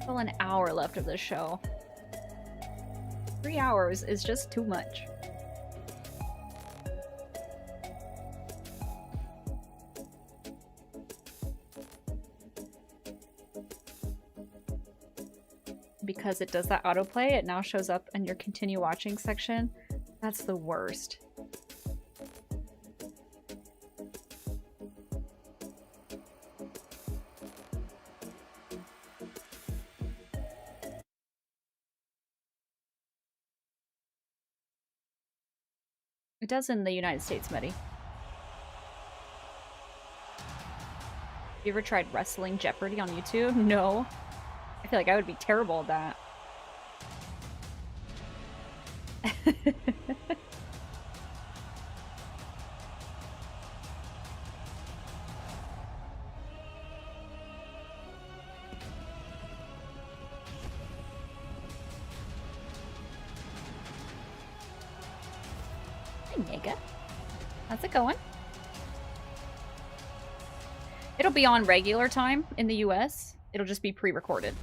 Still an hour left of this show. 3 hours is just too much. Because it does that autoplay, it now shows up in your continue watching section. That's the worst. It does in the United States, Medi. You ever tried Wrestling Jeopardy on YouTube? No. I feel like I would be terrible at that. Hi, Mega. How's it going? It'll be on regular time in the US. It'll just be pre-recorded.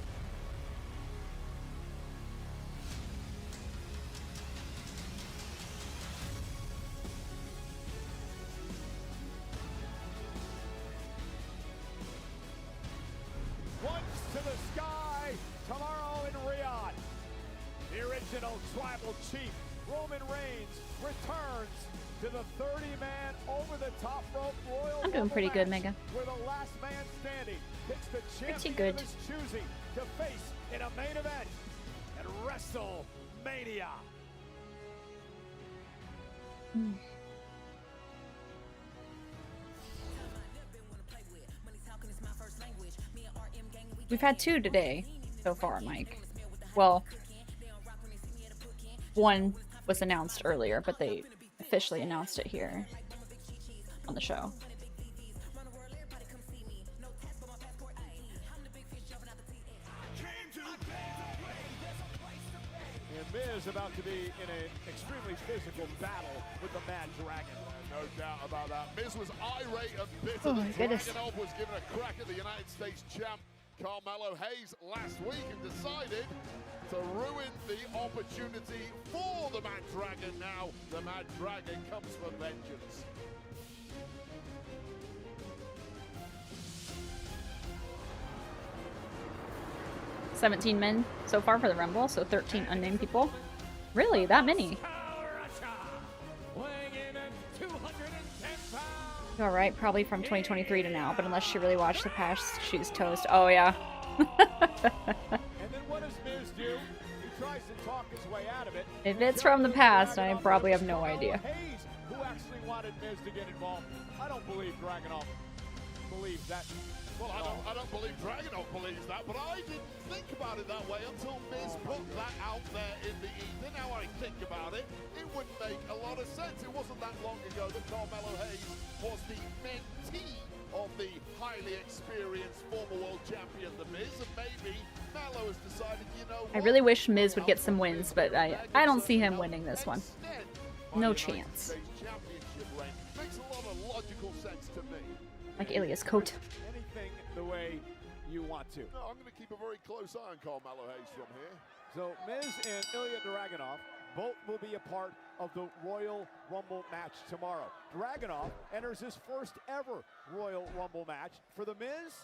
Once to the sky, tomorrow in Riyadh. The original tribal chief, Roman Reigns, returns to the 30-man over-the-top rope Royal I'm doing pretty Rumble good, match, Mega. where the last man standing picks the Pretty champion good. of his choosing to face in a main event at WrestleMania. We've had 2 today so far, Mike. Well, one was announced earlier, but they officially announced it here on the show. And Miz about to be in an extremely physical battle with the Mad Dragon. No doubt about that. Miz was irate and bitter. Oh my goodness. Dragunov was given a crack at the United States champ Carmelo Hayes last week and decided to ruin the opportunity for the Mad Dragon. Now the Mad Dragon comes for vengeance. "17 men so far for the Rumble, so 13 unnamed people." Really? That many? All right, probably from 2023 to now, but unless she really watched the past, she's toast. Oh, yeah. And then what does Miz do? He tries to talk his way out of it. If it's from the past, I probably have no idea. Hayes, who actually wanted Miz to get involved. I don't believe Dragunov believes that. Well, I don't believe Dragunov believes that, but I didn't think about it that way until Miz put that out there in the ether. Now I think about it, it wouldn't make a lot of sense. It wasn't that long ago that Carmelo Hayes was the mentee of the highly experienced former world champion, The Miz, and maybe Melo has decided, you know what? I really wish Miz would get some wins, but I don't see him winning this one. No chance. Championship reign makes a lot of logical sense to me. Like Ilya's coat. Anything the way you want to. No, I'm going to keep a very close eye on Carmelo Hayes from here. So Miz and Ilya Dragunov both will be a part of the Royal Rumble match tomorrow. Dragunov enters his first ever Royal Rumble match. For The Miz,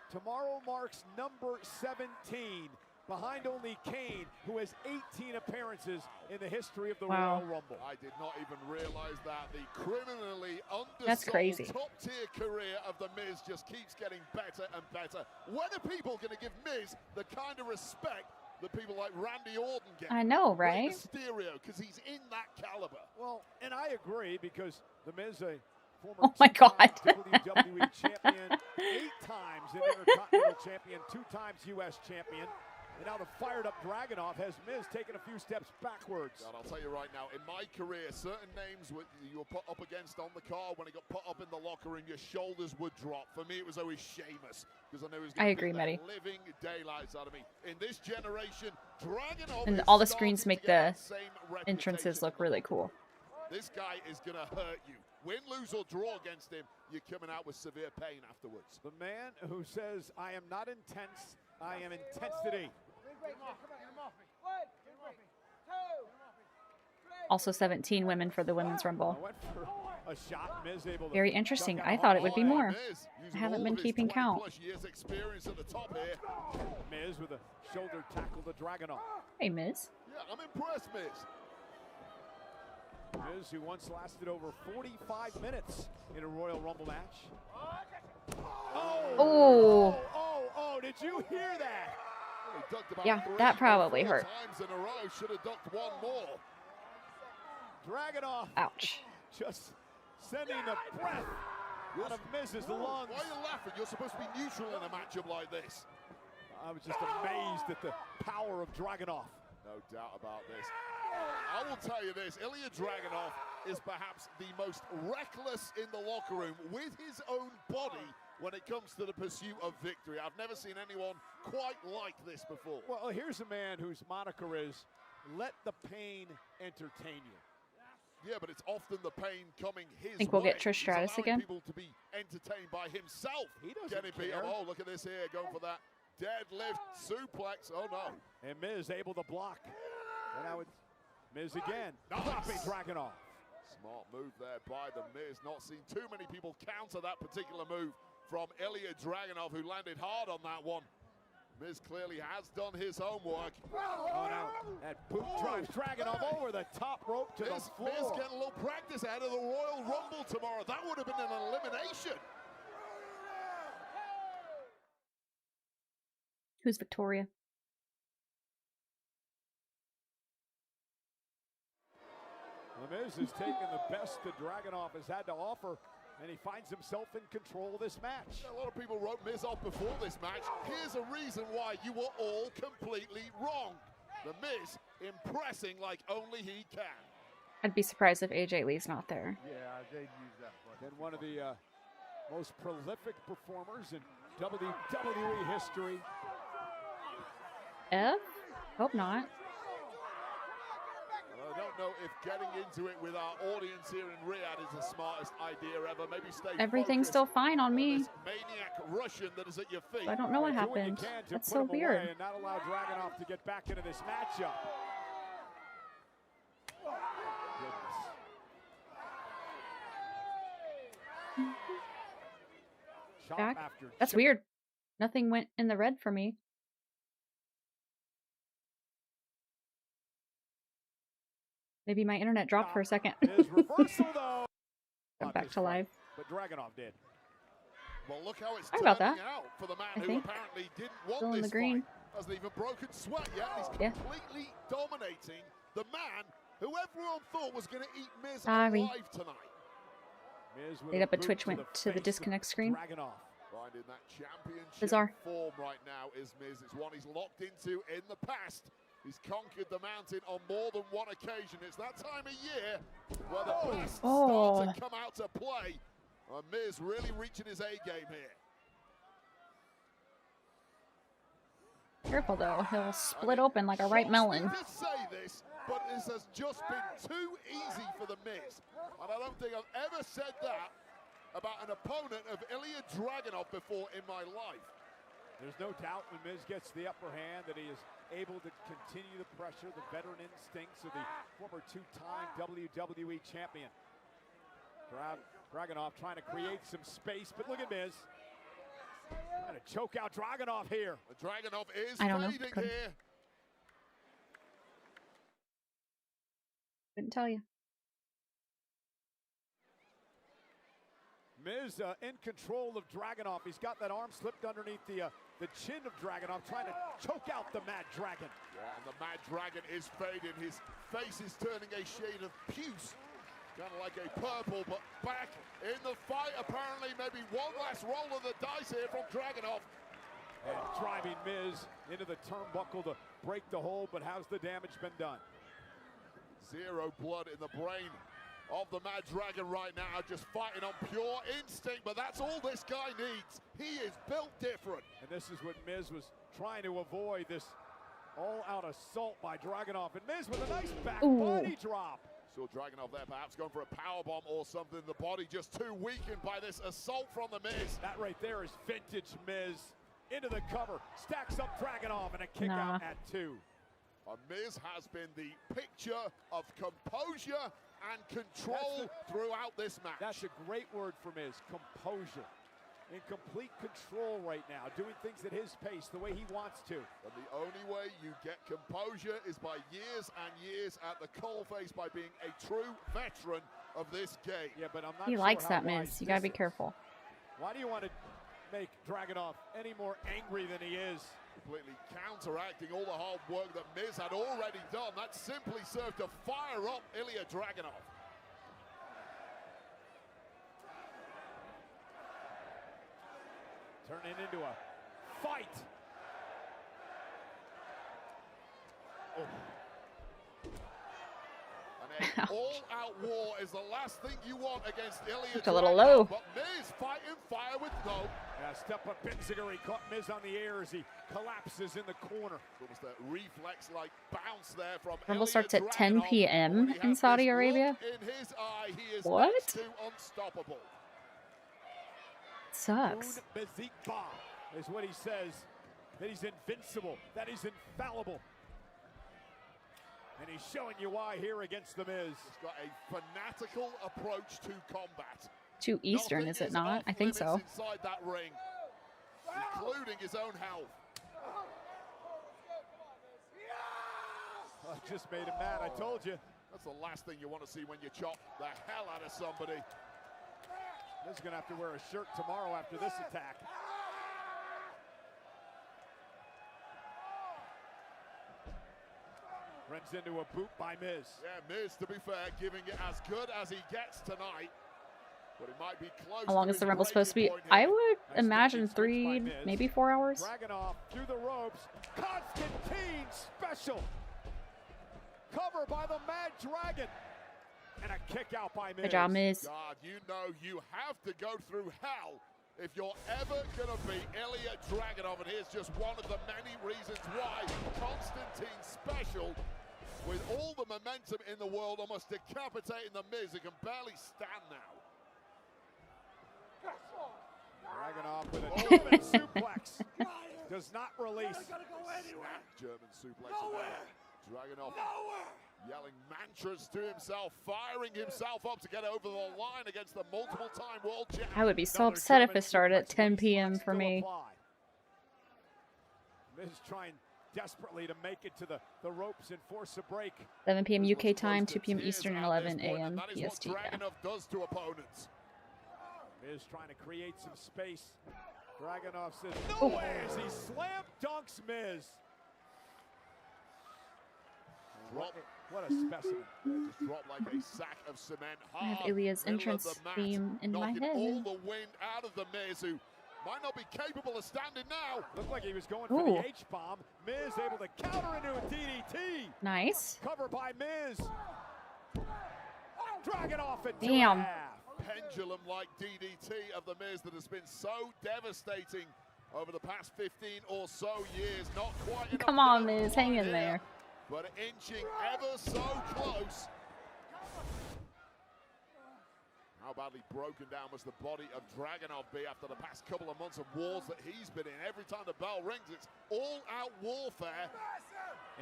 tomorrow marks number 17, behind only Kane, who has 18 appearances in the history of the Wow. Royal Rumble. I did not even realize that. The criminally That's crazy. undersold top-tier career of The Miz just keeps getting better and better. When are people going to give Miz the kind of respect that people like Randy Orton get? I know, right? Rey Mysterio, because he's in that caliber. Well, and I agree, because The Miz, a former Oh my God. WWE champion, 8 times an Intercontinental champion, 2 times U.S. champion. And now the fired-up Dragunov has Miz taking a few steps backwards. God, I'll tell you right now, in my career, certain names you were put up against on the card, when it got put up in the locker room, your shoulders would drop. For me, it was always Sheamus, because I knew he was going to agree, Maddie. living daylights out of me. In this generation, Dragunov And is all the starting screens to make get the that same entrances reputation. look really cool. This guy is going to hurt you. Win, lose, or draw against him, you're coming out with severe pain afterwards. The man who says, I am not intense, I am intensity. Also 17 women for the Women's Rumble. Went for a shot. Miz able to Very interesting. duck I out thought it hard. would be more. Miz, I using haven't all been of his keeping count. 20+ years experience at the top here. Miz with a shoulder tackle to Dragunov. Hey, Miz. Yeah, I'm impressed, Miz. Miz, who once lasted over 45 minutes in a Royal Rumble match. Oh. Oh, did you hear that? He ducked about Yeah, 3 that or probably 4 hurt. times in a row. Should have ducked one more. Dragunov Ouch. just sending the breath out of Miz's lungs. Why are you laughing? You're supposed to be neutral in a matchup like this. I was just amazed at the power of Dragunov. No doubt about this. I will tell you this, Ilya Dragunov is perhaps the most reckless in the locker room with his own body when it comes to the pursuit of victory. I've never seen anyone quite like this before. Well, here's a man whose moniker is, let the pain entertain you. Yeah, but it's often the pain coming his Think we'll way. get Trish He's Stratus allowing again? people to be entertained by himself. He doesn't Getting beat care. up. Oh, look at this here, going for that deadlift suplex. Oh, no. And Miz able to block. And now it's Miz again. Nice. Dropping Dragunov. Smart move there by the Miz. Not seen too many people counter that particular move from Ilya Dragunov, who landed hard on that one. Miz clearly has done his homework. Oh, no. That boot drives Dragunov over the top rope to the floor. Miz getting a little practice out of the Royal Rumble tomorrow. That would have been an elimination. Who's Victoria? The Miz has taken the best that Dragunov has had to offer, and he finds himself in control of this match. A lot of people wrote Miz off before this match. Here's a reason why you were all completely wrong. The Miz impressing like only he can. I'd be surprised if AJ Lee's not there. Yeah, they'd use that. Then one of the most prolific performers in WWE history. F? Hope not. I don't know if getting into it with our audience here in Riyadh is the smartest idea ever. Maybe stay Everything's still fine on me. Maniac Russian that is at your feet. I don't know what happened. That's so weird. And not allow Dragunov to get back into this matchup. Back. That's weird. Nothing went in the red for me. Maybe my internet dropped for a second. I'm back to live. But Dragunov did. Well, look how it's Sorry about that. out for the man I who think. apparently didn't want Still in this the green. fight. Hasn't even broken sweat yet. He's completely dominating the man who everyone thought was going to eat Miz Sorry. alive tonight. Stayed up at Twitch, went to the disconnect screen. Finding that championship Bizarre. form right now is Miz. It's one he's locked into in the past. He's conquered the mountain on more than one occasion. It's that time of year where the best start to come out to play. Miz really reaching his A game here. Careful though, he'll split open like a ripe melon. To say this, but this has just been too easy for the Miz. And I don't think I've ever said that about an opponent of Ilya Dragunov before in my life. There's no doubt when Miz gets the upper hand that he is able to continue the pressure, the veteran instincts of the former two-time WWE champion. Dragunov trying to create some space, but look at Miz. Trying to choke out Dragunov here. Dragunov is I don't know. fading here. Couldn't tell you. Miz in control of Dragunov. He's got that arm slipped underneath the chin of Dragunov, trying to choke out the Mad Dragon. Yeah, and the Mad Dragon is fading. His face is turning a shade of puce, kind of like a purple, but back in the fight. Apparently, maybe one last roll of the dice here from Dragunov. And driving Miz into the turnbuckle to break the hold, but how's the damage been done? Zero blood in the brain of the Mad Dragon right now, just fighting on pure instinct, but that's all this guy needs. He is built different. And this is what Miz was trying to avoid, this all-out assault by Dragunov. And Miz with a nice back body drop. Saw Dragunov there perhaps going for a powerbomb or something. The body just too weakened by this assault from the Miz. That right there is vintage Miz. Into the cover, stacks up Dragunov, and a kick out at 2. Miz has been the picture of composure and control throughout this match. That's a great word for Miz, composure. In complete control right now, doing things at his pace, the way he wants to. And the only way you get composure is by years and years at the coalface, by being a true veteran of this game. Yeah, but I'm not He sure likes how that, Miz. wise You gotta be this is. careful. Why do you want to make Dragunov any more angry than he is? Completely counteracting all the hard work that Miz had already done. That simply served to fire up Ilya Dragunov. Turning into a fight. An all-out war is the last thing you want against Ilya It's a little Dragunov, low. But Miz fighting fire with no. Step up Benziger, he caught Miz on the air as he collapses in the corner. Almost a reflex-like bounce there from Rumble Ilya starts at 10 Dragunov. p.m. He in has Saudi this Arabia. look in his eye. He is What? next to unstoppable. Sucks. Bezikba is what he says. That he's invincible, that he's infallible. And he's showing you why here against the Miz. He's got a fanatical approach to combat. 2 Eastern, is it not? I think so. Inside that ring, including his own health. Oh, just made him mad, I told you. That's the last thing you want to see when you chop the hell out of somebody. Miz is gonna have to wear a shirt tomorrow after this attack. Runs into a boot by Miz. Yeah, Miz, to be fair, giving it as good as he gets tonight. But it might be close. How long is the Rumble supposed to be? I would imagine 3, maybe 4 hours. Dragunov through the ropes. Constantine special. Cover by the Mad Dragon. And a kick out by Miz. Good job, Miz. God, you know you have to go through hell if you're ever going to beat Ilya Dragunov. And here's just one of the many reasons why. Constantine special, with all the momentum in the world, almost decapitating the Miz, who can barely stand now. Dragunov with a German suplex. Does not release. German suplex. Dragunov yelling mantras to himself, firing himself up to get over the line against the multiple-time world champion. I would be so upset if it started at 10 p.m. for me. Miz trying desperately to make it to the ropes and force a break. 7 p.m. UK time, 2 p.m. Eastern, and 11 a.m. EST. Dragunov does to opponents. Miz trying to create some space. Dragunov says, no way, as he slam dunks Miz. What a specimen. Just dropped like a sack of cement. I have Ilya's entrance theme in my head. All the wind out of the Miz, who might not be capable of standing now. Looked like he was going for the H-bomb. Miz able to counter into a DDT. Nice. Cover by Miz. Dragunov at Damn. Pendulum-like DDT of the Miz that has been so devastating over the past 15 or so years. Not quite enough. Come on, Miz, hang in there. But inching ever so close. How badly broken down must the body of Dragunov be after the past couple of months of wars that he's been in? Every time the bell rings, it's all-out warfare.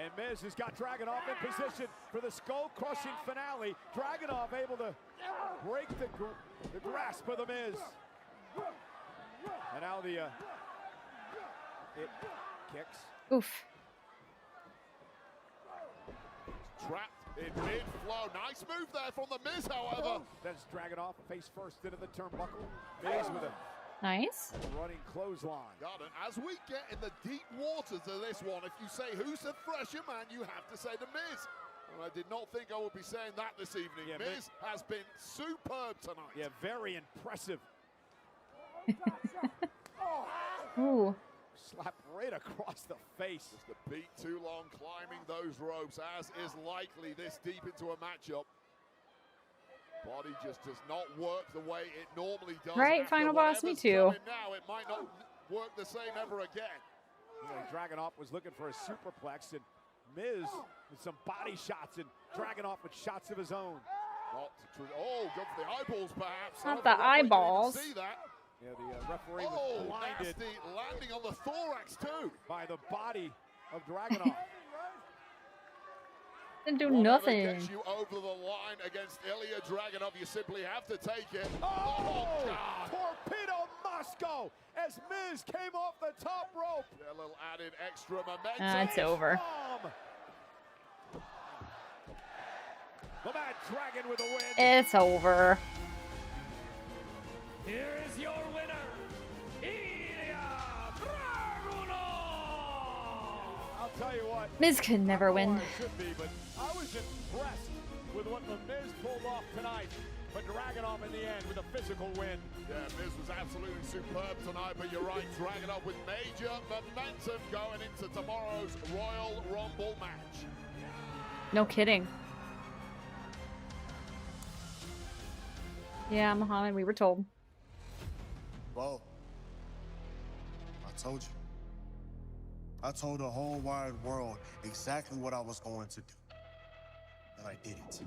And Miz has got Dragunov in position for the skull-crushing finale. Dragunov able to break the grasp of the Miz. And now the it kicks. Oof. Trapped in mid-flow. Nice move there from the Miz, however. That's Dragunov face first into the turnbuckle. Miz with a nice running clothesline. God, and as we get in the deep waters of this one, if you say who's the fresher man, you have to say the Miz. Well, I did not think I would be saying that this evening. Yeah, Miz has been superb tonight. Yeah, very impressive. Ooh. Slap right across the face. Just a beat too long climbing those ropes, as is likely this deep into a matchup. Body just does not work the way it normally does. Right, Final Boss, me too. Now it might not work the same ever again. Dragunov was looking for a superplex, and Miz with some body shots, and Dragunov with shots of his own. Not true. Oh, go for the eyeballs, perhaps. Not the eyeballs. See that? Yeah, the referee was blinded. Nasty landing on the thorax too. By the body of Dragunov. Didn't do Whatever nothing. Gets you over the line against Ilya Dragunov, you simply have to take it. Oh, God. Torpedo Moscow as Miz came off the top rope. A little added extra momentum. It's over. The Mad Dragon with a win. It's over. Here is your winner, Ilya Dragunov! I'll tell you what. Miz can never win. It should be, but I was impressed with what the Miz pulled off tonight. But Dragunov in the end with a physical win. Yeah, Miz was absolutely superb tonight, but you're right, Dragunov with major momentum going into tomorrow's Royal Rumble match. No kidding. Yeah, Muhammad, we were told. Well, I told you. I told the whole wide world exactly what I was going to do. And I did it.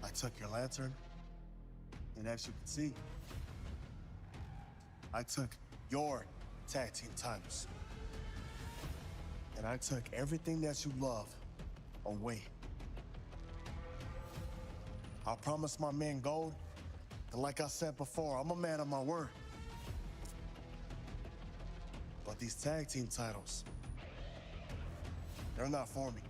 I took your lantern, and as you can see, I took your tag team titles. And I took everything that you love away. I promised my men gold, and like I said before, I'm a man of my word. But these tag team titles, they're not for me.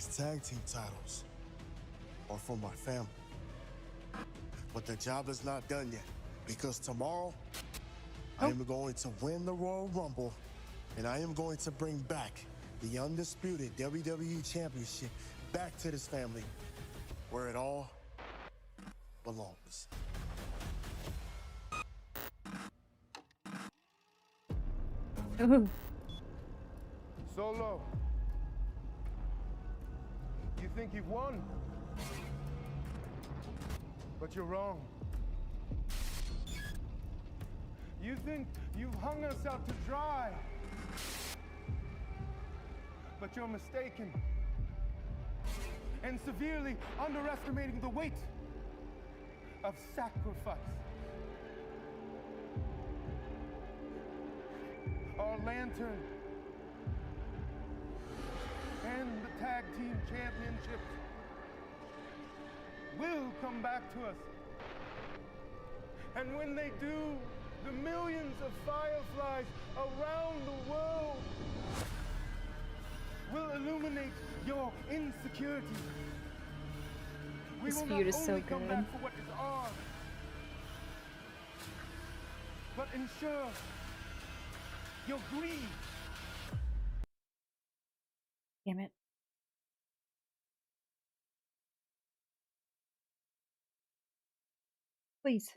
these tag team titles are for my family. But the job is not done yet, because tomorrow I am going to win the Royal Rumble, and I am going to bring back the undisputed WWE Championship back to this family where it all belongs. Ooh. Solo, you think you've won, but you're wrong. You think you've hung us out to dry, but you're mistaken and severely underestimating the weight of sacrifice. Our lantern and the tag team championships will come back to us. And when they do, the millions of fireflies around the world will illuminate your insecurity. We This will feud not is so only come good. back for what is ours, but ensure your greed. Damn it. Please.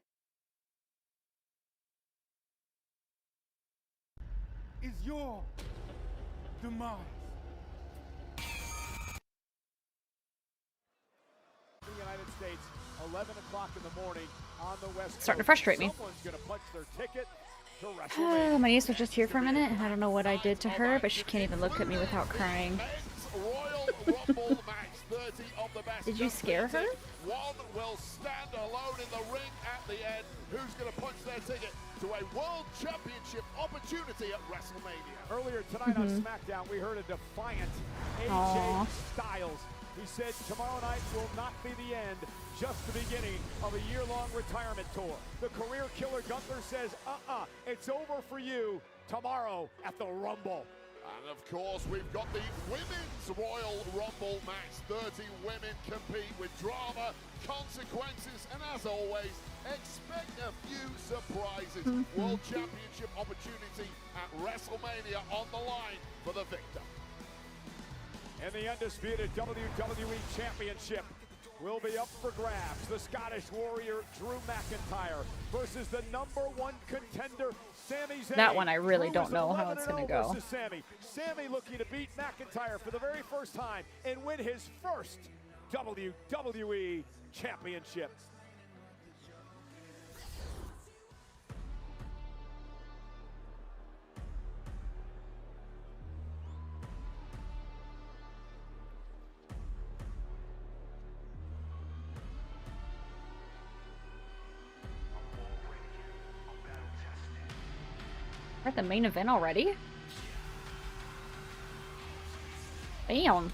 Is your demise. The United States, 11 o'clock in the morning on the West Starting to Coast. frustrate me. Someone's gonna punch their ticket to WrestleMania. My niece was just here for a minute, and I don't know what I did to her, but she can't even look at me without crying. Royal Rumble match, 30 of the best. Did you scare her? One will stand alone in the ring at the end. Who's going to punch their ticket to a World Championship opportunity at WrestleMania? Earlier tonight on SmackDown, we heard a defiant AJ Aw. Styles. He said tomorrow night will not be the end, just the beginning of a year-long retirement tour. The career killer Gunther says, it's over for you tomorrow at the Rumble. And of course, we've got the Women's Royal Rumble match. 30 women compete with drama, consequences, and as always, expect a few surprises. World Championship opportunity at WrestleMania on the line for the victor. And the undisputed WWE Championship will be up for grabs. The Scottish Warrior Drew McIntyre versus the #1 contender, Sami Zayn. That one I really Drew don't is know how it's 11-0 gonna go. versus Sami looking to beat McIntyre for the very first time and win his first WWE Championship. We're at the main event already? Damn.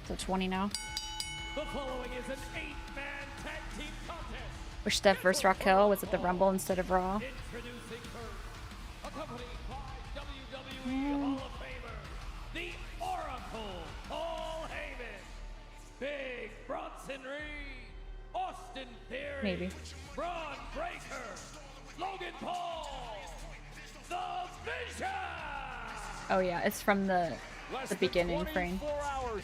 So 20 now. The following is an 8-man tag team contest. Wish Steph vs. Raquel was at the Rumble instead of Raw. Introducing first, accompanied by WWE Hall of Famer, the Oracle, Paul Heyman, Big Bronson Reed, Austin Theory, Maybe. Braun Breaker, Logan Paul, The Vision. Oh yeah, it's from the beginning frame. 24 hours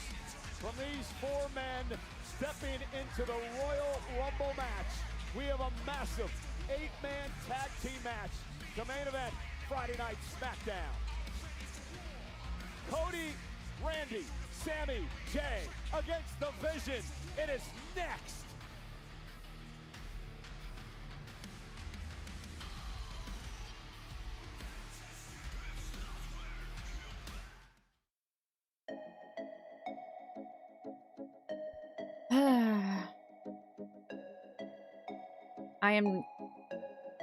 from these four men stepping into the Royal Rumble match. We have a massive 8-man tag team match. The main event, Friday Night SmackDown. Cody, Randy, Sammy, Jay against The Vision. It is next.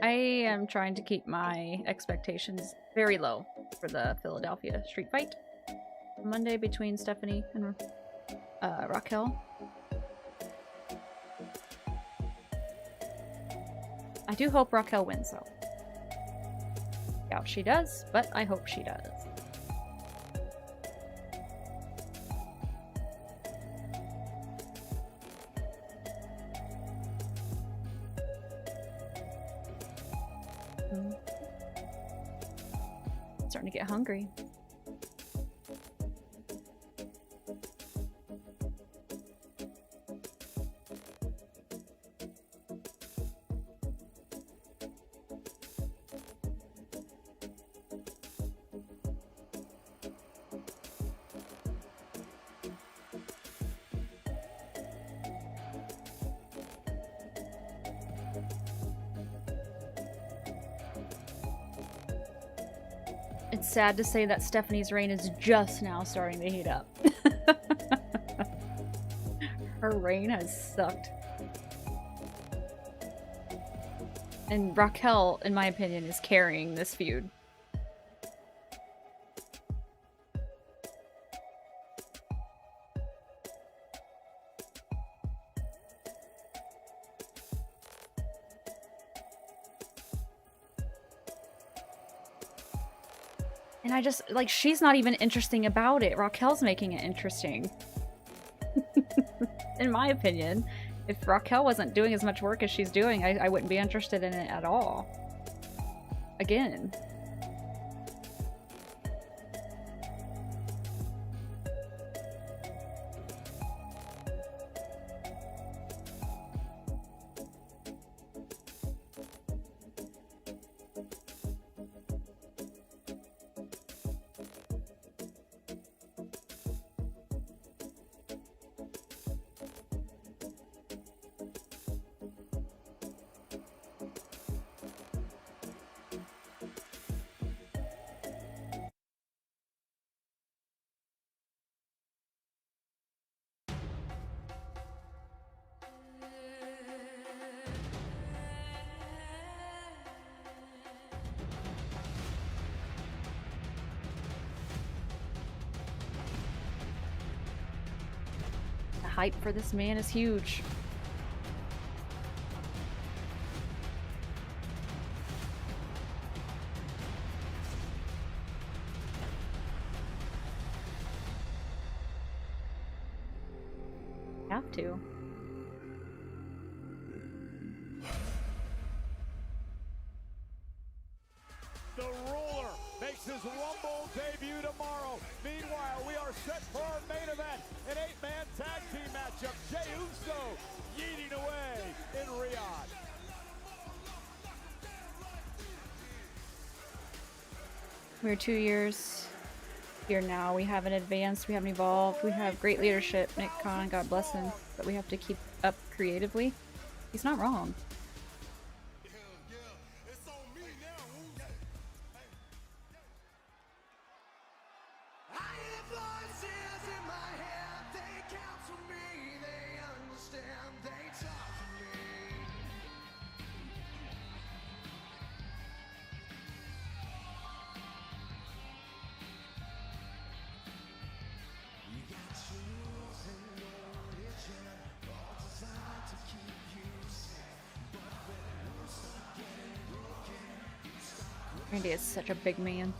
I am trying to keep my expectations very low for the Philadelphia street fight Monday between Stephanie and Raquel. I do hope Raquel wins though. Doubt she does, but I hope she does. Starting to get hungry. It's sad to say that Stephanie's reign is just now starting to heat up. Her reign has sucked. And Raquel, in my opinion, is carrying this feud. And I just, like, she's not even interesting about it. Raquel's making it interesting. In my opinion. If Raquel wasn't doing as much work as she's doing, I wouldn't be interested in it at all. Again. The hype for this man is huge. Have to. The ruler makes his Rumble debut tomorrow. Meanwhile, we are set for our main event, an 8-man tag team matchup. Jey Uso yeeting away in Riyadh. We're 2 years here now. We haven't advanced, we haven't evolved, we have great leadership. Nick Khan, God bless him, but we have to keep up creatively. He's not wrong. Randy is such a big man.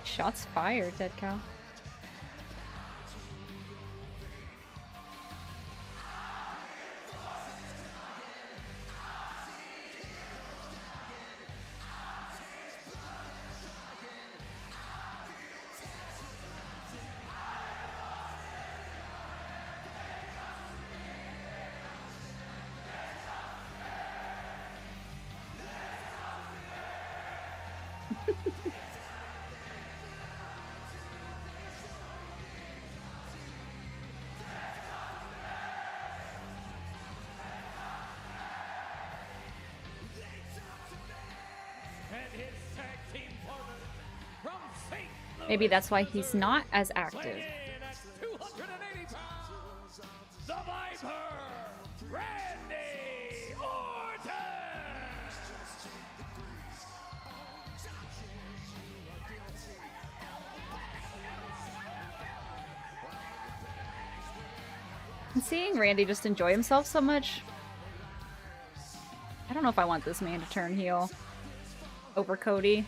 Shots fired, dead cow. Maybe that's why he's not as active. 280 pounds, the Viper, Randy Orton! And seeing Randy just enjoy himself so much, I don't know if I want this man to turn heel over Cody.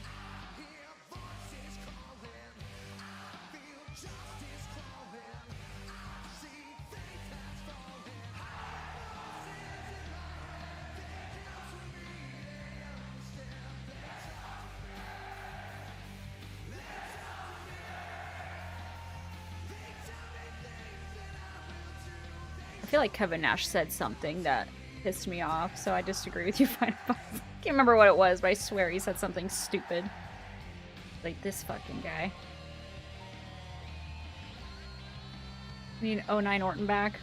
I feel like Kevin Nash said something that pissed me off, so I disagree with you. I can't remember what it was, but I swear he said something stupid. Like, this fucking guy. I mean, 09 Orton back.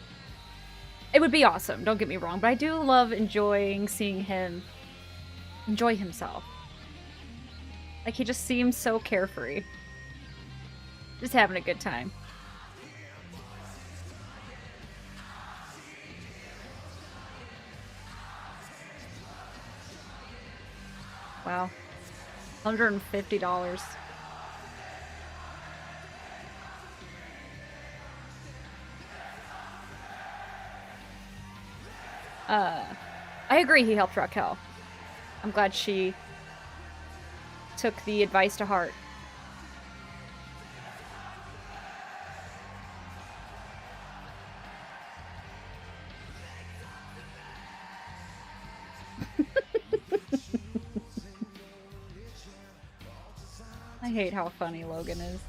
It would be awesome, don't get me wrong, but I do love seeing him enjoy himself. Like, he just seems so carefree. Just having a good time. Wow. $150. I agree he helped Raquel. I'm glad she took the advice to heart. I hate how funny Logan is.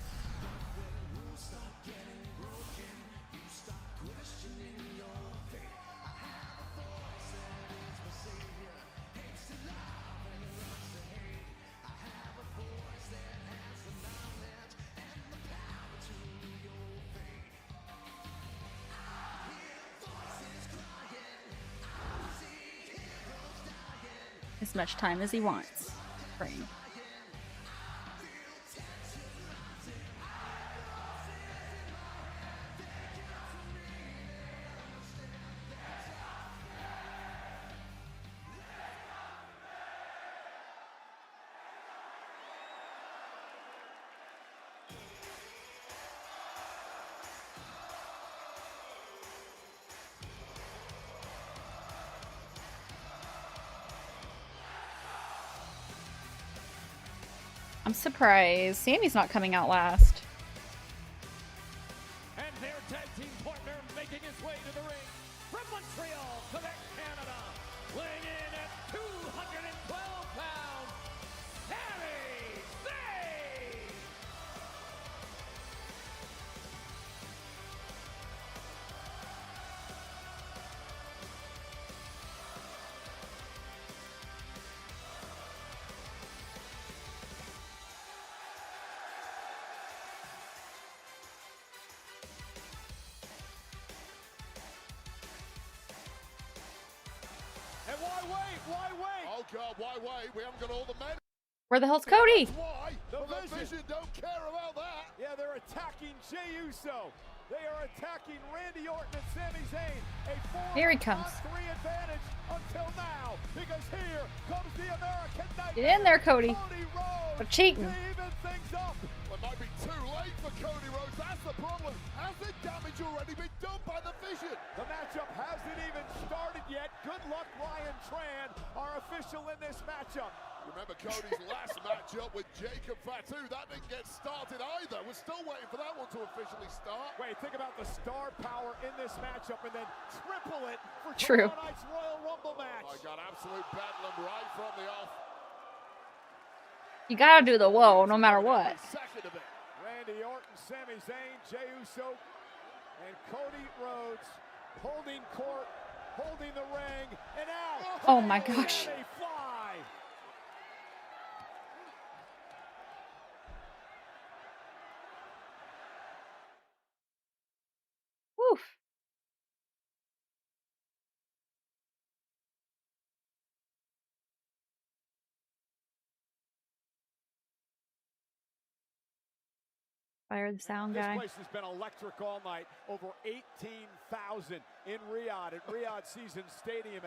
As much time as he wants. Praying. I'm surprised Sammy's not coming out last. And their tag team partner making his way to the ring from Montreal, Quebec, Canada, weighing in at 212 pounds, Sami Zayn! And why wait? Why wait? Oh God, why wait? We haven't got all the men. Where the hell's Cody? Why? The Vision don't care about that. Yeah, they're attacking Jey Uso. They are attacking Randy Orton and Sami Zayn. A 4-3 Here he comes. advantage until now. Because here comes the American Nightmare. Get in there, Cody. Rhodes. I'm cheating. To even things up. Well, it might be too late for Cody Rhodes. That's the problem. Has the damage already been done by the Vision? The matchup hasn't even started yet. Good luck, Ryan Tran, our official in this matchup. Remember Cody's last matchup with Jacob Fatu. That didn't get started either. We're still waiting for that one to officially start. Wait, think about the star power in this matchup and then triple it for True. tomorrow night's Royal Rumble match. I got absolute bedlam right from the off. You gotta do the whoa, no matter what. Second of it. Randy Orton, Sami Zayn, Jey Uso, and Cody Rhodes holding court, holding the ring, and now. Oh my gosh. They fly. Woof. Fire the sound This guy. place has been electric all night. Over 18,000 in Riyadh at Riyadh Season Stadium.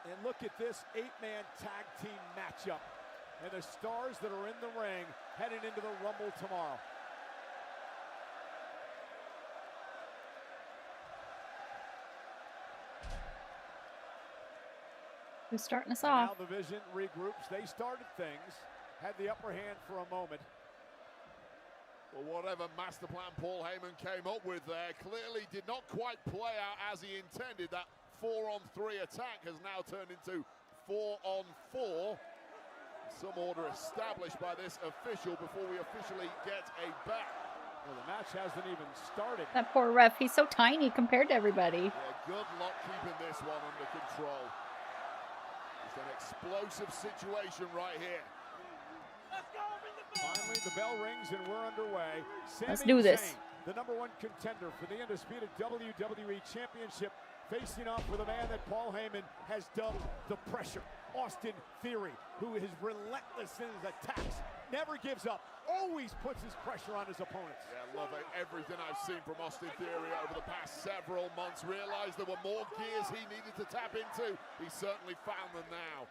And look at this 8-man tag team matchup. And the stars that are in the ring heading into the Rumble tomorrow. Who's starting us And off? now the Vision regroups. They started things, had the upper hand for a moment. Well, whatever master plan Paul Heyman came up with there clearly did not quite play out as he intended. That 4-on-3 attack has now turned into 4-on-4. Some order established by this official before we officially get a back. Well, the match hasn't even started. That poor ref, he's so tiny compared to everybody. Yeah, good luck keeping this one under control. It's an explosive situation right here. Finally, the bell rings and we're underway. Let's Sami do this. Zayn, the #1 contender for the undisputed WWE Championship, facing off with a man that Paul Heyman has dubbed the Pressure. Austin Theory, who is relentless in his attacks, never gives up, always puts his pressure on his opponents. Yeah, love everything I've seen from Austin Theory over the past several months. Realized there were more gears he needed to tap into. He certainly found them now.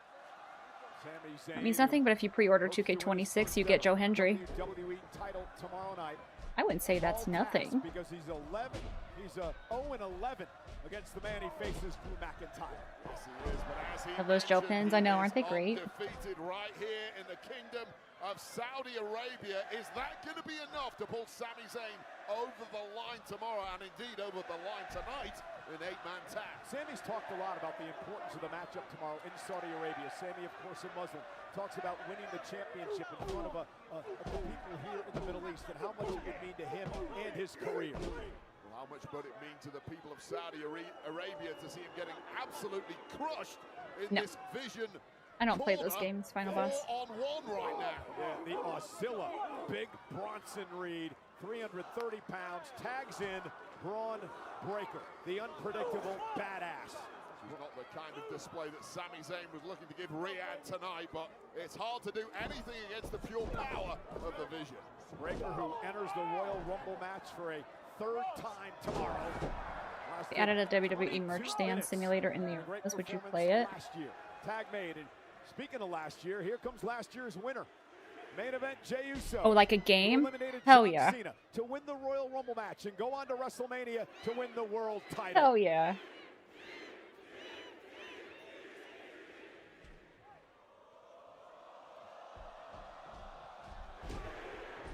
Sami Zayn, That means nothing, but if you pre-order 2K26, you get Joe Hendry. WWE title tomorrow night. I wouldn't say that's nothing. Because he's 11. He's 0-11 against the man he faces, Drew McIntyre. Yes, he is, but as he Love those Joe pins. I know, aren't they great? Defeated right here in the Kingdom of Saudi Arabia. Is that going to be enough to pull Sami Zayn over the line tomorrow, and indeed over the line tonight in 8-man tag? Sammy's talked a lot about the importance of the matchup tomorrow in Saudi Arabia. Sammy, of course, a Muslim, talks about winning the championship in front of the people here in the Middle East and how much it would mean to him and his career. Well, how much would it mean to the people of Saudi Arabia to see him getting absolutely crushed in this Vision? I don't play those games, Final Boss. 4-on-1 right now. Yeah, the Oscilla, big Bronson Reed, 330 pounds, tags in Braun Breaker, the unpredictable badass. This is not the kind of display that Sami Zayn was looking to give Riyadh tonight, but it's hard to do anything against the pure power of the Vision. Breaker, who enters the Royal Rumble match for a 3rd time tomorrow. They added a WWE merch stand simulator in the arenas. Would you play it? Last year, tag made, and speaking of last year, here comes last year's winner. Main event, Jey Uso. Oh, like a game? Eliminated Hell John yeah. Cena to win the Royal Rumble match and go on to WrestleMania to win the world title. Hell yeah.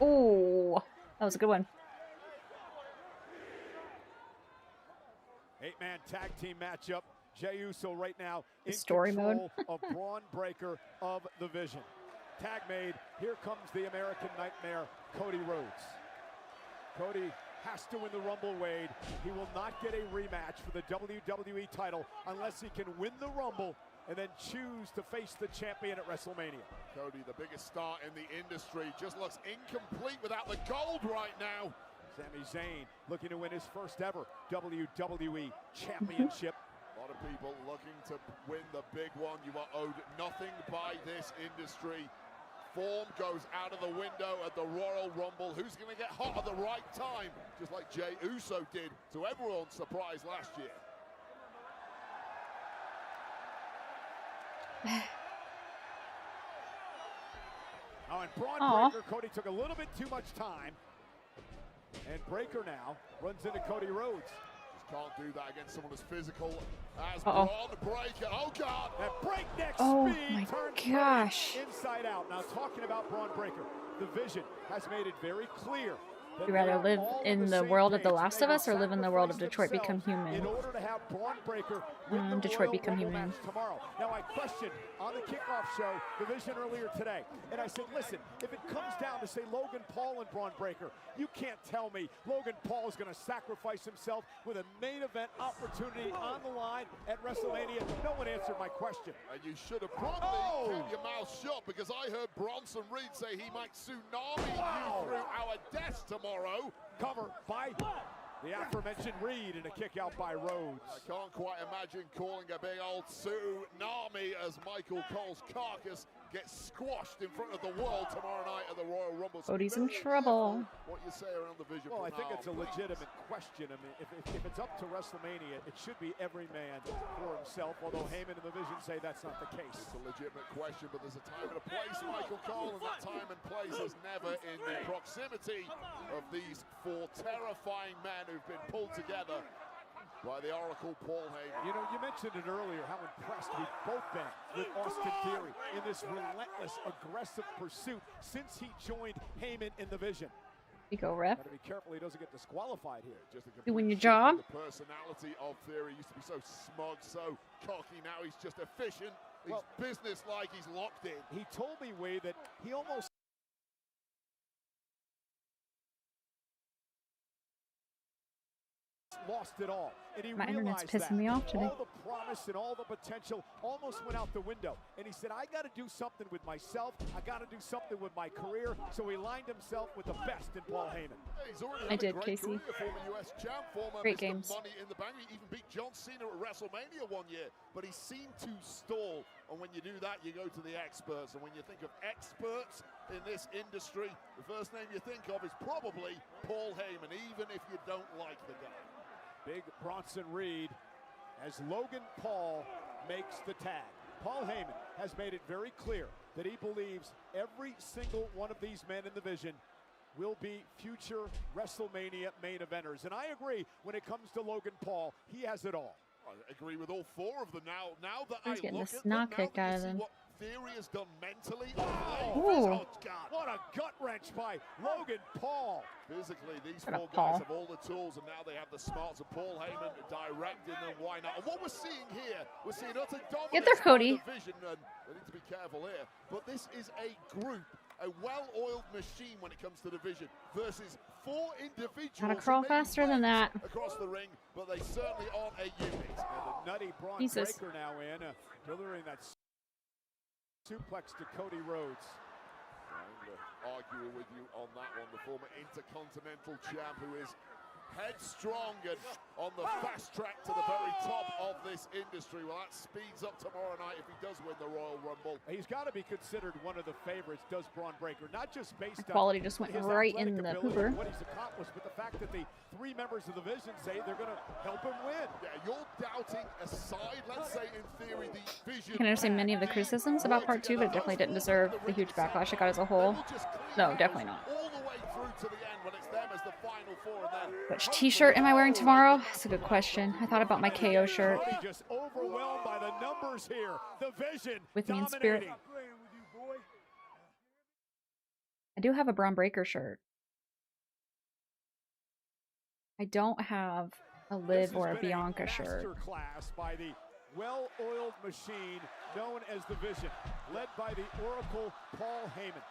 Oh, that was a good one. 8-man tag team matchup. Jey Uso right now in Story control mode. of Braun Breaker of the Vision. Tag made. Here comes the American Nightmare, Cody Rhodes. Cody has to win the Rumble, Wade. He will not get a rematch for the WWE title unless he can win the Rumble and then choose to face the champion at WrestleMania. Cody, the biggest star in the industry, just looks incomplete without the gold right now. Sami Zayn looking to win his first ever WWE Championship. A lot of people looking to win the big one. You are owed nothing by this industry. Form goes out of the window at the Royal Rumble. Who's going to get hot at the right time? Just like Jey Uso did, to everyone's surprise last year. Oh, and Braun Breaker, Cody took a little bit too much time. And Breaker now runs into Cody Rhodes. Just can't do that against someone as physical as Braun Breaker. Oh, God. That breakneck Oh speed my turns gosh. inside out. Now, talking about Braun Breaker, the Vision has made it very clear. Would you rather live in the world of The Last of Us or live in the world of Detroit Become Human? In order to have Braun Breaker win the Detroit Royal Become Rumble Human. match tomorrow. Now, I questioned on the kickoff show the Vision earlier today, and I said, listen, if it comes down to, say, Logan Paul and Braun Breaker, you can't tell me Logan Paul is going to sacrifice himself with a main event opportunity on the line at WrestleMania. No one answered my question. And you should have probably kept your mouth shut, because I heard Bronson Reed say he might tsunami you through our deaths tomorrow. Cover by the aforementioned Reed and a kick out by Rhodes. I can't quite imagine calling a big old tsunami as Michael Cole's carcass gets squashed in front of the world tomorrow night at the Royal Rumble. Cody's in trouble. What you say around the Vision? Well, I think now, it's a legitimate question. I mean, if it's up to WrestleMania, it should be every man for himself, although Heyman and the Vision say that's not the case. It's a legitimate question, but there's a time and a place, Michael Cole, and that time and place is never in the proximity of these 4 terrifying men who've been pulled together by the Oracle, Paul Heyman. You know, you mentioned it earlier, how impressed we've both been with Austin Theory in this relentless, aggressive pursuit since he joined Heyman in the Vision. You go, ref. Gotta be careful he doesn't get disqualified here. Just a Doing your complete shift in job. The personality of Theory used to be so smug, so cocky. Now he's just efficient. He's business-like. He's locked in. He told me, Wade, that he almost lost it all, and he My internet's realized pissing that me off today. all the promise and all the potential almost went out the window, and he said, I got to do something with myself, I got to do something with my career, so he lined himself with the best in Paul Heyman. I did, Casey. Former US champ, former Great Mr. games. Money in the Bank. He even beat John Cena at WrestleMania one year, but he seemed to stall, and when you do that, you go to the experts, and when you think of experts in this industry, the first name you think of is probably Paul Heyman, even if you don't like the guy. Big Bronson Reed as Logan Paul makes the tag. Paul Heyman has made it very clear that he believes every single one of these men in the Vision will be future WrestleMania main eventers. And I agree, when it comes to Logan Paul, he has it all. I agree with all four of them. Now that He's I getting look the at them, snot now kicked that out you of see him. what Theory has done mentally. Ooh. Oh, God. What a gut wrench by Logan Paul. Physically, these What a four Paul. guys have all the tools, and now they have the smarts of Paul Heyman directing them. Why not? And what we're seeing here, we're seeing utter dominance. Get there, Cody. by the Vision, and they need to be careful here. But this is a group, a well-oiled machine when it comes to the Vision, versus four individuals. Gotta crawl who may be faster than that. across the ring, but they certainly aren't a unit. And the nutty Braun Jesus. Breaker now in, delivering that suplex to Cody Rhodes. I'm arguing with you on that one. The former Intercontinental champ, who is headstrong and on the fast track to the very top of this industry. Well, that speeds up tomorrow night if he does win the Royal Rumble. He's got to be considered one of the favorites, does Braun Breaker, not just based on Quality just went his right in athletic the ability pooper. and what he's accomplished, but the fact that the three members of the Vision say they're going to help him win. Yeah, you're doubting aside, let's say in theory, the Vision. I can understand many of the criticisms about part 2, but it definitely didn't deserve the huge backlash it got as a whole. No, definitely not. All the way through to the end when it's them as the final four, and then Which t-shirt am I wearing tomorrow? That's a good question. I thought about my KO shirt. Cody just overwhelmed by the numbers here. The Vision With me in spirit. dominating. I do have a Braun Breaker shirt. I don't have a Liv or a Bianca shirt. Masterclass by the well-oiled machine known as the Vision, led by the Oracle Paul Heyman.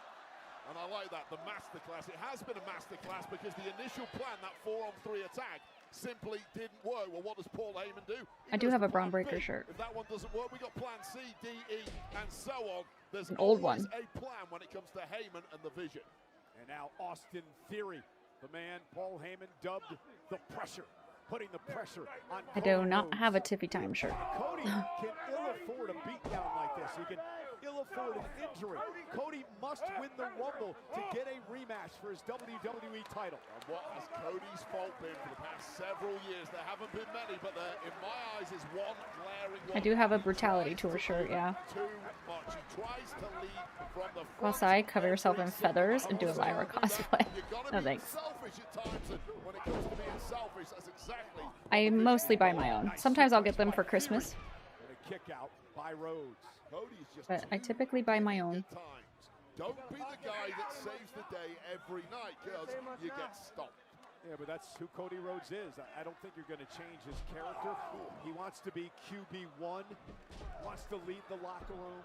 And I like that, the masterclass. It has been a masterclass because the initial plan, that 4-on-3 attack, simply didn't work. Well, what does Paul Heyman do? I do have a Braun Breaker shirt. If that one doesn't work, we got plan C, D, E, and so on. There's An old always one. a plan when it comes to Heyman and the Vision. And now Austin Theory, the man Paul Heyman dubbed the Pressure, putting the pressure on I do not have a Tiffy Time shirt. Cody can ill afford a beatdown like this. He can ill afford an injury. Cody must win the Rumble to get a rematch for his WWE title. And what has Cody's fault been for the past several years? There haven't been many, but there, in my eyes, is one glaring one. I do have a Brutality Tour shirt, yeah. Too much. He tries to lead from the front. Outside, cover yourself in feathers and do a Lyra cosplay. No thanks. Selfish at times, and when it comes to being selfish, that's exactly. I mostly buy my own. Sometimes I'll get them for Christmas, And a kick out by Rhodes. Cody's just but I typically buy my own. Don't be the guy that saves the day every night, because you get stopped. Yeah, but that's who Cody Rhodes is. I don't think you're going to change his character. He wants to be QB1, wants to lead the locker room.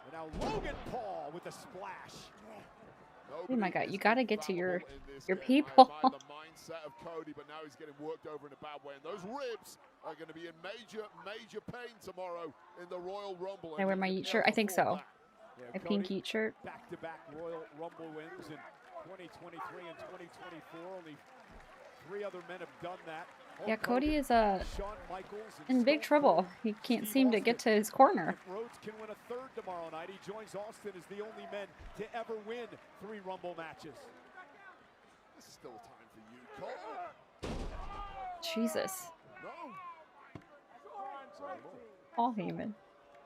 And now Logan Paul with the splash. Oh my god, you gotta get to your people. By the mindset of Cody, but now he's getting worked over in a bad way. And those ribs are going to be in major pain tomorrow in the Royal Rumble. Can I wear my Yeet shirt? I think so. Yeah, My pink Yeet shirt. Back-to-back Royal Rumble wins in 2023 and 2024. Only 3 other men have done that. Yeah, Cody is Shawn Michaels and in big trouble. He can't seem to get to his corner. If Rhodes can win a 3rd tomorrow night, he joins Austin as the only men to ever win 3 Rumble matches. This is still time for you, Cole. Jesus. No. Paul Heyman.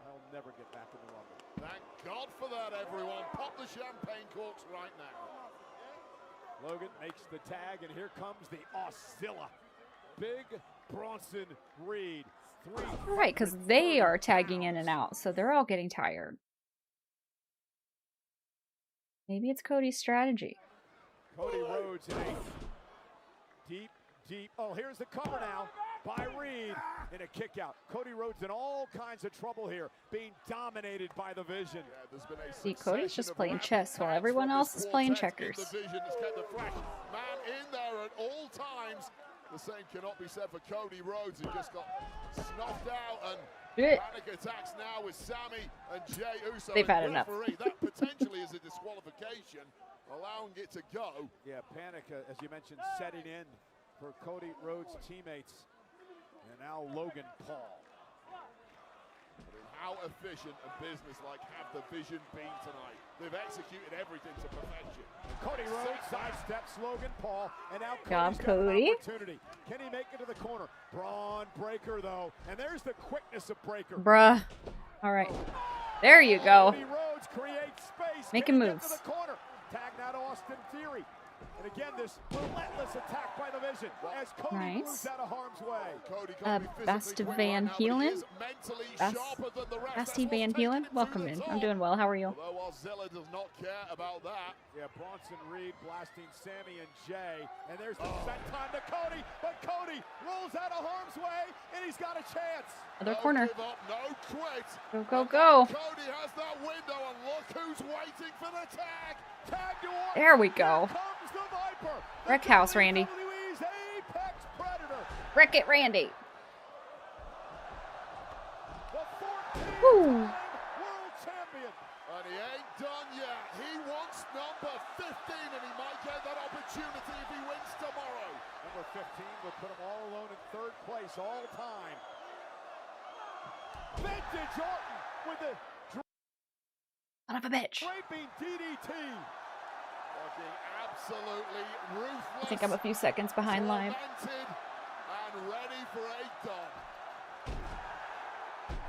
I'll never get back in the Rumble. Thank God for that, everyone. Pop the champagne corks right now. Logan makes the tag, and here comes the Oscilla. Big Bronson Reed. Right, because they are tagging in and out, so they're all getting tired. Maybe it's Cody's strategy. Cody Rhodes in a deep. Oh, here's the cover now by Reed in a kick out. Cody Rhodes in all kinds of trouble here, being dominated by the Vision. See, Cody's just playing chess while everyone else is playing checkers. The Vision has kept the fresh man in there at all times. The same cannot be said for Cody Rhodes, who just got snuffed out, and panic attacks now with Sami and Jey Uso. They've had enough. That potentially is a disqualification, allowing it to go. Yeah, panic, as you mentioned, setting in for Cody Rhodes' teammates. And now Logan Paul. How efficient and businesslike have the Vision been tonight? They've executed everything to perfection. And Cody Rhodes sidesteps Logan Paul, and now Job, Cody's got an Cody. opportunity. Can he make it to the corner? Braun Breaker, though, and there's the quickness of Breaker. Bruh. All right. There you go. Cody Rhodes creates space. Making Can he get moves. to the corner? Tag now to Austin Theory. And again, this relentless attack by the Vision as Cody Nice. moves out of harm's way. Basti Van Heelen. Basti Van Heelen. Welcome in. I'm doing well. How are you? Although Ozilla does not care about that. Yeah, Bronson Reed blasting Sami and Jey. And there's the set time to Cody. But Cody rolls out of harm's way, and he's got a chance. Other corner. Give up, no quit. Go, go, go. Cody has that window, and look who's waiting for the tag. Tag to Orton. There we go. Comes the Viper. Wreck house, Randy. WWE's Apex Predator. Wreck it, Randy. The 14th Woo. world champion. And he ain't done yet. He wants number 15, and he might get that opportunity if he wins tomorrow. Number 15 will put him all alone in third place all time. Vintage Orton with the Son of a bitch. draping DDT. Looking absolutely ruthless. I think I'm a few seconds behind live. Tormented and ready for a dub.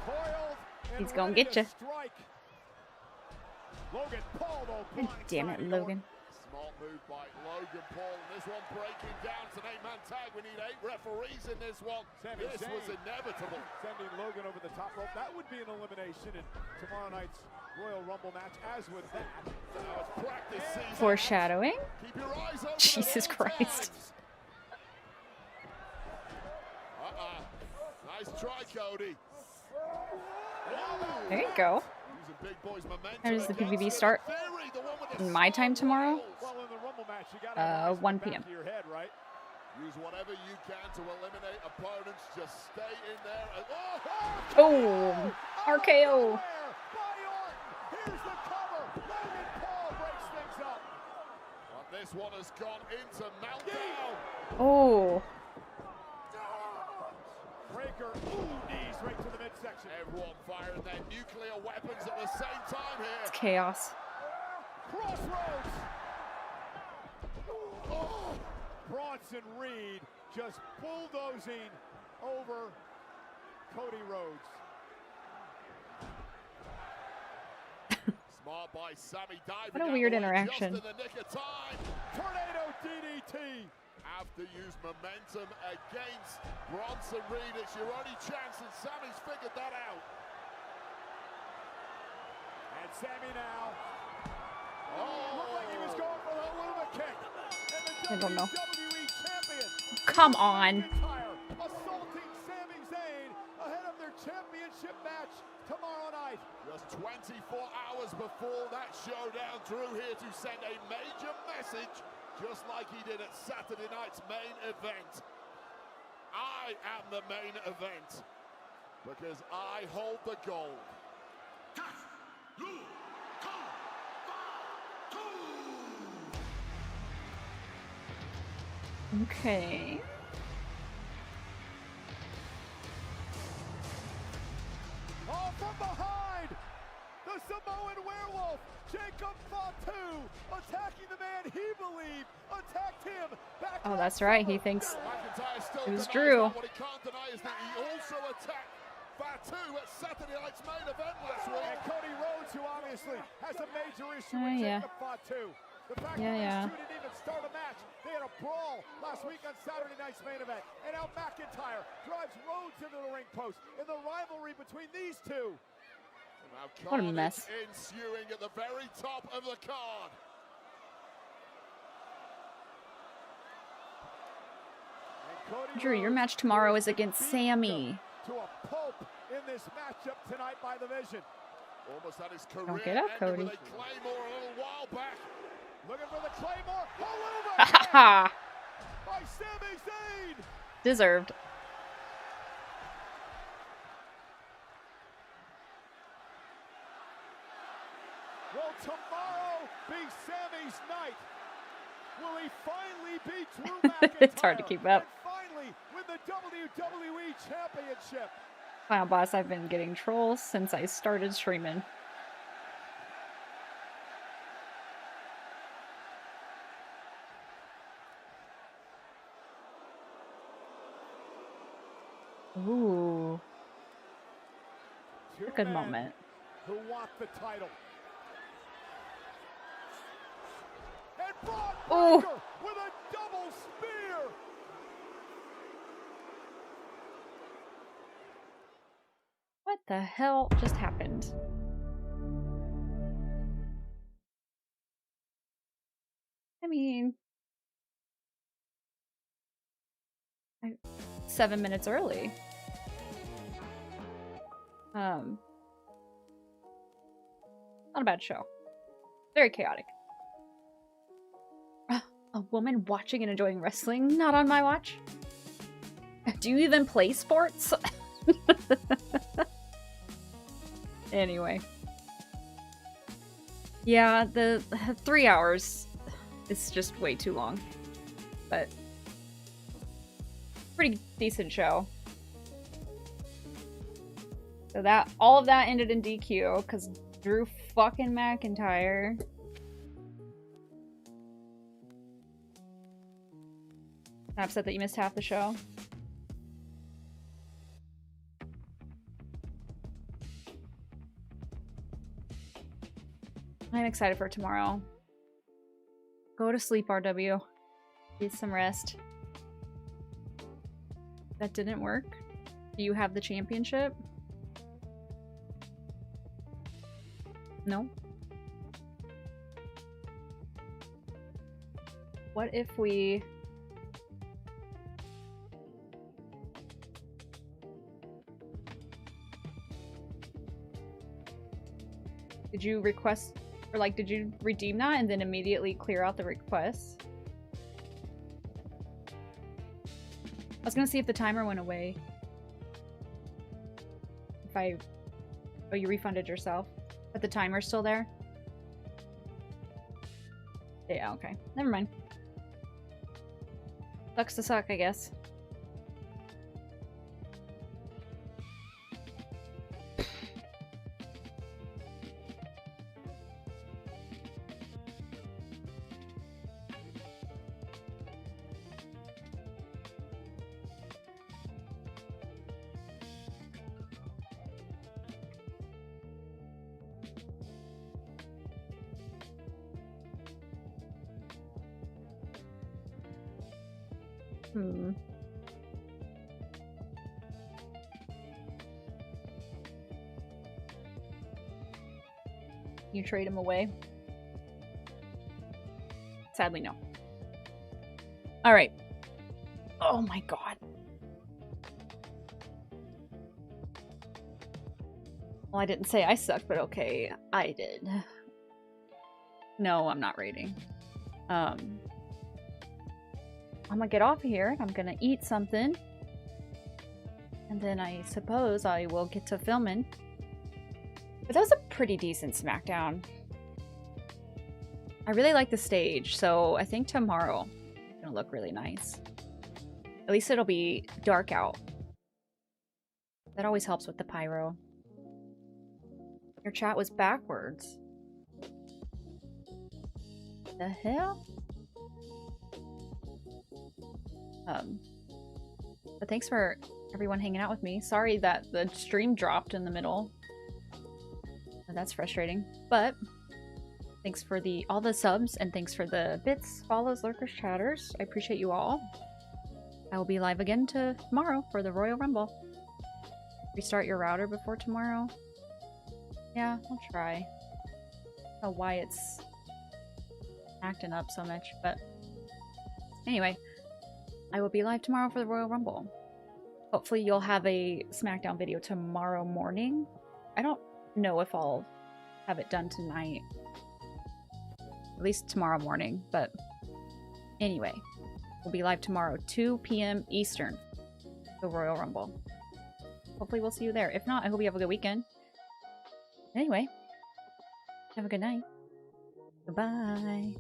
Coiled and He's gonna ready get to you. strike. Logan Paul, though, God damn it, Logan. Smart move by Logan Paul. And this one breaking down. It's an 8-man tag. We need 8 referees in this one. This was inevitable. Sending Logan over the top rope. That would be an elimination in tomorrow night's Royal Rumble match, as would that. Now it's practice season. Foreshadowing. Keep your eyes open Jesus at all Christ. times. Nice try, Cody. There you go. Using big boys' momentum How does the against PPV start? Theory, the one with the In my time tomorrow? Well, in the Rumble match, you gotta have eyes in 1 the back p.m. of your head, right? Use whatever you can to eliminate opponents. Just stay in there. Oh, RKO. Here's the cover. Logan Paul breaks things up. And this one has gone into meltdown. Oh. Breaker, knees right to the midsection. Everyone firing their nuclear weapons at the same time here. It's chaos. Crossroads. Oh. Bronson Reed just bulldozing over Cody Rhodes. Smart by Sami diving. What a out weird the way interaction. Just in the nick of time. Tornado DDT. Have to use momentum against Bronson Reed. It's your only chance, and Sami's figured that out. And Sami now. Oh. Looked like he was going for the Luma kick. I And don't know. the WWE champion. Come on. Assaulting Sami Zayn ahead of their championship match tomorrow night. Just 24 hours before that showdown, Drew here to send a major message, just like he did at Saturday night's main event. I am the main event because I hold the gold. Okay. Oh, from behind, the Samoan werewolf, Jacob Fatu, attacking the man he believed attacked him. Back Oh, that's right. He thinks McIntyre still it was denies Drew. that. What he can't deny is that he also attacked Fatu at Saturday night's main event last week. And Cody Rhodes, who obviously has a major issue Oh, with yeah. Jacob Fatu. The fact Yeah, that yeah. these two didn't even start a match. They had a brawl last week on Saturday night's main event. And now McIntyre drives Rhodes into the ring post in the rivalry between these two. What a mess. Ensuing at the very top of the card. Drew, your match tomorrow is against Sammy. To a pulp in this matchup tonight by the Vision. Almost had his career Don't get up, Cody. with a Claymore a little while back. Looking for the Claymore. All over by Sami Zayn. Deserved. Will tomorrow be Sammy's night? Will he finally beat Drew McIntyre? It's hard to keep up. And finally win the WWE Championship. Wow, boss, I've been getting trolls since I started streaming. Ooh. A good moment. Who want the title? And Braun Ooh. Breaker with a double spear. What the hell just happened? I mean, 7 minutes early. Not a bad show. Very chaotic. A woman watching and enjoying wrestling? Not on my watch. Do you even play sports? Anyway. Yeah, the 3 hours is just way too long. But pretty decent show. So that all of that ended in DQ because Drew fucking McIntyre I'm upset that you missed half the show. I'm excited for tomorrow. Go to sleep, RW. Get some rest. That didn't work. Do you have the championship? No. What if we... Did you request, or like, did you redeem that and then immediately clear out the requests? I was gonna see if the timer went away. Oh, you refunded yourself, but the timer's still there? Yeah, okay. Never mind. Sucks to suck, I guess. You trade him away? Sadly, no. Alright. Oh my god. Well, I didn't say I sucked, but okay, I did. No, I'm not rating. I'm gonna get off of here. I'm gonna eat something. And then I suppose I will get to filming. But that was a pretty decent SmackDown. I really like the stage, so I think tomorrow it's gonna look really nice. At least it'll be dark out. That always helps with the pyro. Your chat was backwards. The hell? But thanks for everyone hanging out with me. Sorry that the stream dropped in the middle. That's frustrating, but Thanks for all the subs, and thanks for the bits, follows, lurkers, chatters. I appreciate you all. I will be live again tomorrow for the Royal Rumble. Restart your router before tomorrow. Yeah, I'll try. I don't know why it's acting up so much, but anyway, I will be live tomorrow for the Royal Rumble. Hopefully you'll have a SmackDown video tomorrow morning. I don't know if I'll have it done tonight. At least tomorrow morning, but anyway, we'll be live tomorrow, 2 p.m. Eastern, the Royal Rumble. Hopefully we'll see you there. If not, I hope you have a good weekend. Anyway, have a good night. Goodbye.